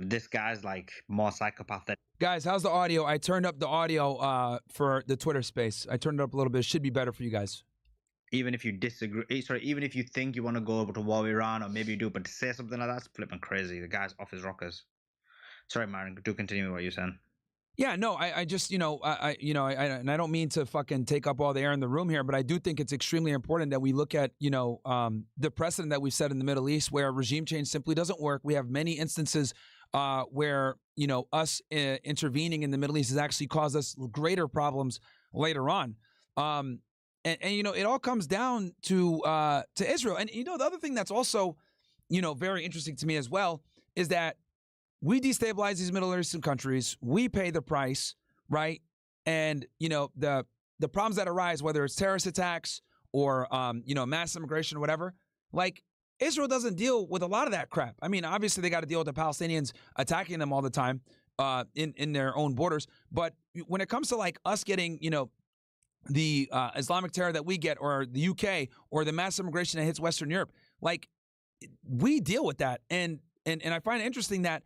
This guy's like more psychopath than. Guys, how's the audio? I turned up the audio for the Twitter space. I turned it up a little bit. It should be better for you guys. Even if you disagree, even if you think you want to go over to war with Iran, or maybe you do, but to say something like that's flipping crazy. The guy's off his rockers. Sorry, Myron, do continue what you're saying. Yeah, no, I just, and I don't mean to fucking take up all the air in the room here, but I do think it's extremely important that we look at, the precedent that we've set in the Middle East where regime change simply doesn't work. We have many instances where, us intervening in the Middle East has actually caused us greater problems later on. And it all comes down to Israel. And, the other thing that's also, very interesting to me as well is that we destabilize these Middle Eastern countries. We pay the price, right? And, the problems that arise, whether it's terrorist attacks or, mass immigration or whatever, like Israel doesn't deal with a lot of that crap. I mean, obviously they got to deal with the Palestinians attacking them all the time in their own borders. But when it comes to like us getting, the Islamic terror that we get, or the UK, or the mass immigration that hits Western Europe, like we deal with that. And I find it interesting that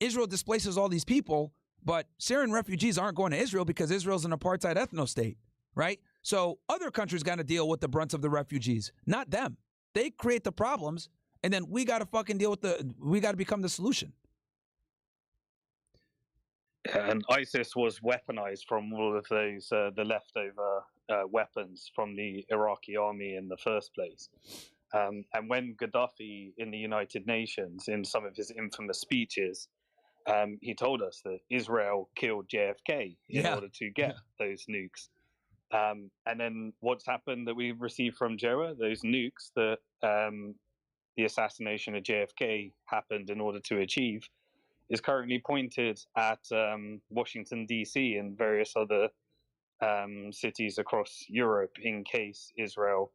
Israel displaces all these people, but Syrian refugees aren't going to Israel because Israel's an apartheid ethno-state, right? So other countries got to deal with the brunt of the refugees, not them. They create the problems, and then we got to fucking we got to become the solution. And ISIS was weaponized from all of those, the leftover weapons from the Iraqi army in the first place. And when Gaddafi in the United Nations, in some of his infamous speeches, he told us that Israel killed JFK in order to get those nukes. And then what's happened that we've received from Joa, those nukes that the assassination of JFK happened in order to achieve, is currently pointed at Washington D.C. and various other cities across Europe in case Israel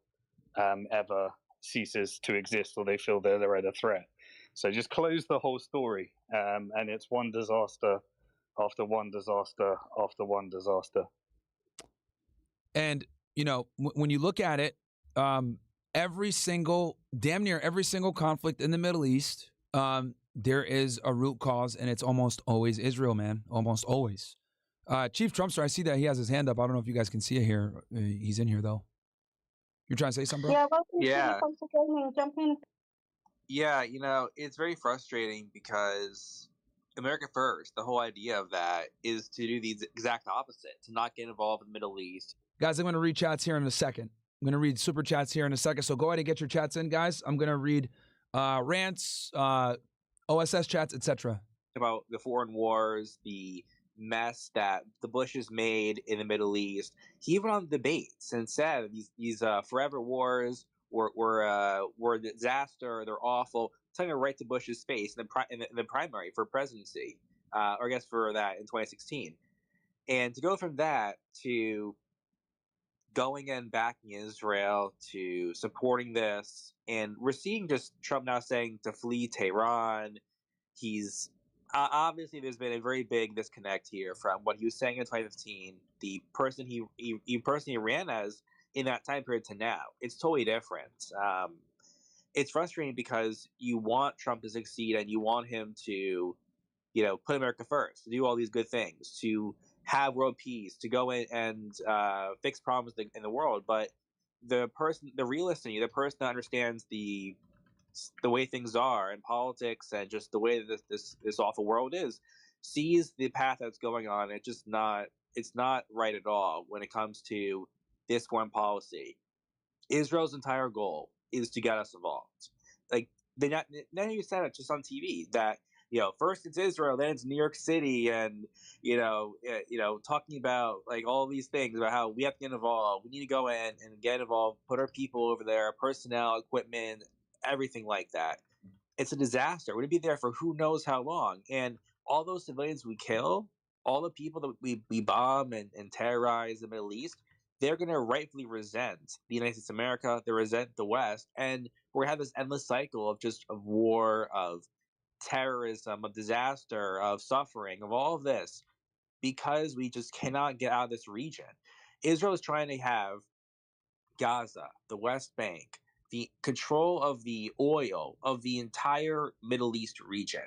ever ceases to exist or they feel they're at a threat. So just close the whole story, and it's one disaster after one disaster after one disaster. And, you know, when you look at it, damn near every single conflict in the Middle East, there is a root cause, and it's almost always Israel, man. Almost always. Chief Trumpster, I see that he has his hand up. I don't know if you guys can see it here. He's in here, though. You're trying to say something, bro? Yeah, welcome Yeah. to Gaming. Jump in. Yeah, you know, it's very frustrating because America First, the whole idea of that is to do the exact opposite, to not get involved in the Middle East. Guys, I'm going to read chats here in a second. I'm going to read super chats here in a second. So go ahead and get your chats in, guys. I'm going to read rants, OSS chats, etc. About the foreign wars, the mess that the Bushes made in the Middle East. He went on debates and said these forever wars were a disaster. They're awful. Telling it right to Bush's face in the primary for presidency, or I guess for that in 2016. And to go from that to going and backing Israel to supporting this, and we're seeing just Trump now saying to flee Tehran. He's obviously there's been a very big disconnect here from what he was saying in 2015, the person he personally ran as in that time period to now. It's totally different. It's frustrating because you want Trump to succeed and you want him to, put America first, to do all these good things, to have world peace, to go in and fix problems in the world. But the realist in you, the person that understands the way things are in politics and just the way that this awful world is, sees the path that's going on. It's not right at all when it comes to this foreign policy. Israel's entire goal is to get us involved. Like then you said it just on TV that first it's Israel, then it's New York City, and talking about like all these things about how we have to get involved. We need to go in and get involved, put our people over there, personnel, equipment, everything like that. It's a disaster. We're going to be there for who knows how long. And all those civilians we kill, all the people that we bomb and terrorize in the Middle East, they're going to rightfully resent the United States of America. They resent the West. And we're going to have this endless cycle of war, of terrorism, of disaster, of suffering, of all of this, because we just cannot get out of this region. Israel is trying to have Gaza, the West Bank, the control of the oil of the entire Middle East region.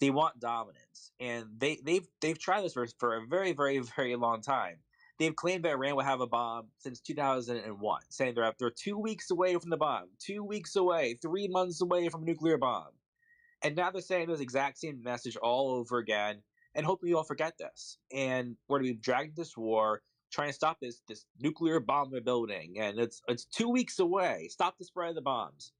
They want dominance, and they've tried this for a very, very, very long time. They've claimed that Iran will have a bomb since 2001, saying they're 2 weeks away from the bomb, 2 weeks away, 3 months away from a nuclear bomb. And now they're saying this exact same message all over again, and hoping you all forget this. And we're going to be dragged into this war, trying to stop this nuclear bomb they're building, and it's 2 weeks away. Stop the spread of the bombs.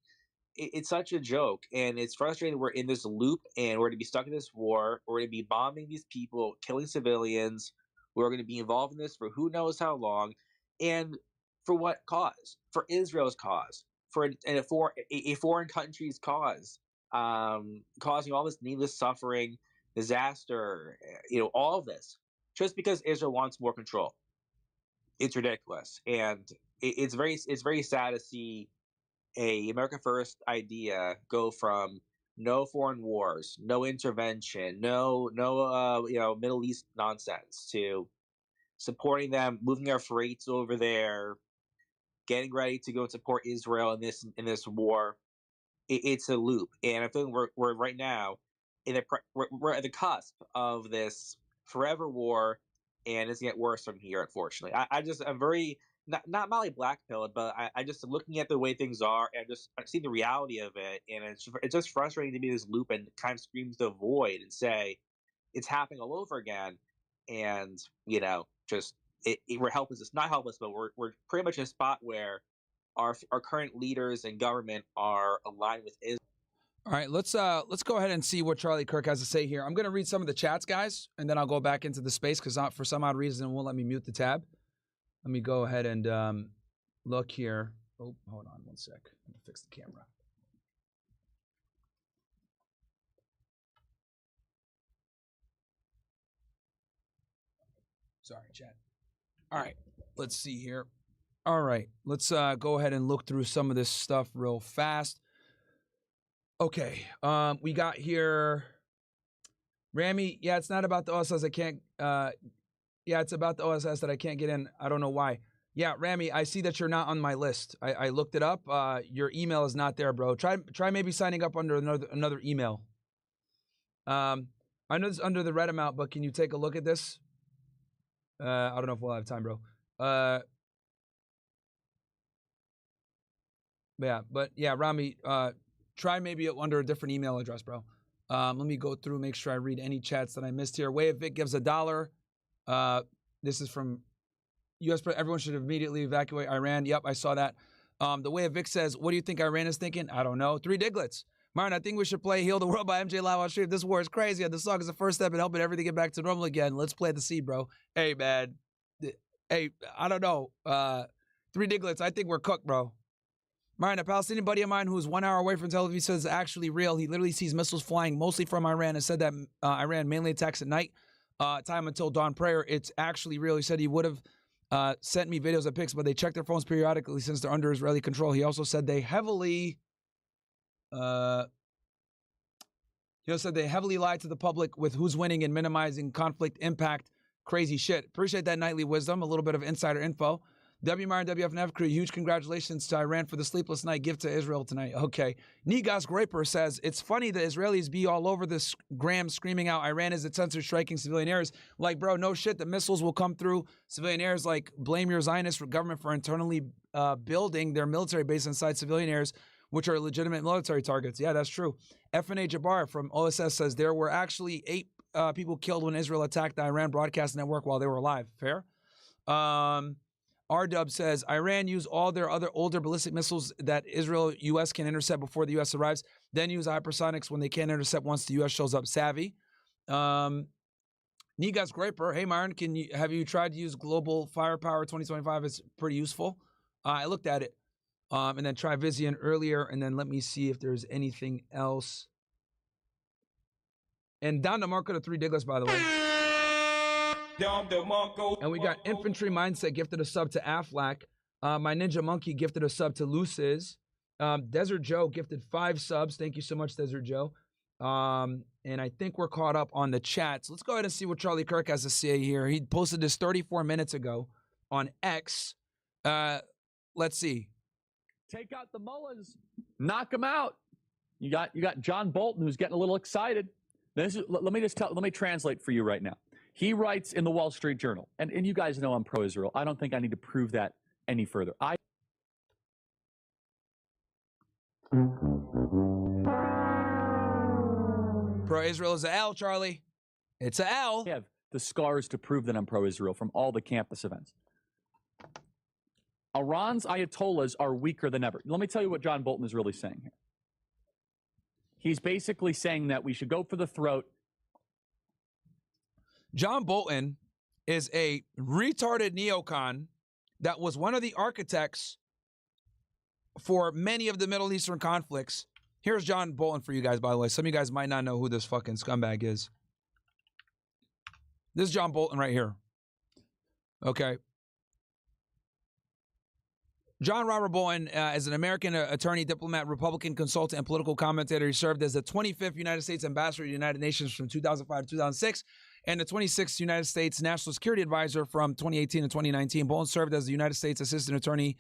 It's such a joke, and it's frustrating. We're in this loop, and we're going to be stuck in this war. We're going to be bombing these people, killing civilians. We're going to be involved in this for who knows how long, and for what cause? For Israel's cause, for a foreign country's cause, causing all this needless suffering, disaster, all of this, just because Israel wants more control. It's ridiculous, and it's very sad to see a America First idea go from no foreign wars, no intervention, no Middle East nonsense, to supporting them, moving their freights over there, getting ready to go and support Israel in this war. It's a loop, and I feel we're right now we're at the cusp of this forever war, and it's gonna get worse from here. Unfortunately, I'm very not Molly blackpilled, but I just looking at the way things are, and I see the reality of it, and it's just frustrating to be this loop and kind of screams the void and say it's happening all over again, and just we're helpless. It's not helpless, but we're pretty much in a spot where our current leaders and government are aligned with Israel. All right, let's go ahead and see what Charlie Kirk has to say here. I'm going to read some of the chats, guys, and then I'll go back into the space because for some odd reason it won't let me mute the tab. Let me go ahead and look here. Oh, hold on one sec. Let me fix the camera. Sorry, chat. All right, let's see here. All right, let's go ahead and look through some of this stuff real fast. Okay, we got here. Rami, yeah, it's not about the OSS. I can't. Yeah, it's about the OSS that I can't get in. I don't know why. Yeah, Rami, I see that you're not on my list. I looked it up. Your email is not there, bro. Try maybe signing up under another email. I know it's under the red amount, but can you take a look at this? I don't know if we'll have time, bro. Yeah, Rami, try maybe under a different email address, bro. Let me go through, make sure I read any chats that I missed here. Way of Vic gives $1. This is from U.S. Everyone should immediately evacuate Iran. Yep, I saw that. The Way of Vic says, what do you think Iran is thinking? I don't know. 3 Diglets. Myron, I think we should play Heal the World by MJ Live on stream. This war is crazy, and the song is the first step in helping everything get back to normal again. Let's play the seed, bro. Hey, man. Hey, I don't know. 3 Diglets, I think we're cooked, bro. Myron, a Palestinian buddy of mine who's 1 hour away from Tel Aviv says it's actually real. He literally sees missiles flying mostly from Iran and said that Iran mainly attacks at night, time until dawn prayer. It's actually real. He said he would have sent me videos and pics, but they check their phones periodically since they're under Israeli control. He also said they heavily lied to the public with who's winning and minimizing conflict impact. Crazy shit. Appreciate that nightly wisdom. A little bit of insider info. W. Myron, WFNF crew, huge congratulations to Iran for the sleepless night gift to Israel tonight. Okay. Nigas Graper says, it's funny the Israelis be all over this gram screaming out Iran is its sensor striking civilian areas. Like, bro, no shit. The missiles will come through civilian areas. Like, blame your Zionist government for internally building their military base inside civilian areas, which are legitimate military targets. Yeah, that's true. FNA Jabbar from OSS says there were actually 8 people killed when Israel attacked the Iran broadcast network while they were alive. Fair? R-Dub says, Iran used all their other older ballistic missiles that Israel, U.S. can intercept before the U.S. arrives, then use hypersonics when they can't intercept once the U.S. shows up. Savvy. Nigas Graper, hey, Myron, have you tried to use Global Firepower 2025? It's pretty useful. I looked at it. And then try Vizian earlier, and then let me see if there's anything else. And down to Marco to 3 Diglets, by the way. And we got Infantry Mindset gifted a sub to Aflac. My Ninja Monkey gifted a sub to Luces. Desert Joe gifted 5 subs. Thank you so much, Desert Joe. And I think we're caught up on the chats. Let's go ahead and see what Charlie Kirk has to say here. He posted this 34 minutes ago on X. Let's see. Take out the mullahs, knock them out. You got John Bolton who's getting a little excited. Let me translate for you right now. He writes in the Wall Street Journal, and you guys know I'm pro-Israel. I don't think I need to prove that any further. Pro-Israel is a L, Charlie. It's a L. I have the scars to prove that I'm pro-Israel from all the campus events. Iran's Ayatollahs are weaker than ever. Let me tell you what John Bolton is really saying here. He's basically saying that we should go for the throat. John Bolton is a retarded neocon that was one of the architects for many of the Middle Eastern conflicts. Here's John Bolton for you guys, by the way. Some of you guys might not know who this fucking scumbag is. This is John Bolton right here. Okay. John Robert Bolton is an American attorney, diplomat, Republican consultant, and political commentator. He served as the 25th United States Ambassador to the United Nations from 2005 to 2006 and the 26th United States National Security Advisor from 2018 to 2019. Bolton served as the United States Assistant Attorney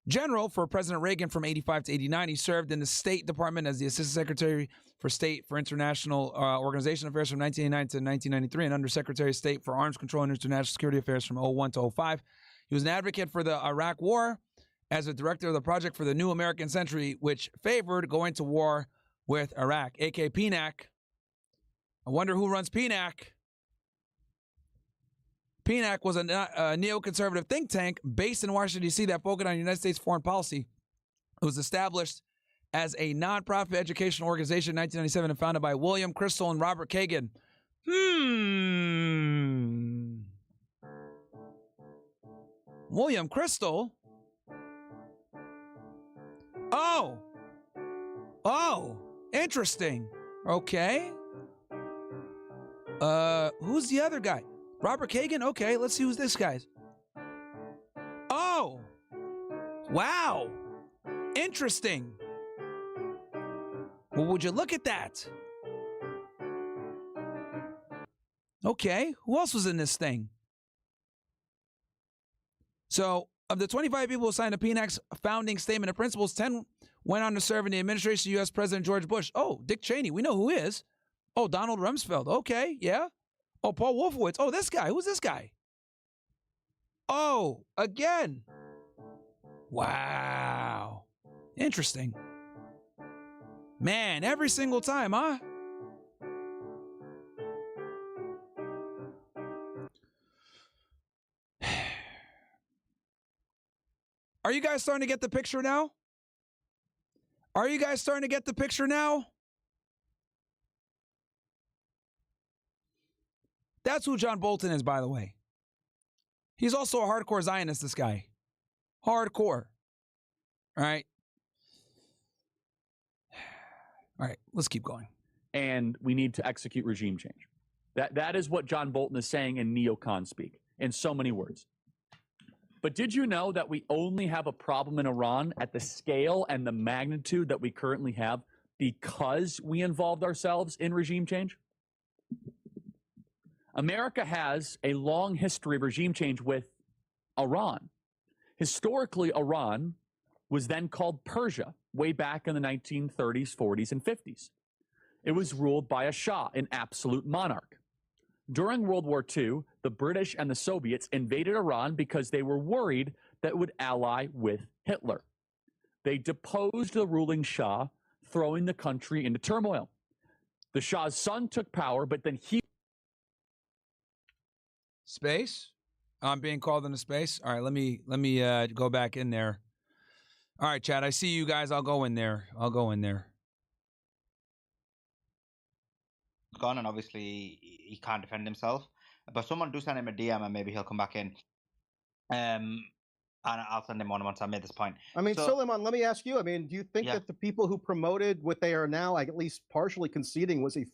General for President Reagan from 85 to 89. He served in the State Department as the Assistant Secretary for State for International Organization Affairs from 1989 to 1993 and Under Secretary of State for Arms Control and International Security Affairs from 01 to 05. He was an advocate for the Iraq War as a director of the Project for the New American Century, which favored going to war with Iraq, aka PNAC. I wonder who runs PNAC. PNAC was a neoconservative think tank based in Washington, D.C. that focused on United States foreign policy. It was established as a nonprofit educational organization in 1997 and founded by William Crystal and Robert Kagan. William Crystal? Oh, interesting. Okay. Who's the other guy? Robert Kagan? Okay, let's see who's this guy. Oh! Wow! Interesting. Well, would you look at that? Okay, who else was in this thing? So, of the 25 people who signed the PNAC's founding statement of principles, 10 went on to serve in the administration of U.S. President George Bush. Oh, Dick Cheney, we know who is. Oh, Donald Rumsfeld. Okay, yeah. Oh, Paul Wolfowitz. Oh, this guy. Who's this guy? Oh, again. Wow. Interesting. Man, every single time, huh? Are you guys starting to get the picture now? Are you guys starting to get the picture now? That's who John Bolton is, by the way. He's also a hardcore Zionist, this guy. Hardcore. All right. All right, let's keep going. And we need to execute regime change. That is what John Bolton is saying in neocon speak, in so many words. But did you know that we only have a problem in Iran at the scale and the magnitude that we currently have because we involved ourselves in regime change? America has a long history of regime change with Iran. Historically, Iran was then called Persia, way back in the 1930s, 40s, and 50s. It was ruled by a Shah, an absolute monarch. During World War II, the British and the Soviets invaded Iran because they were worried that it would ally with Hitler. They deposed the ruling Shah, throwing the country into turmoil. The Shah's son took power, but then he... Space? I'm being called into space. All right, let me go back in there. All right, Chad, I see you guys. I'll go in there. Gone, and obviously he can't defend himself. But someone do send him a DM, and maybe he'll come back in. And I'll send him one once I made this point. I mean, Sulaiman, let me ask you. I mean, do you think that the people who promoted what they are now, at least partially conceding, was a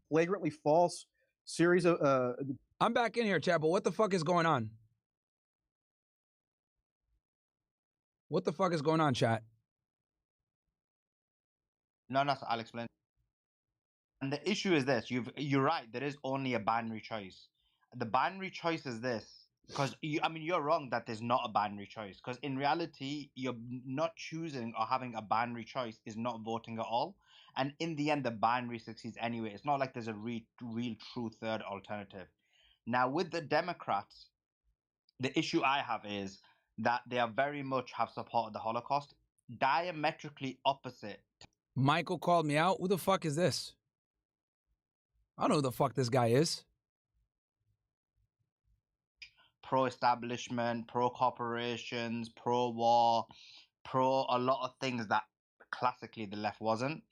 flagrantly false series of? I'm back in here, Chad. But what the fuck is going on? What the fuck is going on, chat? No, I'll explain. And the issue is this: you're right. There is only a binary choice. The binary choice is this, because you're wrong that there's not a binary choice. Because in reality, you're not choosing or having a binary choice is not voting at all. And in the end, the binary succeeds anyway. It's not like there's a real true third alternative. Now, with the Democrats, the issue I have is that they are very much have supported the Holocaust, diametrically opposite. Michael called me out. Who the fuck is this? I don't know who the fuck this guy is. Pro-establishment, pro-corporations, pro-war, pro a lot of things that classically the left wasn't.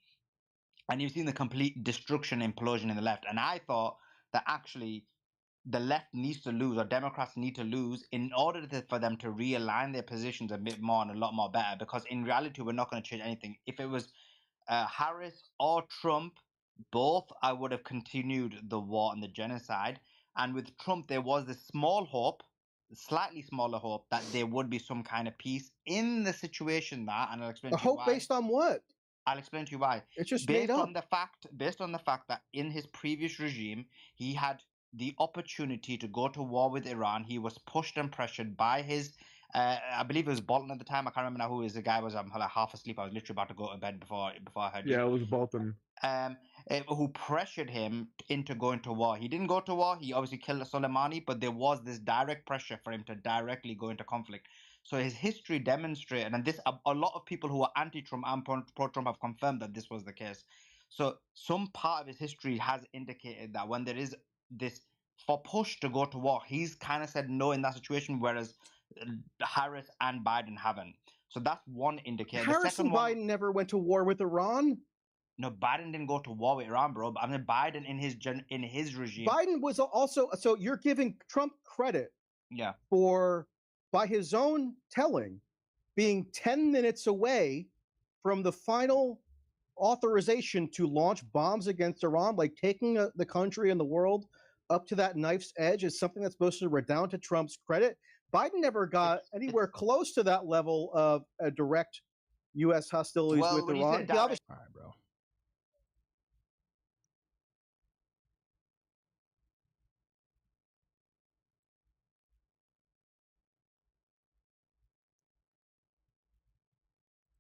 And you've seen the complete destruction, implosion in the left. And I thought that actually the left needs to lose, or Democrats need to lose, in order for them to realign their positions a bit more and a lot more better. Because in reality, we're not going to change anything. If it was Harris or Trump, both, I would have continued the war and the genocide. And with Trump, there was this small hope, slightly smaller hope, that there would be some kind of peace in the situation that, and I'll explain to you why. A hope based on what? I'll explain to you why. It's just based made up. Based on the fact that in his previous regime, he had the opportunity to go to war with Iran. He was pushed and pressured by his, I believe it was Bolton at the time. I can't remember now who the guy was. I'm like half asleep. I was literally about to go to bed before I heard you. Yeah, it was Bolton. Who pressured him into going to war. He didn't go to war. He obviously killed Soleimani, but there was this direct pressure for him to directly go into conflict. So his history demonstrated, and this a lot of people who are anti-Trump and pro-Trump have confirmed that this was the case. So some part of his history has indicated that when there is this for push to go to war, he's kind of said no in that situation, whereas Harris and Biden haven't. So that's one indicator. Harris and Biden never went to war with Iran. No, Biden didn't go to war with Iran, bro. I mean, Biden in his regime. Biden was also, so you're giving Trump credit, for, by his own telling, being 10 minutes away from the final authorization to launch bombs against Iran, like taking the country and the world up to that knife's edge is something that's supposed to redound to Trump's credit. Biden never got anywhere close to that level of direct U.S. hostilities with Iran. All right, bro.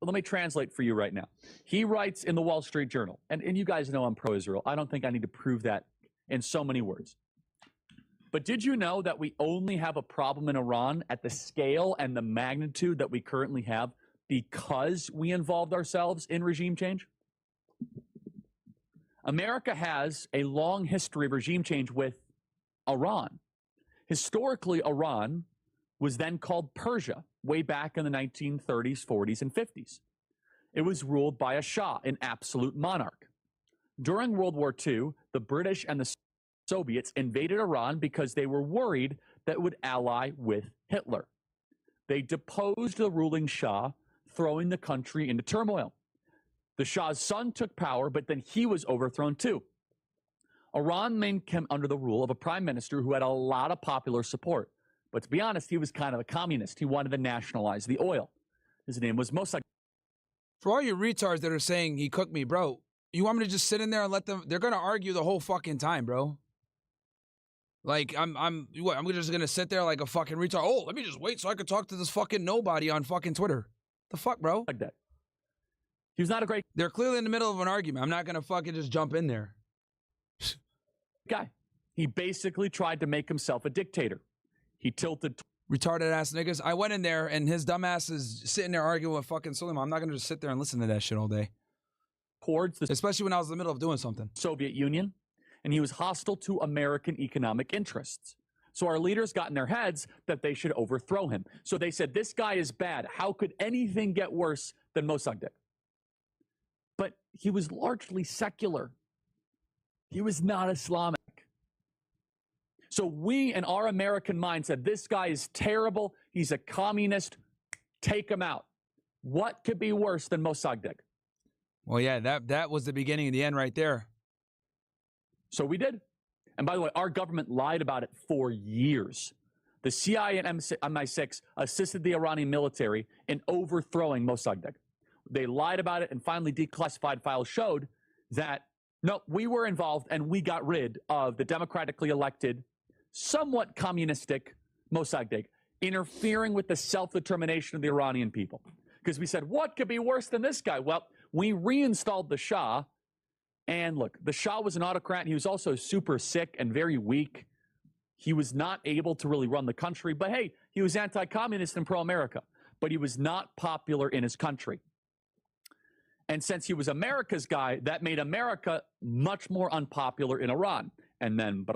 Let me translate for you right now. He writes in the Wall Street Journal, and you guys know I'm pro-Israel. I don't think I need to prove that in so many words. But did you know that we only have a problem in Iran at the scale and the magnitude that we currently have because we involved ourselves in regime change? America has a long history of regime change with Iran. Historically, Iran was then called Persia, way back in the 1930s, 40s, and 50s. It was ruled by a Shah, an absolute monarch. During World War II, the British and the Soviets invaded Iran because they were worried that it would ally with Hitler. They deposed the ruling Shah, throwing the country into turmoil. The Shah's son took power, but then he was overthrown too. Iran came under the rule of a prime minister who had a lot of popular support. But to be honest, he was kind of a communist. He wanted to nationalize the oil. His name was Mossad. For all you retards that are saying he cooked me, bro, you want me to just sit in there and let them? They're gonna argue the whole fucking time, bro. Like I'm just gonna sit there like a fucking retard. Oh, let me just wait so I could talk to this fucking nobody on fucking Twitter. The fuck, bro? Like that. He was not a great. They're clearly in the middle of an argument. I'm not gonna fucking just jump in there. Guy. He basically tried to make himself a dictator. He tilted retarded ass niggas. I went in there and his dumb ass is sitting there arguing with fucking Sulaiman. I'm not gonna just sit there and listen to that shit all day. Towards the especially when I was in the middle of doing something. Soviet Union, and he was hostile to American economic interests. So our leaders got in their heads that they should overthrow him. So they said, this guy is bad. How could anything get worse than Mossadegh? But he was largely secular. He was not Islamic. So we, in our American mind, said, this guy is terrible. He's a communist. Take him out. What could be worse than Mossadegh? Well, yeah, that was the beginning and the end right there. So we did. And by the way, our government lied about it for years. The CIA and MI6 assisted the Iranian military in overthrowing Mossadegh. They lied about it, and finally declassified files showed that, no, we were involved and we got rid of the democratically elected, somewhat communistic Mossadegh, interfering with the self-determination of the Iranian people. Because we said, what could be worse than this guy? Well, we reinstalled the Shah. And look, the Shah was an autocrat. He was also super sick and very weak. He was not able to really run the country. But hey, he was anti-communist and pro-America. But he was not popular in his country. And since he was America's guy, that made America much more unpopular in Iran. And then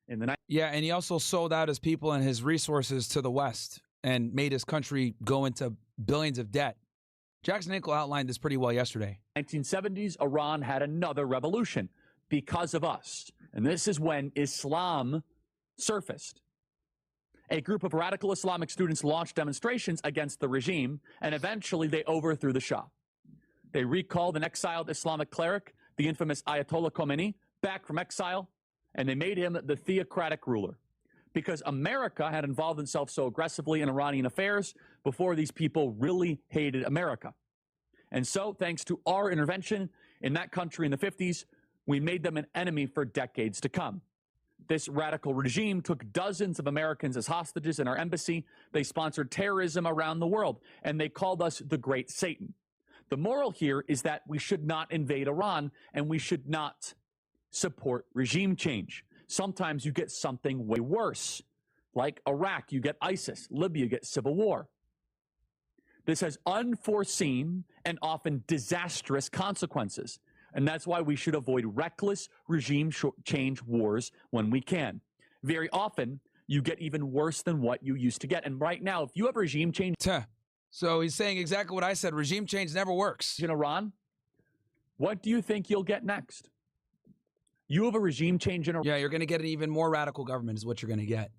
in the night. Yeah, and he also sold out his people and his resources to the West and made his country go into billions of debt. Jackson Hinkle outlined this pretty well yesterday. 1970s, Iran had another revolution because of us. And this is when Islam surfaced. A group of radical Islamic students launched demonstrations against the regime, and eventually they overthrew the Shah. They recalled an exiled Islamic cleric, the infamous Ayatollah Khomeini, back from exile, and they made him the theocratic ruler. Because America had involved itself so aggressively in Iranian affairs before these people really hated America. And so, thanks to our intervention in that country in the 50s, we made them an enemy for decades to come. This radical regime took dozens of Americans as hostages in our embassy. They sponsored terrorism around the world, and they called us the Great Satan. The moral here is that we should not invade Iran, and we should not support regime change. Sometimes you get something way worse. Like Iraq, you get ISIS. Libya, you get civil war. This has unforeseen and often disastrous consequences. And that's why we should avoid reckless regime change wars when we can. Very often, you get even worse than what you used to get. And right now, if you have regime change... So he's saying exactly what I said. Regime change never works. In Iran, what do you think you'll get next? You have a regime change in Iran. Yeah, you're going to get an even more radical government is what you're going to get.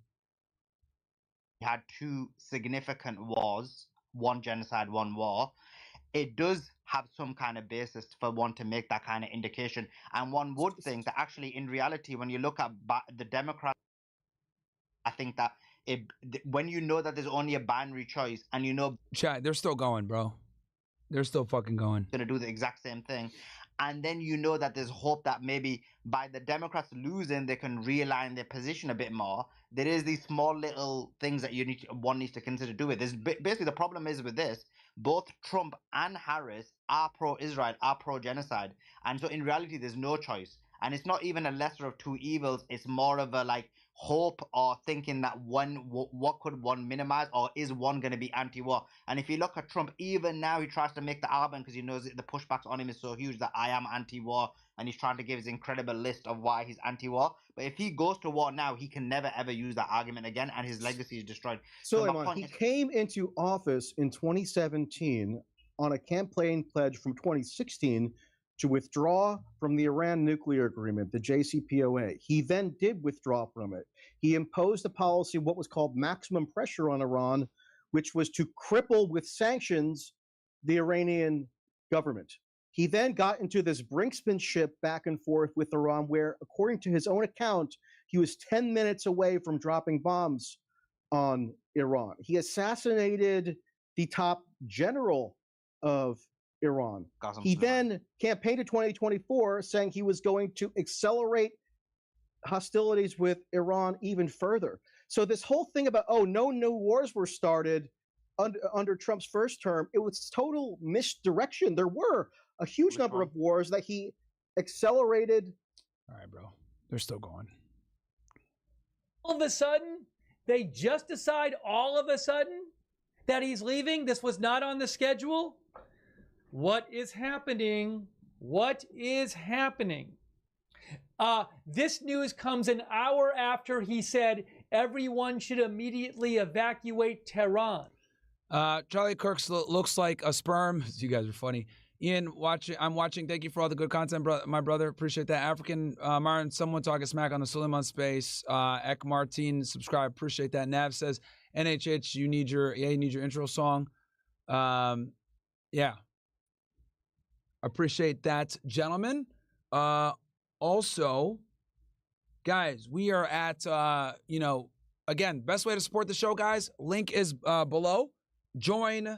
You had two significant wars, one genocide, one war. it does have some kind of basis for one to make that kind of indication. And one would think that actually, in reality, when you look at the Democrats, I think that when you know that there's only a binary choice and you know... Chat, they're still going, bro. They're still fucking going. Going to do the exact same thing. And then you know that there's hope that maybe by the Democrats losing, they can realign their position a bit more. There is these small little things that one needs to consider doing. Basically, the problem is with this, both Trump and Harris are pro-Israel, are pro-genocide. And so in reality, there's no choice. And it's not even a lesser of two evils. It's more of a like hope or thinking that what could one minimize, or is one going to be anti-war? And if you look at Trump, even now he tries to make the argument because he knows that the pushbacks on him is so huge that I am anti-war, and he's trying to give his incredible list of why he's anti-war. But if he goes to war now, he can never ever use that argument again, and his legacy is destroyed. Sulaiman, he came into office in 2017 on a campaign pledge from 2016 to withdraw from the Iran nuclear agreement, the JCPOA. He then did withdraw from it. He imposed a policy, what was called maximum pressure on Iran, which was to cripple with sanctions the Iranian government. He then got into this brinksmanship back and forth with Iran, where, according to his own account, he was 10 minutes away from dropping bombs on Iran. He assassinated the top general of Iran. He then campaigned in 2024 saying he was going to accelerate hostilities with Iran even further. So this whole thing about, oh, no new wars were started under Trump's first term, it was total misdirection. There were a huge number of wars that he accelerated. All right, bro. They're still going. All of a sudden, they just decide all of a sudden that he's leaving. This was not on the schedule. What is happening? What is happening? This news comes an hour after he said everyone should immediately evacuate Tehran. Charlie Kirk looks like a sperm. You guys are funny. Ian, I'm watching. Thank you for all the good content, my brother. Appreciate that. African Myron, someone talking smack on the Sulaiman space. Ek Martin, subscribe. Appreciate that. Nav says, NHH, you need your intro song. Yeah. Appreciate that, gentlemen. Also, guys, we are at, again, best way to support the show, guys. Link is below. Join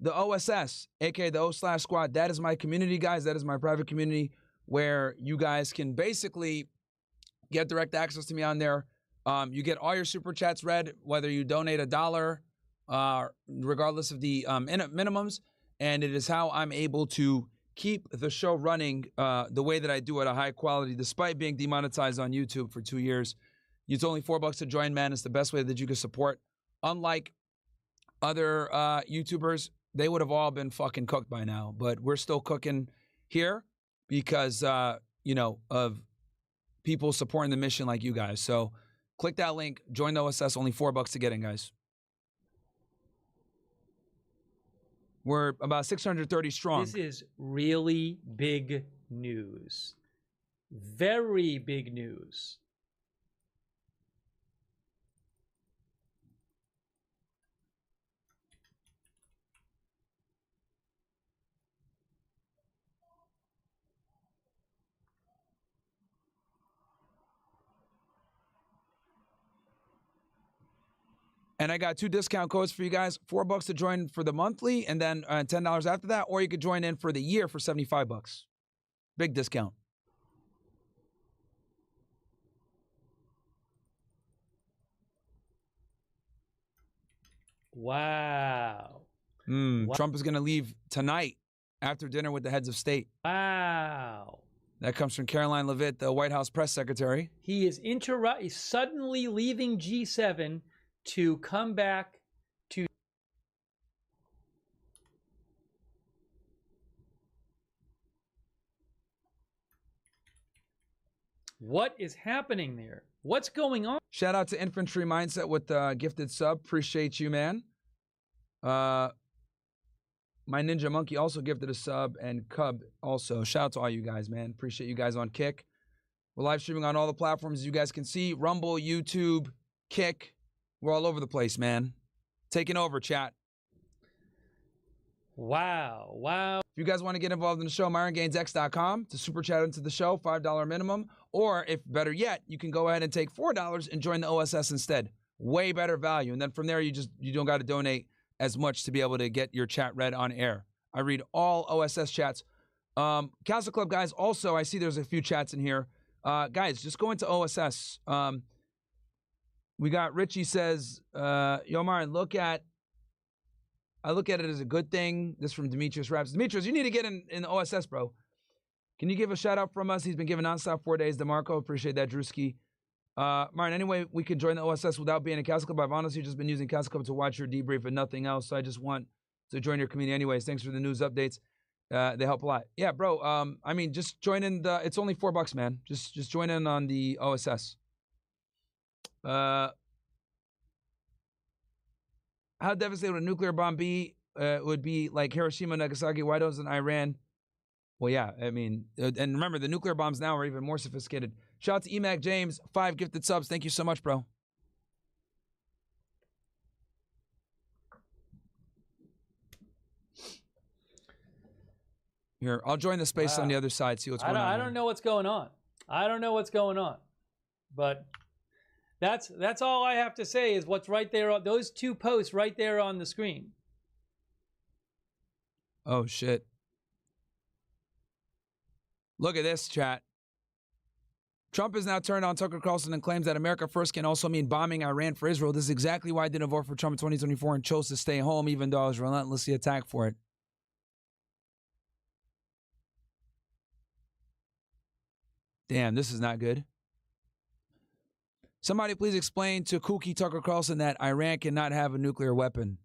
the OSS, aka the O/Squad. That is my community, guys. That is my private community where you guys can basically get direct access to me on there. You get all your super chats read, whether you donate $1, regardless of the minimums. And it is how I'm able to keep the show running the way that I do at a high quality, despite being demonetized on YouTube for 2 years. It's only $4 to join, man. It's the best way that you can support. Unlike other YouTubers, they would have all been fucking cooked by now. But we're still cooking here because, of people supporting the mission like you guys. So click that link. Join the OSS. Only $4 to get in, guys. We're about 630 strong. This is really big news. Very big news. And I got 2 discount codes for you guys. $4 to join for the monthly, and then $10 after that. Or you could join in for the year for $75. Big discount. Wow. Trump is going to leave tonight after dinner with the heads of state. Wow. That comes from Caroline Leavitt, the White House press secretary. He is suddenly leaving G7 to come back to... What is happening there? What's going on? Shout out to Infantry Mindset with the gifted sub. Appreciate you, man. My Ninja Monkey also gifted a sub, and Cub also. Shout out to all you guys, man. Appreciate you guys on Kick. We're live streaming on all the platforms, as you guys can see. Rumble, YouTube, Kick. We're all over the place, man. Taking over, chat. Wow. Wow. If you guys want to get involved in the show, MyronGainsX.com to super chat into the show, $5 minimum. Or if better yet, you can go ahead and take $4 and join the OSS instead. Way better value. And then from there, you don't got to donate as much to be able to get your chat read on air. I read all OSS chats. Castle Club guys, also, I see there's a few chats in here. Guys, just go into OSS. We got Richie says, yo, Myron, I look at it as a good thing. This from Demetrius Raps. Demetrius, you need to get in the OSS, bro. Can you give a shout out from us? He's been giving nonstop 4 days. DeMarco, appreciate that, Drewski. Myron, anyway, we can join the OSS without being a Castle Club. I've honestly just been using Castle Club to watch your debrief and nothing else. So I just want to join your community anyways. Thanks for the news updates. They help a lot. Yeah, bro. I mean, just join in it's only $4, man. Just join in on the OSS. How devastating would a nuclear bomb be? Would be like Hiroshima, Nagasaki. Why doesn't Iran? Well, yeah, I mean, and remember, the nuclear bombs now are even more sophisticated. Shout out to Emac James, 5 gifted subs. Thank you so much, bro. Here, I'll join the space on the other side, see what's going on. I don't know what's going on. I don't know what's going on. But that's all I have to say is what's right there. Those two posts right there on the screen. Oh, shit. Look at this, chat. Trump has now turned on Tucker Carlson and claims that America first can also mean bombing Iran for Israel. This is exactly why I didn't vote for Trump in 2024 and chose to stay home, even though I was relentlessly attacked for it. Damn, this is not good. Somebody please explain to Kooky Tucker Carlson that Iran cannot have a nuclear weapon.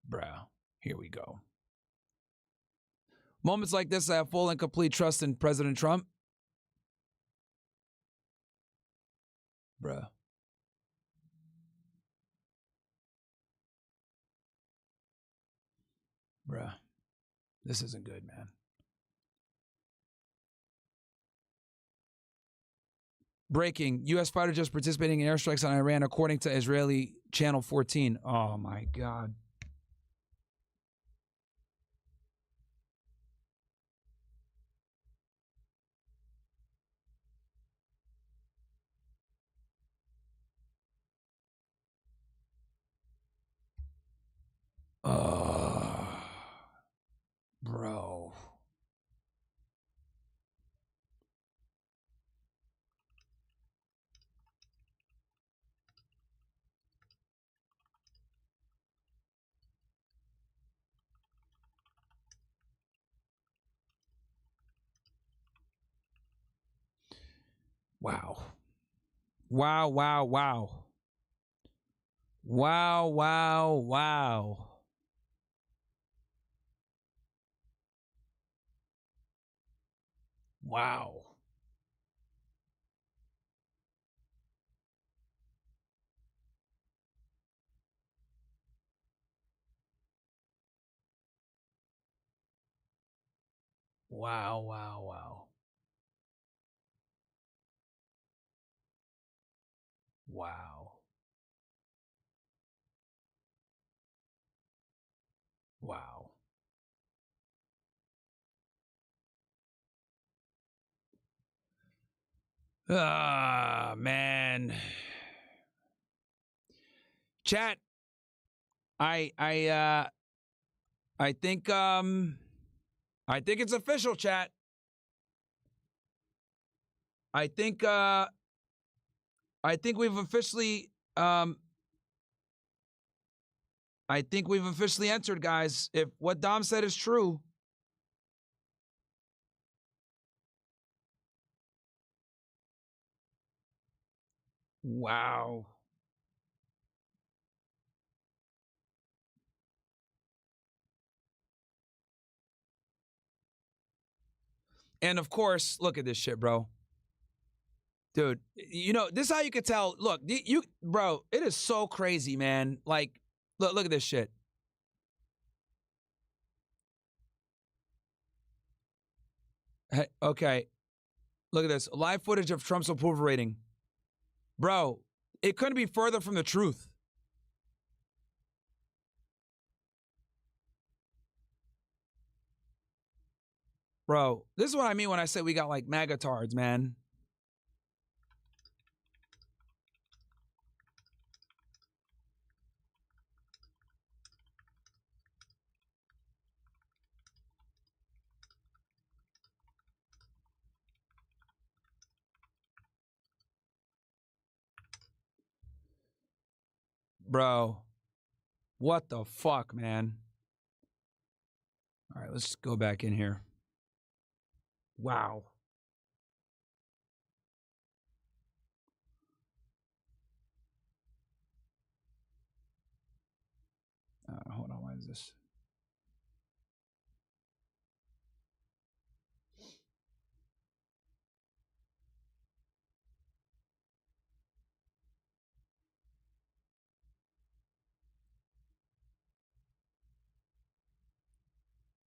Bruh, here we go. Moments like this, I have full and complete trust in President Trump. Bruh. Bruh. This isn't good, man. Breaking. U.S. fighter jets participating in airstrikes on Iran, according to Israeli Channel 14. Oh, my God. Bro. Wow. Wow, wow, wow. Wow, wow, wow. Wow. Wow, wow, wow. Wow. Wow. Ah, man. Chat. I think it's official, chat. I think we've officially entered, guys. If what Dom said is true. Wow. And of course, look at this shit, bro. Dude, you know, this is how you could tell. Look, bro, it is so crazy, man. Like, look at this shit. Hey, okay. Look at this. Live footage of Trump's approval rating. Bro, it couldn't be further from the truth. Bro, this is what I mean when I say we got like magatards, man. Bro, what the fuck, man? All right, let's go back in here. Wow. Hold on, why is this?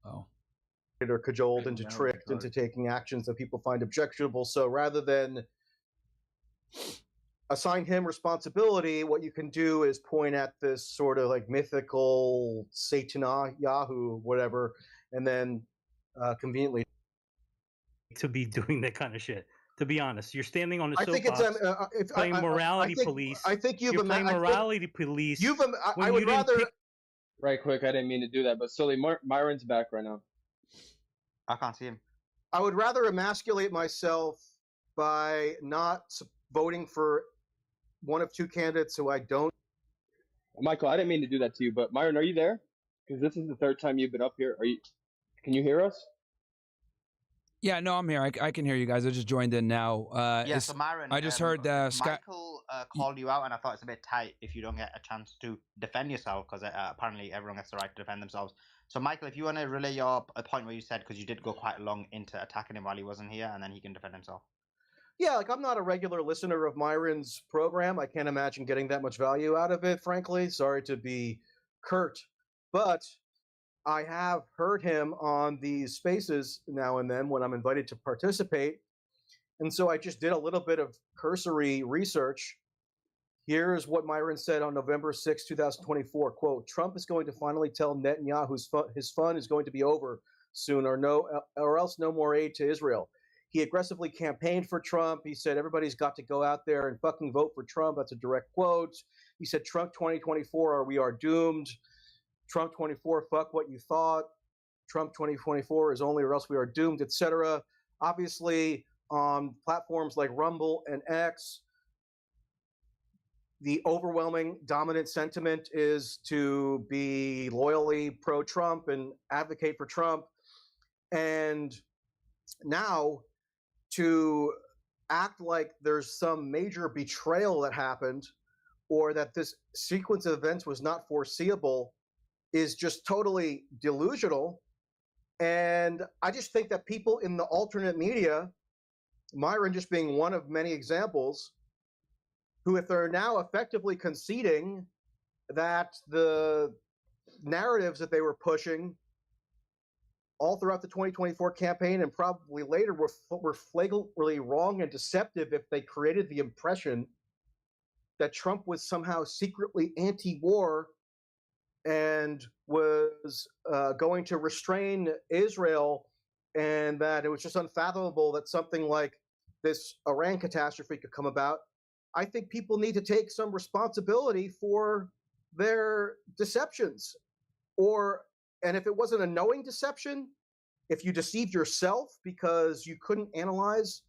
Oh. Or cajoled into tricked into taking actions that people find objectionable. So rather than assign him responsibility, what you can do is point at this sort of like mythical Satan Yahoo, whatever, and then conveniently to be doing that kind of shit. To be honest, you're standing on a I think soapbox it's playing morality police. I think you're playing morality police. I would rather. Right, quick. I didn't mean to do that, but Sully, Myron's back right now. I can't see him. I would rather emasculate myself by not voting for one of two candidates who I don't. Michael, I didn't mean to do that to you, but Myron, are you there? Because this is the third time you've been up here. Are you? Can you hear us? Yeah, no, I'm here. I can hear you guys. I just joined in now. So Myron, I just heard Scott. Michael called you out, and I thought it's a bit tight if you don't get a chance to defend yourself, because apparently everyone gets the right to defend themselves. So Michael, if you want to relay your point where you said, because you did go quite long into attacking him while he wasn't here, and then he can defend himself. Yeah, like I'm not a regular listener of Myron's program. I can't imagine getting that much value out of it, frankly. Sorry to be curt, but I have heard him on these spaces now and then when I'm invited to participate. And so I just did a little bit of cursory research. Here's what Myron said on November 6, 2024, quote, Trump is going to finally tell Netanyahu his fun is going to be over soon or else no more aid to Israel. He aggressively campaigned for Trump. He said everybody's got to go out there and fucking vote for Trump. That's a direct quote. He said Trump 2024 or we are doomed. Trump 24, fuck what you thought. Trump 2024 is only or else we are doomed, etc. Obviously, on platforms like Rumble and X, the overwhelming dominant sentiment is to be loyally pro-Trump and advocate for Trump. And now to act like there's some major betrayal that happened or that this sequence of events was not foreseeable is just totally delusional. And I just think that people in the alternate media, Myron just being one of many examples, who if they're now effectively conceding that the narratives that they were pushing all throughout the 2024 campaign and probably later were flagrantly wrong and deceptive if they created the impression that Trump was somehow secretly anti-war and was going to restrain Israel, and that it was just unfathomable that something like this Iran catastrophe could come about. I think people need to take some responsibility for their deceptions. And if it wasn't a knowing deception, if you deceived yourself because you couldn't analyze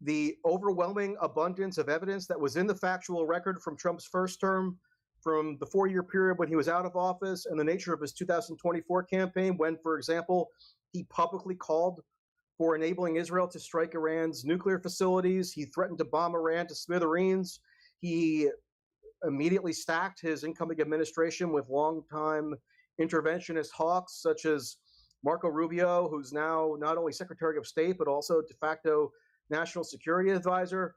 the overwhelming abundance of evidence that was in the factual record from Trump's first term, from the 4-year period when he was out of office, and the nature of his 2024 campaign, when, for example, he publicly called for enabling Israel to strike Iran's nuclear facilities. He threatened to bomb Iran to smithereens. He immediately stacked his incoming administration with longtime interventionist hawks, such as Marco Rubio, who's now not only Secretary of State, but also de facto National Security Advisor,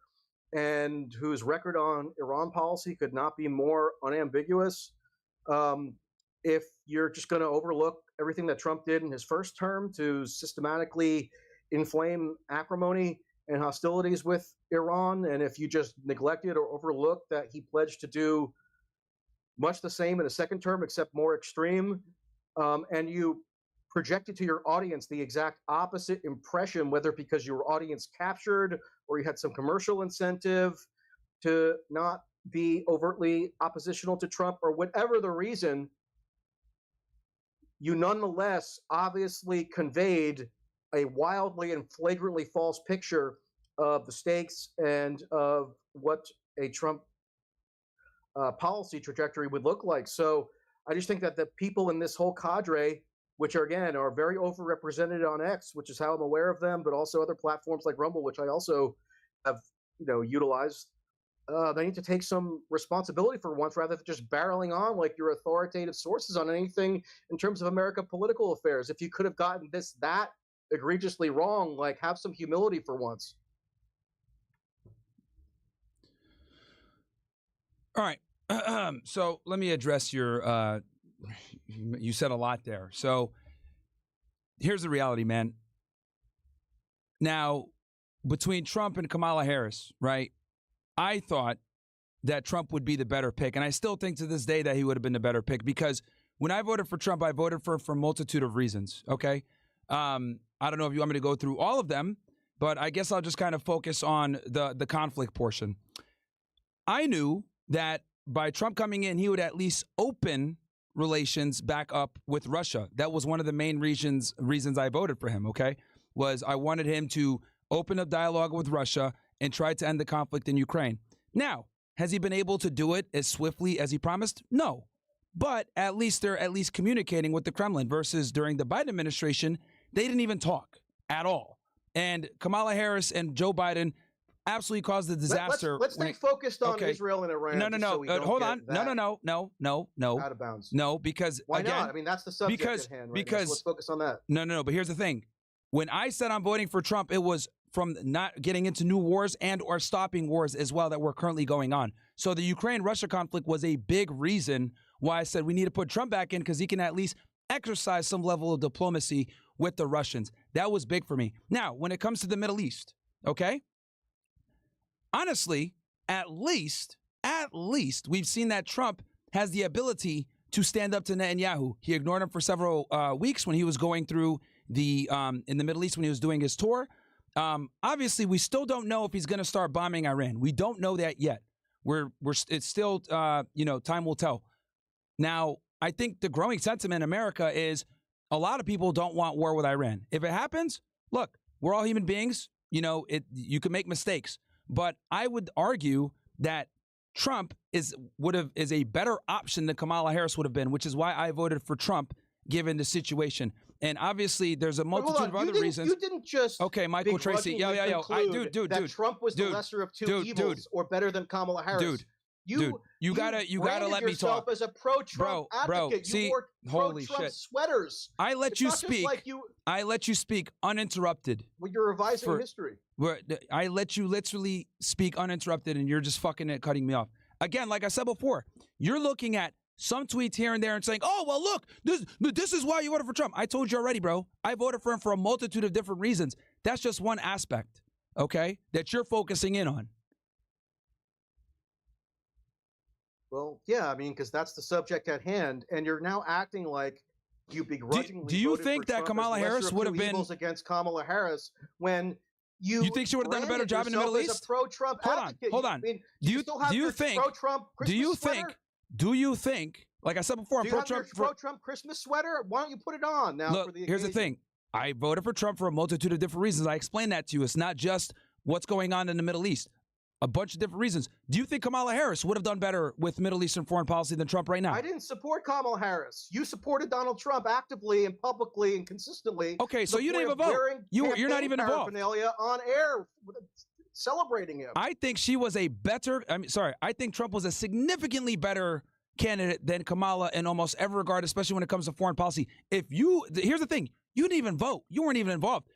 and whose record on Iran policy could not be more unambiguous. If you're just going to overlook everything that Trump did in his first term to systematically inflame acrimony and hostilities with Iran, and if you just neglected or overlooked that he pledged to do much the same in a second term, except more extreme, and you projected to your audience the exact opposite impression, whether because your audience captured or you had some commercial incentive to not be overtly oppositional to Trump or whatever the reason, you nonetheless obviously conveyed a wildly and flagrantly false picture of the stakes and of what a Trump policy trajectory would look like. So I just think that the people in this whole cadre, which are, again, are very overrepresented on X, which is how I'm aware of them, but also other platforms like Rumble, which I also have, utilized. They need to take some responsibility for once, rather than just barreling on like your authoritative sources on anything in terms of American political affairs. If you could have gotten that egregiously wrong, like, have some humility for once. All right. So let me address your, you said a lot there. So here's the reality, man. Now, between Trump and Kamala Harris, right, I thought that Trump would be the better pick. And I still think to this day that he would have been the better pick, because when I voted for Trump, I voted for a multitude of reasons, okay? I don't know if you want me to go through all of them, but I guess I'll just kind of focus on the conflict portion. I knew that by Trump coming in, he would at least open relations back up with Russia. That was one of the main reasons I voted for him, okay? Was I wanted him to open up dialogue with Russia and try to end the conflict in Ukraine. Now, has he been able to do it as swiftly as he promised? No. But at least they're communicating with the Kremlin, versus during the Biden administration, they didn't even talk at all. And Kamala Harris and Joe Biden absolutely caused the disaster. Let's stay focused on Israel and Iran. No. So hold on. No. Out of bounds. No, because why again, not? I mean, that's the subject at hand. Right now, so let's focus on that. No. But here's the thing: when I said I'm voting for Trump, it was from not getting into new wars and or stopping wars as well that were currently going on. So the Ukraine-Russia conflict was a big reason why I said we need to put Trump back in, because he can at least exercise some level of diplomacy with the Russians. That was big for me. Now, when it comes to the Middle East, okay? Honestly, at least we've seen that Trump has the ability to stand up to Netanyahu. He ignored him for several weeks when he was going through the in the Middle East when he was doing his tour. Obviously, we still don't know if he's going to start bombing Iran. We don't know that yet. It's still time will tell. Now, I think the growing sentiment in America is a lot of people don't want war with Iran. If it happens, look, we're all human beings. You can make mistakes. But I would argue that Trump is a better option than Kamala Harris would have been, which is why I voted for Trump given the situation. And obviously, there's a multitude of other reasons. You didn't just Michael Tracy. Dude, that Trump was the lesser of two evils, or better than Kamala Harris. You gotta let me talk. As a pro-Trump advocate, see, you wore holy pro-Trump shit. sweaters. I let you speak. I let you speak uninterrupted. Well, you're revising history. I let you literally speak uninterrupted, and you're just cutting me off. Again, like I said before, you're looking at some tweets here and there and saying, "Oh, well, look, this is why you voted for Trump." I told you already, bro. I voted for him for a multitude of different reasons. That's just one aspect, okay, that you're focusing in on. Well, yeah, I mean, because that's the subject at hand, and you're now acting like you begrudgingly. Do you think that Kamala Harris would have been against Kamala Harris when you think she would have done a better job in the Middle East? As a pro-Trump advocate. Hold on. Do you think? Like I said before, I'm pro-Trump Christmas sweater. Why don't you put it on now? Look, for the here's the thing. I voted for Trump for a multitude of different reasons. I explained that to you. It's not just what's going on in the Middle East. A bunch of different reasons. Do you think Kamala Harris would have done better with Middle Eastern foreign policy than Trump right now? I didn't support Kamala Harris. You supported Donald Trump actively and publicly and consistently. Okay, so you didn't even vote. You're not even involved. On air, celebrating him. I think she was I think Trump was a significantly better candidate than Kamala in almost every regard, especially when it comes to foreign policy. Here's the thing. You didn't even vote. You weren't even involved.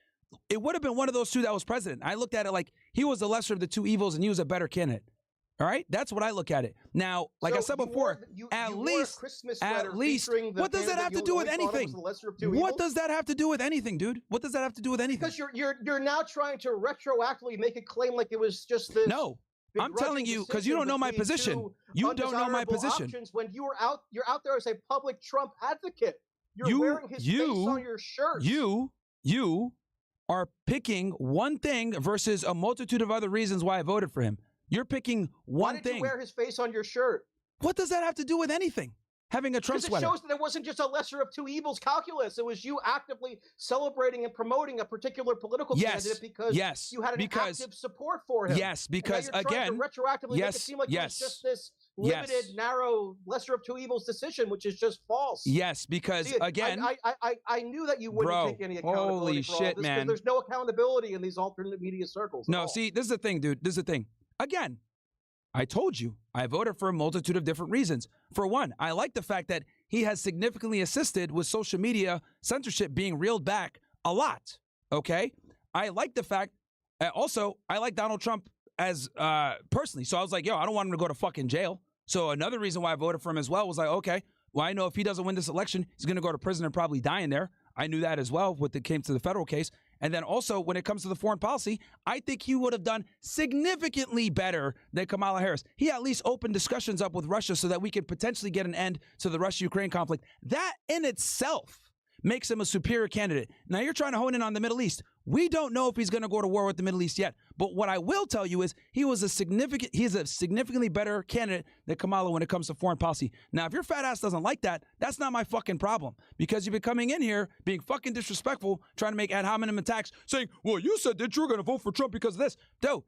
It would have been one of those two that was president. I looked at it like he was the lesser of the two evils and he was a better candidate. All right? That's what I look at it. Now, like I said before, at least, what does that have to do with anything? What does that have to do with anything, dude? What does that have to do with anything? Because you're now trying to retroactively make a claim like it was just this. No. I'm telling you, because you don't know my position. You don't know my position. When you're out there as a public Trump advocate. You're wearing his face on your shirt. You are picking one thing versus a multitude of other reasons why I voted for him. You're picking one thing. Why did you wear his face on your shirt? What does that have to do with anything? Having a Trump Because sweater. it shows that it wasn't just a lesser of two evils calculus. It was you actively celebrating and promoting a particular political candidate because you had an active support for him. Yes, because and now you're trying to retroactively make it seem like it was just this limited, narrow, lesser of two evils decision, which is just false. Yes, because again, I knew that you wouldn't take any accountability holy for all shit, this, man. because there's no accountability in these alternate media circles. No, see, this is the thing, dude. This is the thing. Again, I told you, I voted for a multitude of different reasons. For one, I like the fact that he has significantly assisted with social media censorship being reeled back a lot, okay? I like the fact, also, I like Donald Trump as personally. So I was like, yo, I don't want him to go to fucking jail. So another reason why I voted for him as well was like, okay, well, I know if he doesn't win this election, he's going to go to prison and probably die in there. I knew that as well when it came to the federal case. And then also when it comes to the foreign policy, I think he would have done significantly better than Kamala Harris. He at least opened discussions up with Russia so that we could potentially get an end to the Russia-Ukraine conflict. That in itself makes him a superior candidate. Now you're trying to hone in on the Middle East. We don't know if he's going to go to war with the Middle East yet. But what I will tell you is he's a significantly better candidate than Kamala when it comes to foreign policy. Now, if your fat ass doesn't like that, that's not my fucking problem. Because you've been coming in here being fucking disrespectful, trying to make ad hominem attacks, saying, well, you said that you're going to vote for Trump because of this.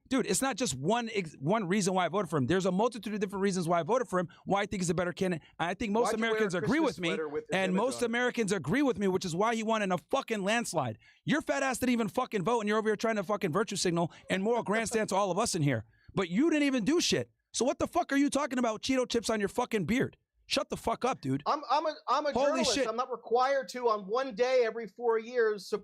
Dude, it's not just one reason why I voted for him. There's a multitude of different reasons why I voted for him, why I think he's a better candidate. I think most Americans agree with me, and most Americans agree with me, which is why he won in a fucking landslide. Your fat ass didn't even fucking vote, and you're over here trying to fucking virtue signal and moral grandstand to all of us in here. But you didn't even do shit. So what the fuck are you talking about Cheeto chips on your fucking beard? Shut the fuck up, dude. I'm a journalist. Shit. I'm not required to, on one day every 4 years,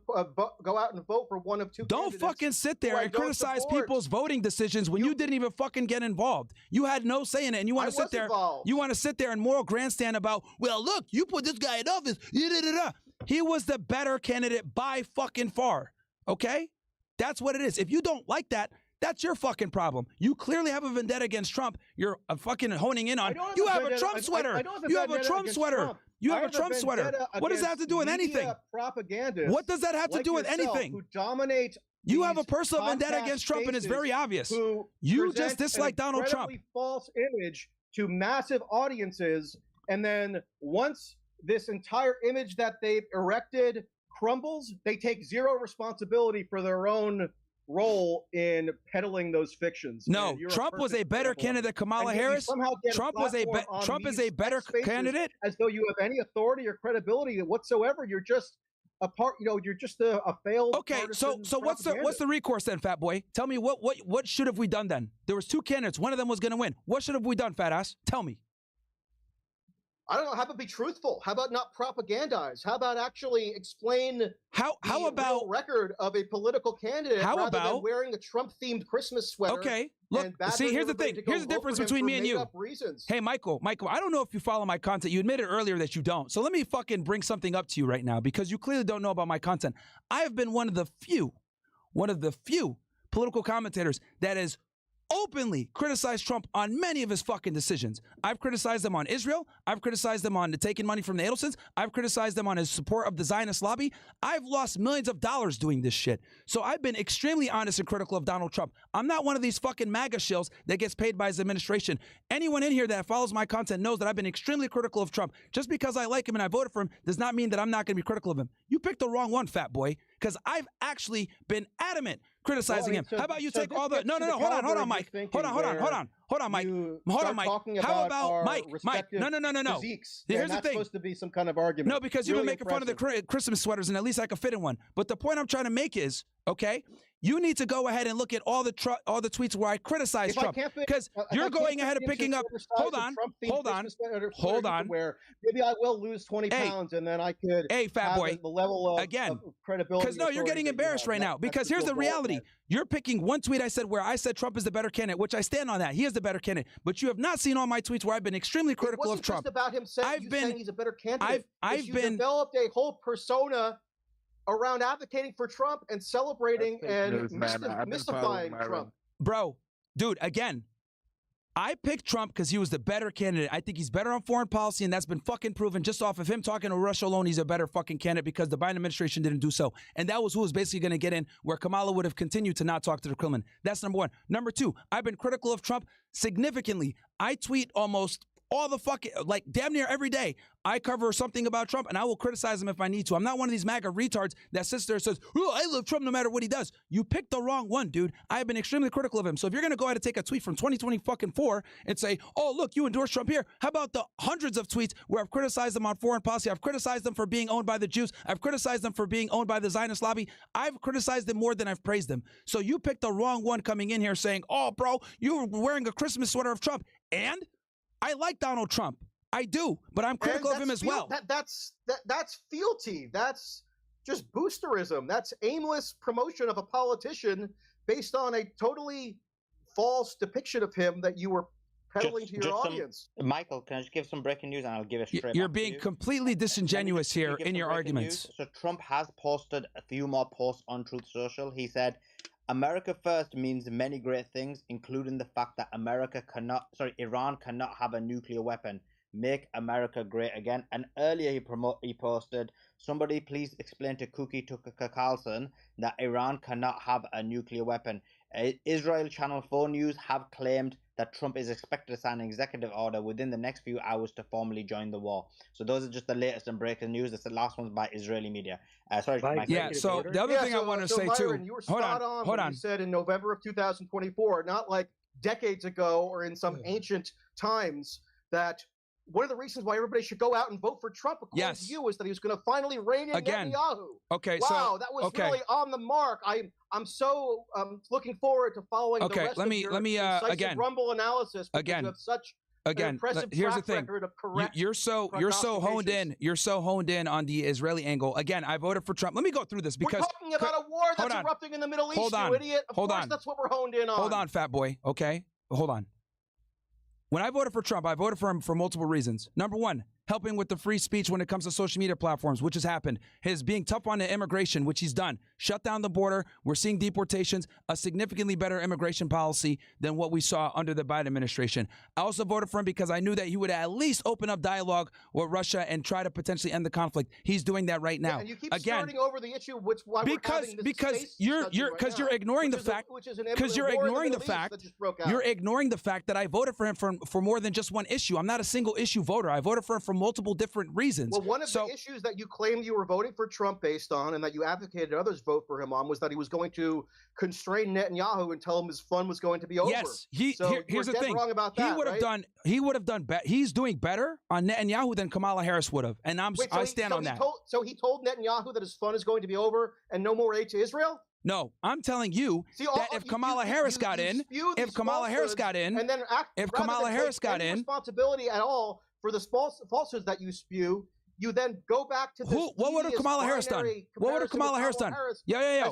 go out and vote for one of two candidates. Don't fucking sit there and criticize people's voting decisions when you didn't even fucking get involved. You had no say in it, and you want to sit there. You want to sit there and moral grandstand about, well, look, you put this guy in office. He was the better candidate by fucking far. Okay? That's what it is. If you don't like that, that's your fucking problem. You clearly have a vendetta against Trump. You're fucking honing in on. You have a Trump sweater. You have a Trump sweater. You have a Trump sweater. What does that have to do with anything? Propaganda. What does that have to do with anything? Who dominate? You have a personal vendetta against Trump, and it's very obvious. You just dislike Donald Trump. False image to massive audiences, and then once this entire image that they've erected crumbles, they take zero responsibility for their own role in peddling those fictions. No, Trump was a better candidate than Kamala Harris. Trump is a better candidate. As though you have any authority or credibility whatsoever. You're just a part. You're just a failed. Okay, so what's the recourse then, fat boy? Tell me what should have we done then? There was two candidates. One of them was going to win. What should have we done, fat ass? Tell me. I don't know. How about be truthful? How about not propagandize? How about actually explain how about real record of a political candidate rather than wearing a Trump-themed Christmas sweater? Okay, look. See, here's the thing. Here's the difference between me and you. Hey, Michael, I don't know if you follow my content. You admitted earlier that you don't. So let me fucking bring something up to you right now because you clearly don't know about my content. I have been one of the few political commentators that is openly criticized Trump on many of his fucking decisions. I've criticized him on Israel. I've criticized him on taking money from the Adelsons. I've criticized him on his support of the Zionist lobby. I've lost millions of dollars doing this shit. So I've been extremely honest and critical of Donald Trump. I'm not one of these fucking MAGA shills that gets paid by his administration. Anyone in here that follows my content knows that I've been extremely critical of Trump. Just because I like him and I voted for him does not mean that I'm not going to be critical of him. You picked the wrong one, fat boy, because I've actually been adamant criticizing him. How about you take all the... No, hold on, Mike. Hold on, Mike. How about Mike? No. Here's the thing. Supposed to be some kind of argument. No, because you've been making fun of the Christmas sweaters, and at least I could fit in one. But the point I'm trying to make is, okay, you need to go ahead and look at all the tweets where I criticize Trump, because you're going ahead and picking up. Hold on. Where maybe I will lose 20 pounds, and then I could. Hey, fat boy. The level of again, credibility. Because no, you're getting embarrassed right now. Because here's the reality: you're picking one tweet I said where I said Trump is the better candidate, which I stand on that. He is the better candidate. But you have not seen all my tweets where I've been extremely critical of Trump. It wasn't just about him saying he's a better candidate. I've developed a whole persona around advocating for Trump and celebrating and mystifying Trump. Bro, dude, again, I picked Trump because he was the better candidate. I think he's better on foreign policy, and that's been fucking proven just off of him talking to Russia alone. He's a better fucking candidate because the Biden administration didn't do so. And that was who was basically going to get in, where Kamala would have continued to not talk to the Kremlin. That's number one. Number two, I've been critical of Trump significantly. I tweet almost all the fucking, like damn near every day. I cover something about Trump and I will criticize him if I need to. I'm not one of these MAGA retards that sits there and says, oh, I love Trump no matter what he does. You picked the wrong one, dude. I have been extremely critical of him. So if you're going to go ahead and take a tweet from 2024 and say, oh, look, you endorse Trump here. How about the hundreds of tweets where I've criticized them on foreign policy? I've criticized them for being owned by the Jews. I've criticized them for being owned by the Zionist lobby. I've criticized them more than I've praised them. So you picked the wrong one coming in here saying, oh, bro, you were wearing a Christmas sweater of Trump. And I like Donald Trump. I do, but I'm critical of him as well. That's fealty. That's just boosterism. That's aimless promotion of a politician based on a totally false depiction of him that you were peddling to your audience. Michael, can I just give some breaking news and I'll give it straight You're being completely disingenuous here in your arguments. So Trump has posted a few more posts on Truth Social. He said, America first means many great things, including the fact that Iran cannot have a nuclear weapon. Make America great again. And earlier he posted, somebody please explain to Cookie Tucker Carlson that Iran cannot have a nuclear weapon. Israel Channel 4 News have claimed that Trump is expected to sign an executive order within the next few hours to formally join the war. So those are just the latest and breaking news. That's the last one's by Israeli media. Sorry, Mike. Yeah, so the other thing I want to say Myron, too. You were spot on when you said in November of 2024, not like decades ago or in some ancient times, that one of the reasons why everybody should go out and vote for Trump, according to you, is that he was going to finally rein in Netanyahu. Okay, wow, that was really on the mark. I'm so looking forward to following the rest of your incisive Rumble analysis. Because you have such an impressive here's the track thing. record of correct You're so honed in. You're so honed in on the Israeli angle. Again, I voted for Trump. Let me go through this because we're talking about a war that's erupting in the Middle East. You idiot! Of course, that's what we're honed in on. Hold on, fat boy. Okay, hold on. When I voted for Trump, I voted for him for multiple reasons. Number one, helping with the free speech when it comes to social media platforms, which has happened. His being tough on the immigration, which he's done. Shut down the border. We're seeing deportations, a significantly better immigration policy than what we saw under the Biden administration. I also voted for him because I knew that he would at least open up dialogue with Russia and try to potentially end the conflict. He's doing that right now. Yeah, and you keep starting over the issue, why we're having this because you're ignoring the fact you're ignoring the fact that I voted for him for more than just one issue. I'm not a single issue voter. I voted for him for multiple different reasons. Well, one of the issues that you claimed you were voting for Trump based on, and that you advocated others vote for him on, was that he was going to constrain Netanyahu and tell him his fun was going to be over. Yes, here's the thing. Wrong about that, he would have done. He's doing better on Netanyahu than Kamala Harris would have, and I stand on that. So he told Netanyahu that his fun is going to be over and no more aid to Israel? No, I'm telling you that if Kamala Harris got in, if Kamala Harris got in, responsibility at all for the falsehoods that you spew, you then go back to this. What would have Kamala Harris done? What would have Kamala Harris done? Yo,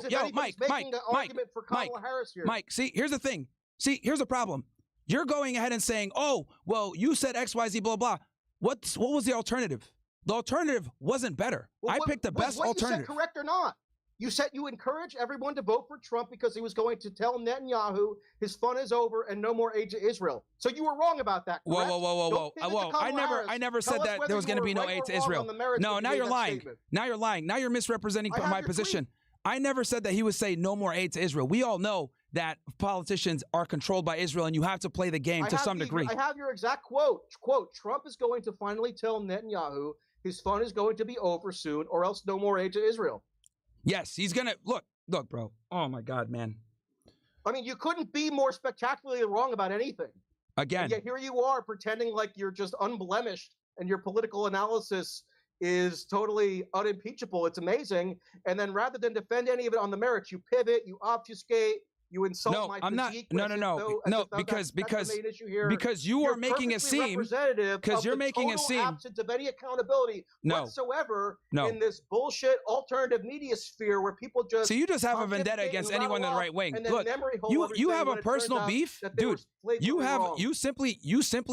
Mike, see, here's the thing. See, here's the problem. You're going ahead and saying, oh, well, you said X, Y, Z, blah, blah. What was the alternative? The alternative wasn't better. I picked the best alternative. You said correct or not? You said you encouraged everyone to vote for Trump because he was going to tell Netanyahu his fun is over and no more aid to Israel. So you were wrong about that, correct? Whoa. I never said that there was going to be no aid to Israel. No, now you're lying. Now you're lying. Now you're misrepresenting my position. I never said that he would say no more aid to Israel. We all know that politicians are controlled by Israel and you have to play the game to some degree. I have your exact quote. Trump is going to finally tell Netanyahu his fun is going to be over soon or else no more aid to Israel. Yes, he's going to look, bro. Oh my God, man. I mean, you couldn't be more spectacularly wrong about anything. Again. And yet here you are pretending like you're just unblemished and your political analysis is totally unimpeachable. It's amazing. And then rather than defend any of it on the merits, you pivot, you obfuscate, you insult my physique. No, because you are making it seem because you're making it seem absence of any accountability whatsoever in this bullshit alternative media sphere where people just you just have a vendetta against anyone in the right wing. Look, you have a personal beef, dude. You simply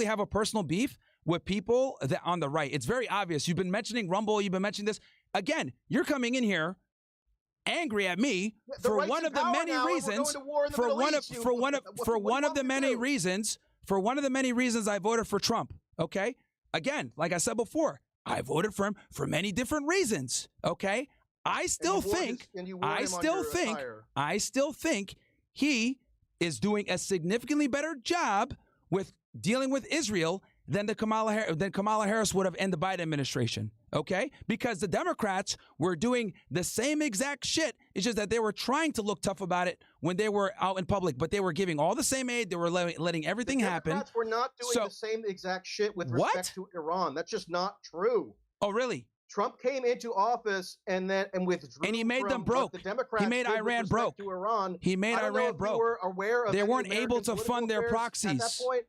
have a personal beef with people that on the right. It's very obvious. You've been mentioning Rumble. You've been mentioning this again. You're coming in here angry at me for one of the many reasons. For one of the many reasons for one of the many reasons I voted for Trump, okay? Again, like I said before, I voted for him for many different reasons, okay? I still think he is doing a significantly better job with dealing with Israel than Kamala Harris would have in the Biden administration, okay? Because the Democrats were doing the same exact shit. It's just that they were trying to look tough about it when they were out in public, but they were giving all the same aid. They were letting everything happen. Democrats were not doing the same exact shit with respect to Iran. That's just not true. Oh, really? Trump came into office and withdrew. And he made them broke. The Democrats he made Iran broke. To Iran. He made Iran broke. You were aware of they weren't able to fund their at proxies. that point?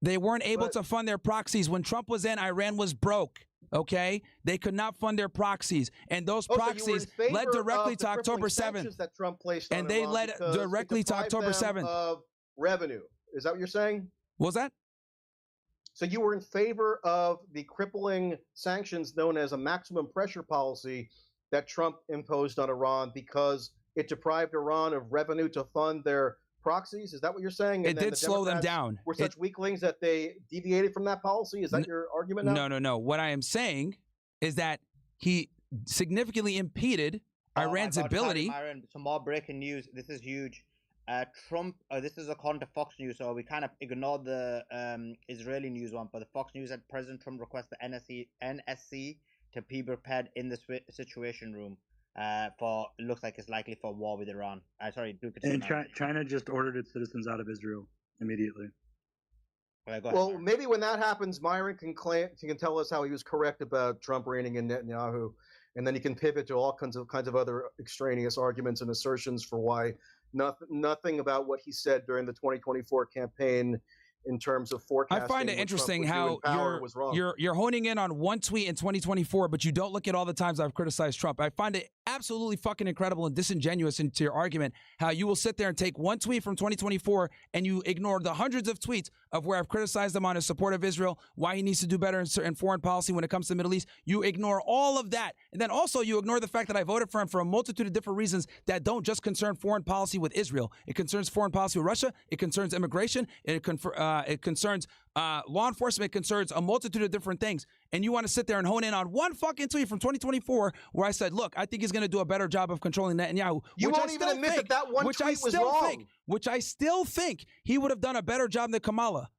They weren't able to fund their proxies. When Trump was in, Iran was broke, okay? They could not fund their proxies. And those proxies led directly to October 7th. That Trump placed on and they Iran led directly to October 7th. Of revenue. Is that what you're saying? What was that? So you were in favor of the crippling sanctions known as a maximum pressure policy that Trump imposed on Iran because it deprived Iran of revenue to fund their proxies? Is that what you're saying? And it did slow them down. Were such weaklings that they deviated from that policy? Is that your argument now? No. What I am saying is that he significantly impeded Iran's ability. Myron, some more breaking news. This is huge. Trump, this is according to Fox News, so we kind of ignored the Israeli news one, but the Fox News said President Trump requests the NSC to be prepared in the situation room for, it looks like it's likely for war with Iran. And China just ordered its citizens out of Israel immediately. Well, maybe when that happens, Myron can tell us how he was correct about Trump reigning in Netanyahu, and then he can pivot to all kinds of other extraneous arguments and assertions for why nothing about what he said during the 2024 campaign in terms of forecasting. I find it interesting how you're honing in on one tweet in 2024, but you don't look at all the times I've criticized Trump. I find it absolutely fucking incredible and disingenuous into your argument how you will sit there and take one tweet from 2024 and you ignore the hundreds of tweets of where I've criticized him on his support of Israel, why he needs to do better in foreign policy when it comes to the Middle East. You ignore all of that. And then also you ignore the fact that I voted for him for a multitude of different reasons that don't just concern foreign policy with Israel. It concerns foreign policy with Russia. It concerns immigration. It concerns law enforcement. It concerns a multitude of different things. And you want to sit there and hone in on one fucking tweet from 2024 where I said, look, I think he's going to do a better job of controlling Netanyahu. You won't even admit that one tweet was wrong. Which I still think he would have done a better job than Kamala.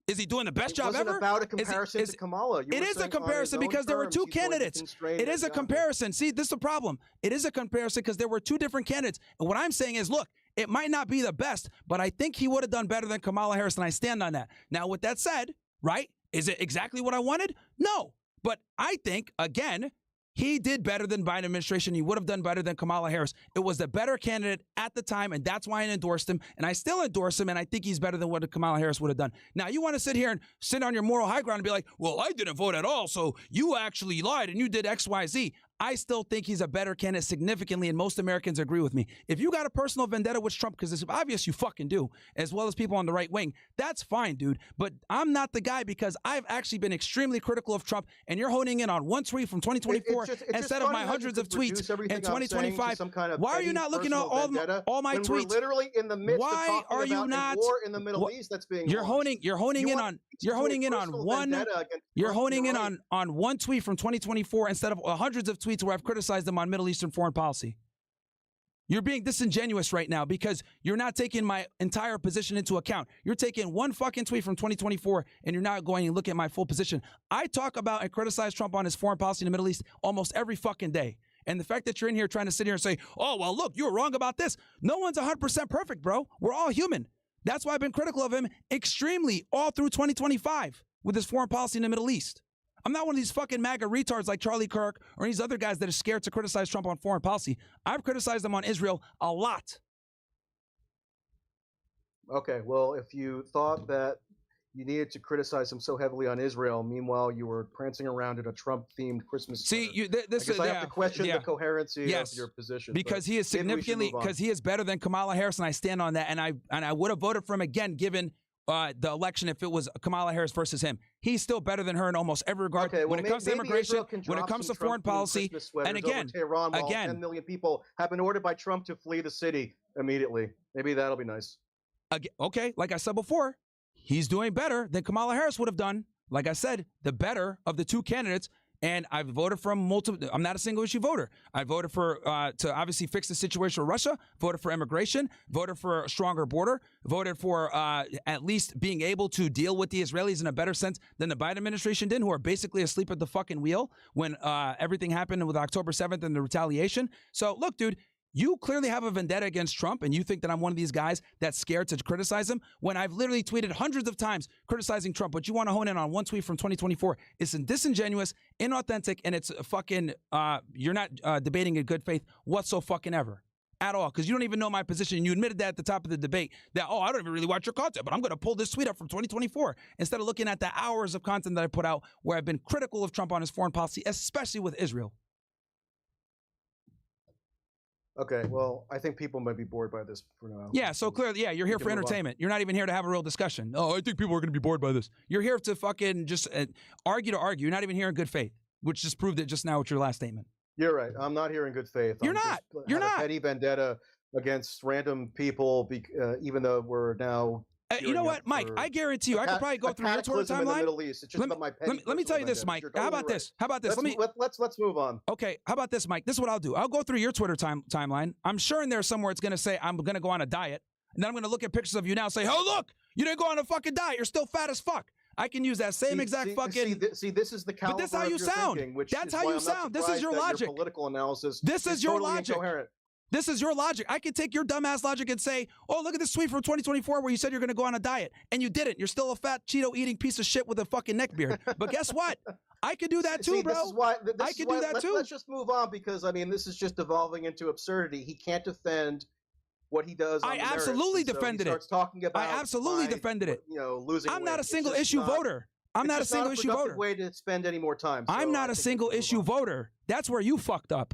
Is he doing the best job ever? It wasn't about a comparison to Kamala. It is a comparison because there were two candidates. It is a comparison. See, this is the problem. It is a comparison because there were two different candidates. And what I'm saying is, look, it might not be the best, but I think he would have done better than Kamala Harris, and I stand on that. Now, with that said, right, is it exactly what I wanted? No. But I think, again, he did better than Biden administration. He would have done better than Kamala Harris. It was the better candidate at the time, and that's why I endorsed him. And I still endorse him, and I think he's better than what Kamala Harris would have done. Now, you want to sit here and sit on your moral high ground and be like, well, I didn't vote at all, so you actually lied and you did X, Y, Z. I still think he's a better candidate significantly, and most Americans agree with me. If you got a personal vendetta with Trump, because it's obvious you fucking do, as well as people on the right wing, that's fine, dude. But I'm not the guy because I've actually been extremely critical of Trump, and you're honing in on one tweet from 2024 instead of my hundreds of tweets in 2025. Why are you not looking at all my tweets? We're literally in the midst of talking about a war in the Middle East that's being You're honing in on one tweet from 2024 instead of hundreds of tweets where I've criticized them on Middle Eastern foreign policy. You're being disingenuous right now because you're not taking my entire position into account. You're taking one fucking tweet from 2024 and you're not going and look at my full position. I talk about and criticize Trump on his foreign policy in the Middle East almost every fucking day. And the fact that you're in here trying to sit here and say, oh, well, look, you were wrong about this. No one's 100% perfect, bro. We're all human. That's why I've been critical of him extremely all through 2025 with his foreign policy in the Middle East. I'm not one of these fucking MAGA retards like Charlie Kirk or these other guys that are scared to criticize Trump on foreign policy. I've criticized him on Israel a lot. Okay, well, if you thought that you needed to criticize him so heavily on Israel, meanwhile you were prancing around in a Trump-themed Christmas sweater. See, I have to question the coherency of your position. Because he is significantly, because he is better than Kamala Harris, and I stand on that. And I would have voted for him again, given the election if it was Kamala Harris versus him. He's still better than her in almost every regard. Okay, when it comes to immigration, when it comes to foreign policy, and again, 10 million people have been ordered by Trump to flee the city immediately. Maybe that'll be nice. Okay, like I said before, he's doing better than Kamala Harris would have done. Like I said, the better of the two candidates. And I've voted for multiple. I'm not a single issue voter. I voted for to obviously fix the situation with Russia. Voted for immigration. Voted for a stronger border. Voted for at least being able to deal with the Israelis in a better sense than the Biden administration did, who are basically asleep at the fucking wheel when everything happened with October 7th and the retaliation. So look, dude. You clearly have a vendetta against Trump, and you think that I'm one of these guys that's scared to criticize him when I've literally tweeted hundreds of times criticizing Trump. But you want to hone in on one tweet from 2024. It's disingenuous, inauthentic, and it's fucking, you're not debating in good faith whatsoever at all, because you don't even know my position. You admitted that at the top of the debate that, oh, I don't even really watch your content, but I'm going to pull this tweet up from 2024 instead of looking at the hours of content that I put out where I've been critical of Trump on his foreign policy, especially with Israel. Okay, well, I think people might be bored by this for now. Yeah, so clearly, yeah, you're here for entertainment. You're not even here to have a real discussion. Oh, I think people are going to be bored by this. You're here to fucking just argue to argue. You're not even here in good faith, which just proved it just now with your last statement. You're right. I'm not here in good faith. You're not. You're not. A petty vendetta against random people, even though we're now. You know what, Mike? I guarantee you, I could probably go through your Twitter timeline. In the Middle East. It's just about my petty let me tell you this, Mike. How about this? How about this? Let's move on. Okay. How about this, Mike? This is what I'll do. I'll go through your Twitter timeline. I'm sure in there somewhere it's going to say I'm going to go on a diet, and then I'm going to look at pictures of you now and say, oh look, you didn't go on a fucking diet. You're still fat as fuck. I can use that same exact fucking. See, this is the caliber. But this is how you sound. Thinking, That's how you sound. This is your logic. Your political analysis. This is your totally logic. Incoherent. This is your logic. I could take your dumbass logic and say, oh, look at this tweet from 2024 where you said you're going to go on a diet. And you didn't. You're still a fat Cheeto-eating piece of shit with a fucking neckbeard. But guess what? I could do that too, bro. I could do that too. Let's just move on because, I mean, this is just evolving into absurdity. He can't defend what he does. I absolutely defended it. Talking about I absolutely defended it. You know, losing I'm weight. not a single issue voter. I'm not a single issue voter. Way to spend any more time. So I'm not a single issue voter. That's where you fucked up.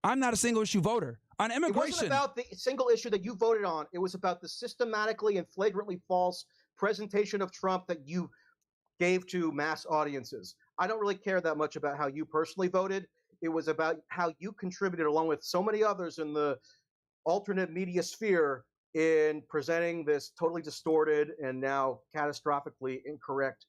I'm not a single issue voter. On immigration. It wasn't about the single issue that you voted on. It was about the systematically and flagrantly false presentation of Trump that you gave to mass audiences. I don't really care that much about how you personally voted. It was about how you contributed, along with so many others in the alternate media sphere, in presenting this totally distorted and now catastrophically incorrect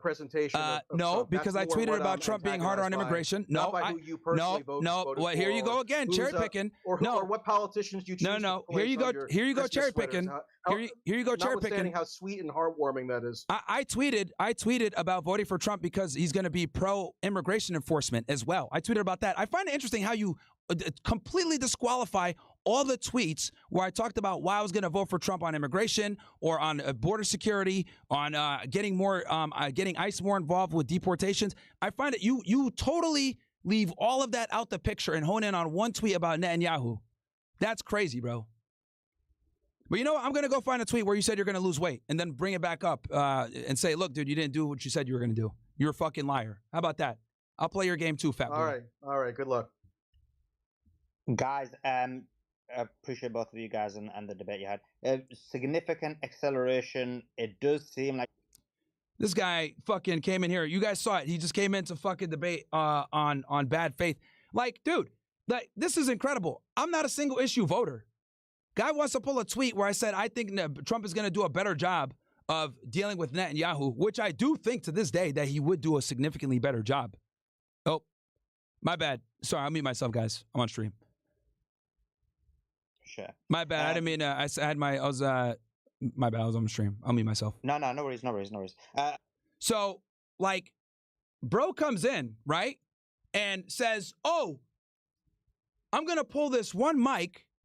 presentation. No, because I tweeted about Trump being harder on immigration. No, Well, here you go again, cherry picking. Or what politicians you choose. No. Here you go, cherry picking. Here you go, cherry picking. How sweet and heartwarming that is. I tweeted about voting for Trump because he's going to be pro-immigration enforcement as well. I tweeted about that. I find it interesting how you completely disqualify all the tweets where I talked about why I was going to vote for Trump on immigration or on border security, on getting ICE more involved with deportations. I find that you totally leave all of that out the picture and hone in on one tweet about Netanyahu. That's crazy, bro. But you know what? I'm going to go find a tweet where you said you're going to lose weight and then bring it back up and say, look, dude, you didn't do what you said you were going to do. You're a fucking liar. How about that? I'll play your game too, fat boy. All right. Good luck. Guys, I appreciate both of you guys and the debate you had. Significant acceleration. It does seem like this guy fucking came in here. You guys saw it. He just came in to fucking debate on bad faith. Like, dude, this is incredible. I'm not a single issue voter. Guy wants to pull a tweet where I said I think Trump is going to do a better job of dealing with Netanyahu, which I do think to this day that he would do a significantly better job. Oh, my bad. Sorry, I'll mute myself, guys. I'm on stream. Sure. My bad. I didn't mean my bad. I was on stream. I'll mute myself. No worries. So, like, bro comes in, right, and says, oh, I'm going to pull this one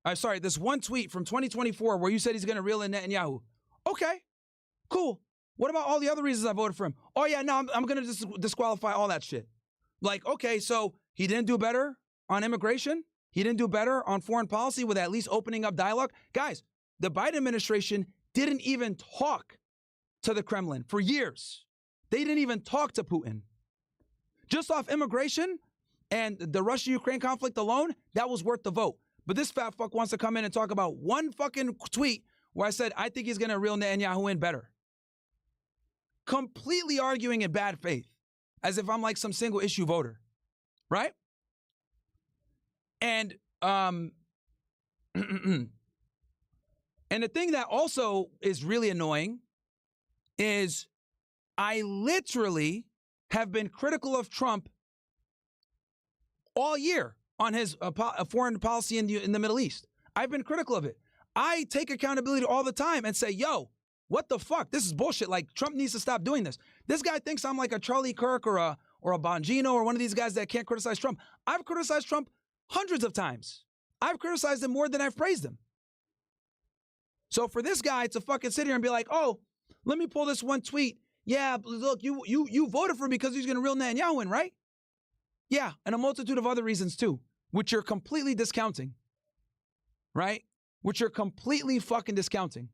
this one tweet from 2024 where you said he's going to reel in Netanyahu. Okay, cool. What about all the other reasons I voted for him? Oh, yeah, no, I'm going to disqualify all that shit. Like, okay, so he didn't do better on immigration? He didn't do better on foreign policy with at least opening up dialogue? Guys, the Biden administration didn't even talk to the Kremlin for years. They didn't even talk to Putin. Just off immigration and the Russia-Ukraine conflict alone, that was worth the vote. But this fat fuck wants to come in and talk about one fucking tweet where I said, I think he's going to reel Netanyahu in better. Completely arguing in bad faith, as if I'm like some single issue voter, right? And And the thing that also is really annoying is I literally have been critical of Trump all year on his foreign policy in the Middle East. I've been critical of it. I take accountability all the time and say, yo, what the fuck? This is bullshit. Like, Trump needs to stop doing this. This guy thinks I'm like a Charlie Kirk or a Bongino or one of these guys that can't criticize Trump. I've criticized Trump hundreds of times. I've criticized him more than I've praised him. So for this guy to fucking sit here and be like, oh, let me pull this one tweet. Yeah, look, you voted for him because he's going to reel Netanyahu in, right? Yeah, and a multitude of other reasons too, which you're completely discounting, right? Which you're completely fucking discounting.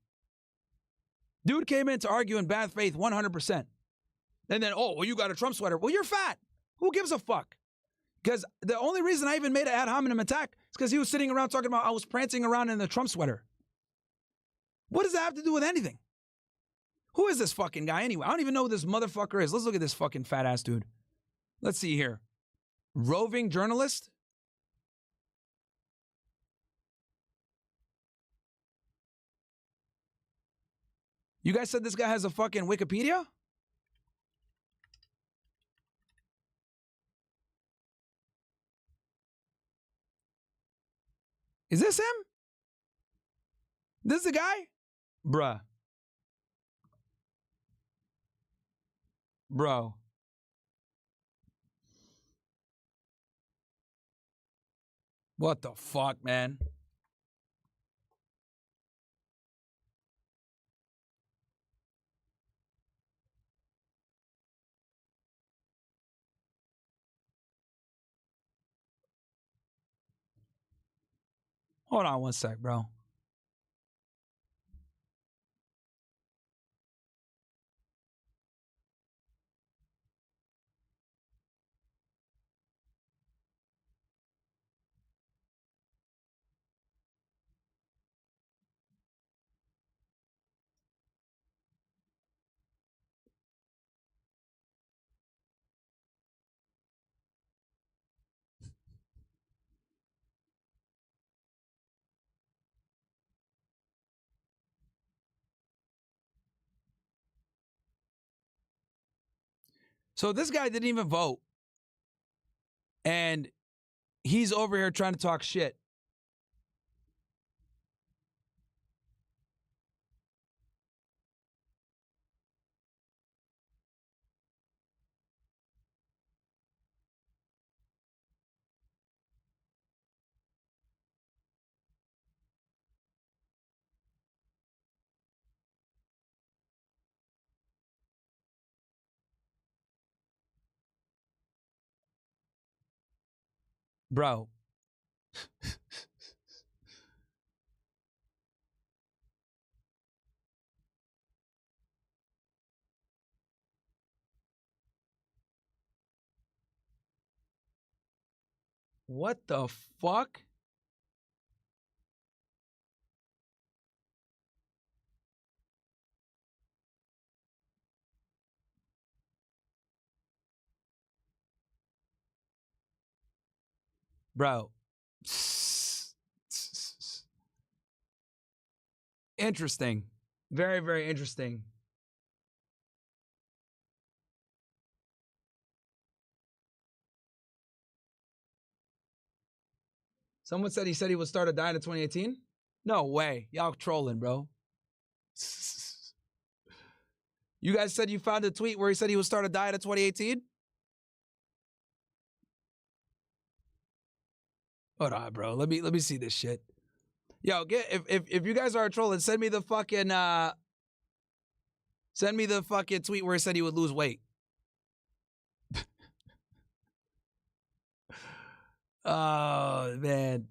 Dude came in to argue in bad faith 100%. And then, oh, well, you got a Trump sweater. Well, you're fat. Who gives a fuck? Because the only reason I even made an ad hominem attack is because he was sitting around talking about I was prancing around in the Trump sweater. What does that have to do with anything? Who is this fucking guy anyway? I don't even know who this motherfucker is. Let's look at this fucking fat ass dude. Let's see here. Roving journalist? You guys said this guy has a fucking Wikipedia? Is this him? This is the guy? Bruh. Bro. What the fuck, man? Hold on one sec, bro. So this guy didn't even vote. And he's over here trying to talk shit. Bro. What the fuck? Bro. Interesting. Very, very interesting. Someone said he would start a diet in 2018? No way. Y'all trolling, bro. You guys said you found a tweet where he said he would start a diet in 2018? Hold on, bro. Let me see this shit. Yo, if you guys are trolling, send me the fucking tweet where he said he would lose weight. Oh, man.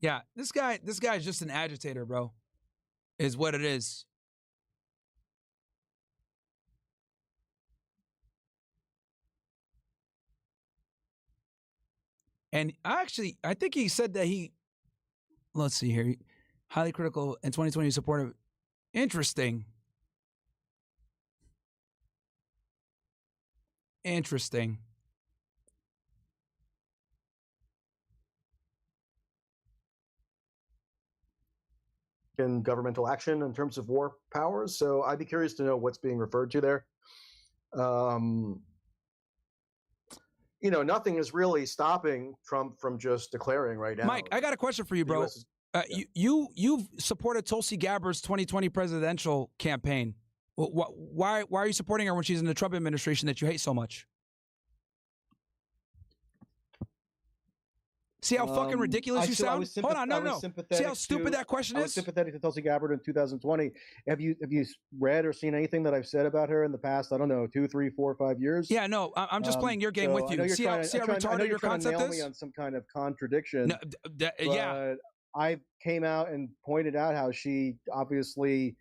Yeah, this guy is just an agitator, bro. Is what it is. And I think he said that he let's see here. Highly critical in 2020 supportive. Interesting. Interesting. In governmental action in terms of war powers. So I'd be curious to know what's being referred to there. You know, nothing is really stopping Trump from just declaring right now. Mike, I got a question for you, bro. You've supported Tulsi Gabbard's 2020 presidential campaign. Why are you supporting her when she's in the Trump administration that you hate so much? See how fucking ridiculous you sound? Hold on, no. See how stupid that question is? I was sympathetic to Tulsi Gabbard in 2020. Have you read or seen anything that I've said about her in the past, I don't know, 2, 3, 4, 5 years? Yeah, no, I'm just playing your game with you. See how retarded your concept is? Me on some kind of contradiction. No, yeah. I came out and pointed out how she obviously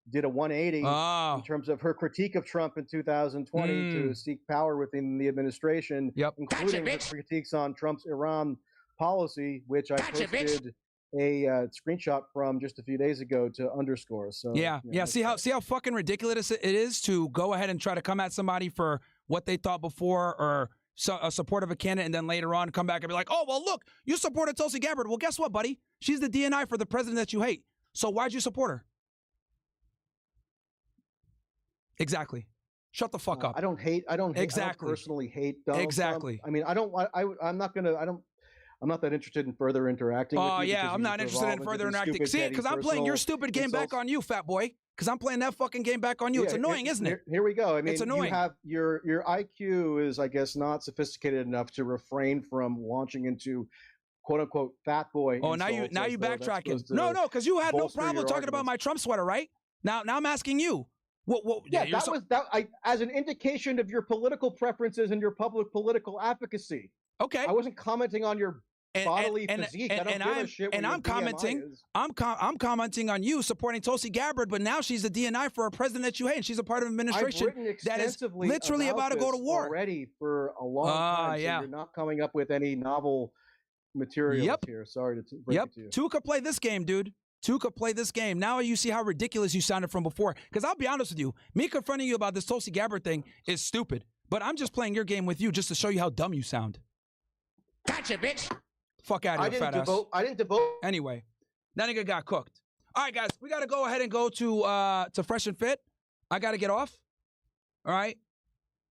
did a 180 in terms of her critique of Trump in 2020 to seek power within the administration, including her critiques on Trump's Iran policy, which I posted a screenshot from just a few days ago to underscore. So yeah. See how fucking ridiculous it is to go ahead and try to come at somebody for what they thought before or a support of a candidate, and then later on come back and be like, oh well, look, you supported Tulsi Gabbard. Well, guess what, buddy? She's the DNI for the president that you hate. So why'd you support her? Exactly. Shut the fuck up. I don't personally hate Donald Trump. I mean, I'm not that interested in further interacting with you. Oh, yeah, I'm not interested in further interacting. See, because I'm playing your stupid game back on you, fat boy. Because I'm playing that fucking game back on you. It's annoying, isn't it? Here we go. I mean, it's annoying. You have your IQ is, I guess, not sophisticated enough to refrain from launching into quote unquote fat boy. Oh, now you backtracking. No, because you had no problem talking about my Trump sweater, right? Now I'm asking you. As an indication of your political preferences and your public political advocacy. Okay. I wasn't commenting on your bodily physique. I don't give a shit. And I'm commenting. I'm commenting on you supporting Tulsi Gabbard, but now she's the DNI for a president that you hate, and she's a part of an administration that is literally about to go to war already for a long time. So you're not coming up with any novel material here. Sorry to break it to you. Two could play this game, dude. Two could play this game. Now you see how ridiculous you sounded from before. Because I'll be honest with you, me confronting you about this Tulsi Gabbard thing is stupid. But I'm just playing your game with you just to show you how dumb you sound. Gotcha, bitch. Fuck out of here, fat ass. I didn't devote. Anyway, that nigga got cooked. All right, guys, we got to go ahead and go to Fresh and Fit. I got to get off. All right.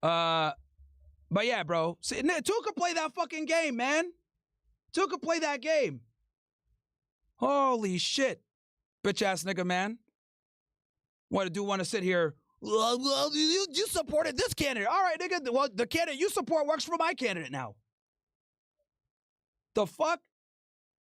But yeah, bro. See, two could play that fucking game, man. Two could play that game. Holy shit. Bitch ass nigga, man. Want to sit here? Well, you supported this candidate. All right, nigga. Well, the candidate you support works for my candidate now. The fuck?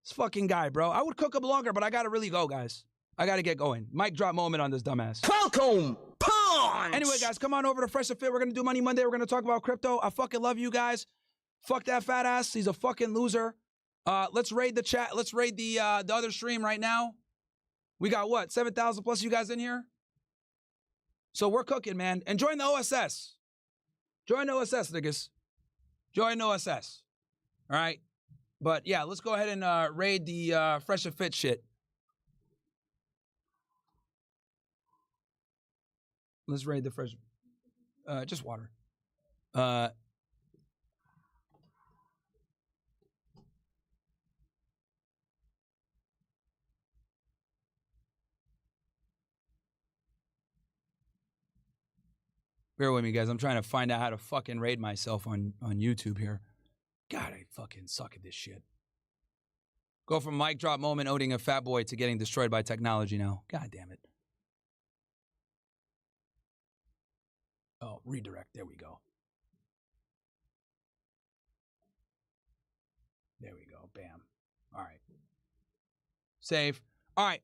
This fucking guy, bro. I would cook him longer, but I gotta really go, guys. I gotta get going. Mic drop moment on this dumbass. Welcome, punch! Anyway, guys, come on over to Fresh and Fit. We're gonna do Money Monday. We're gonna talk about crypto. I fucking love you guys. Fuck that fat ass. He's a fucking loser. Let's raid the chat. Let's raid the other stream right now. We got what? 7,000 plus you guys in here? So we're cooking, man. And join the OSS. Join the OSS, niggas. Join the OSS. All right? But yeah, let's go ahead and raid the Fresh and Fit shit. Let's raid the Fresh. Just water. Bear with me, guys. I'm trying to find out how to fucking raid myself on YouTube here. God, I fucking suck at this shit. Go from mic drop moment owning a fat boy to getting destroyed by technology now. God damn it. Oh, redirect. There we go. There we go. Bam. All right. Save. All right.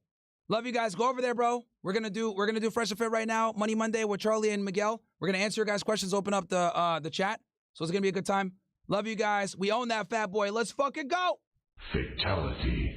Love you guys. Go over there, bro. We're gonna do Fresh and Fit right now. Money Monday with Charlie and Miguel. We're gonna answer your guys' questions. Open up the chat. So it's gonna be a good time. Love you guys. We own that fat boy. Let's fucking go. Fatality.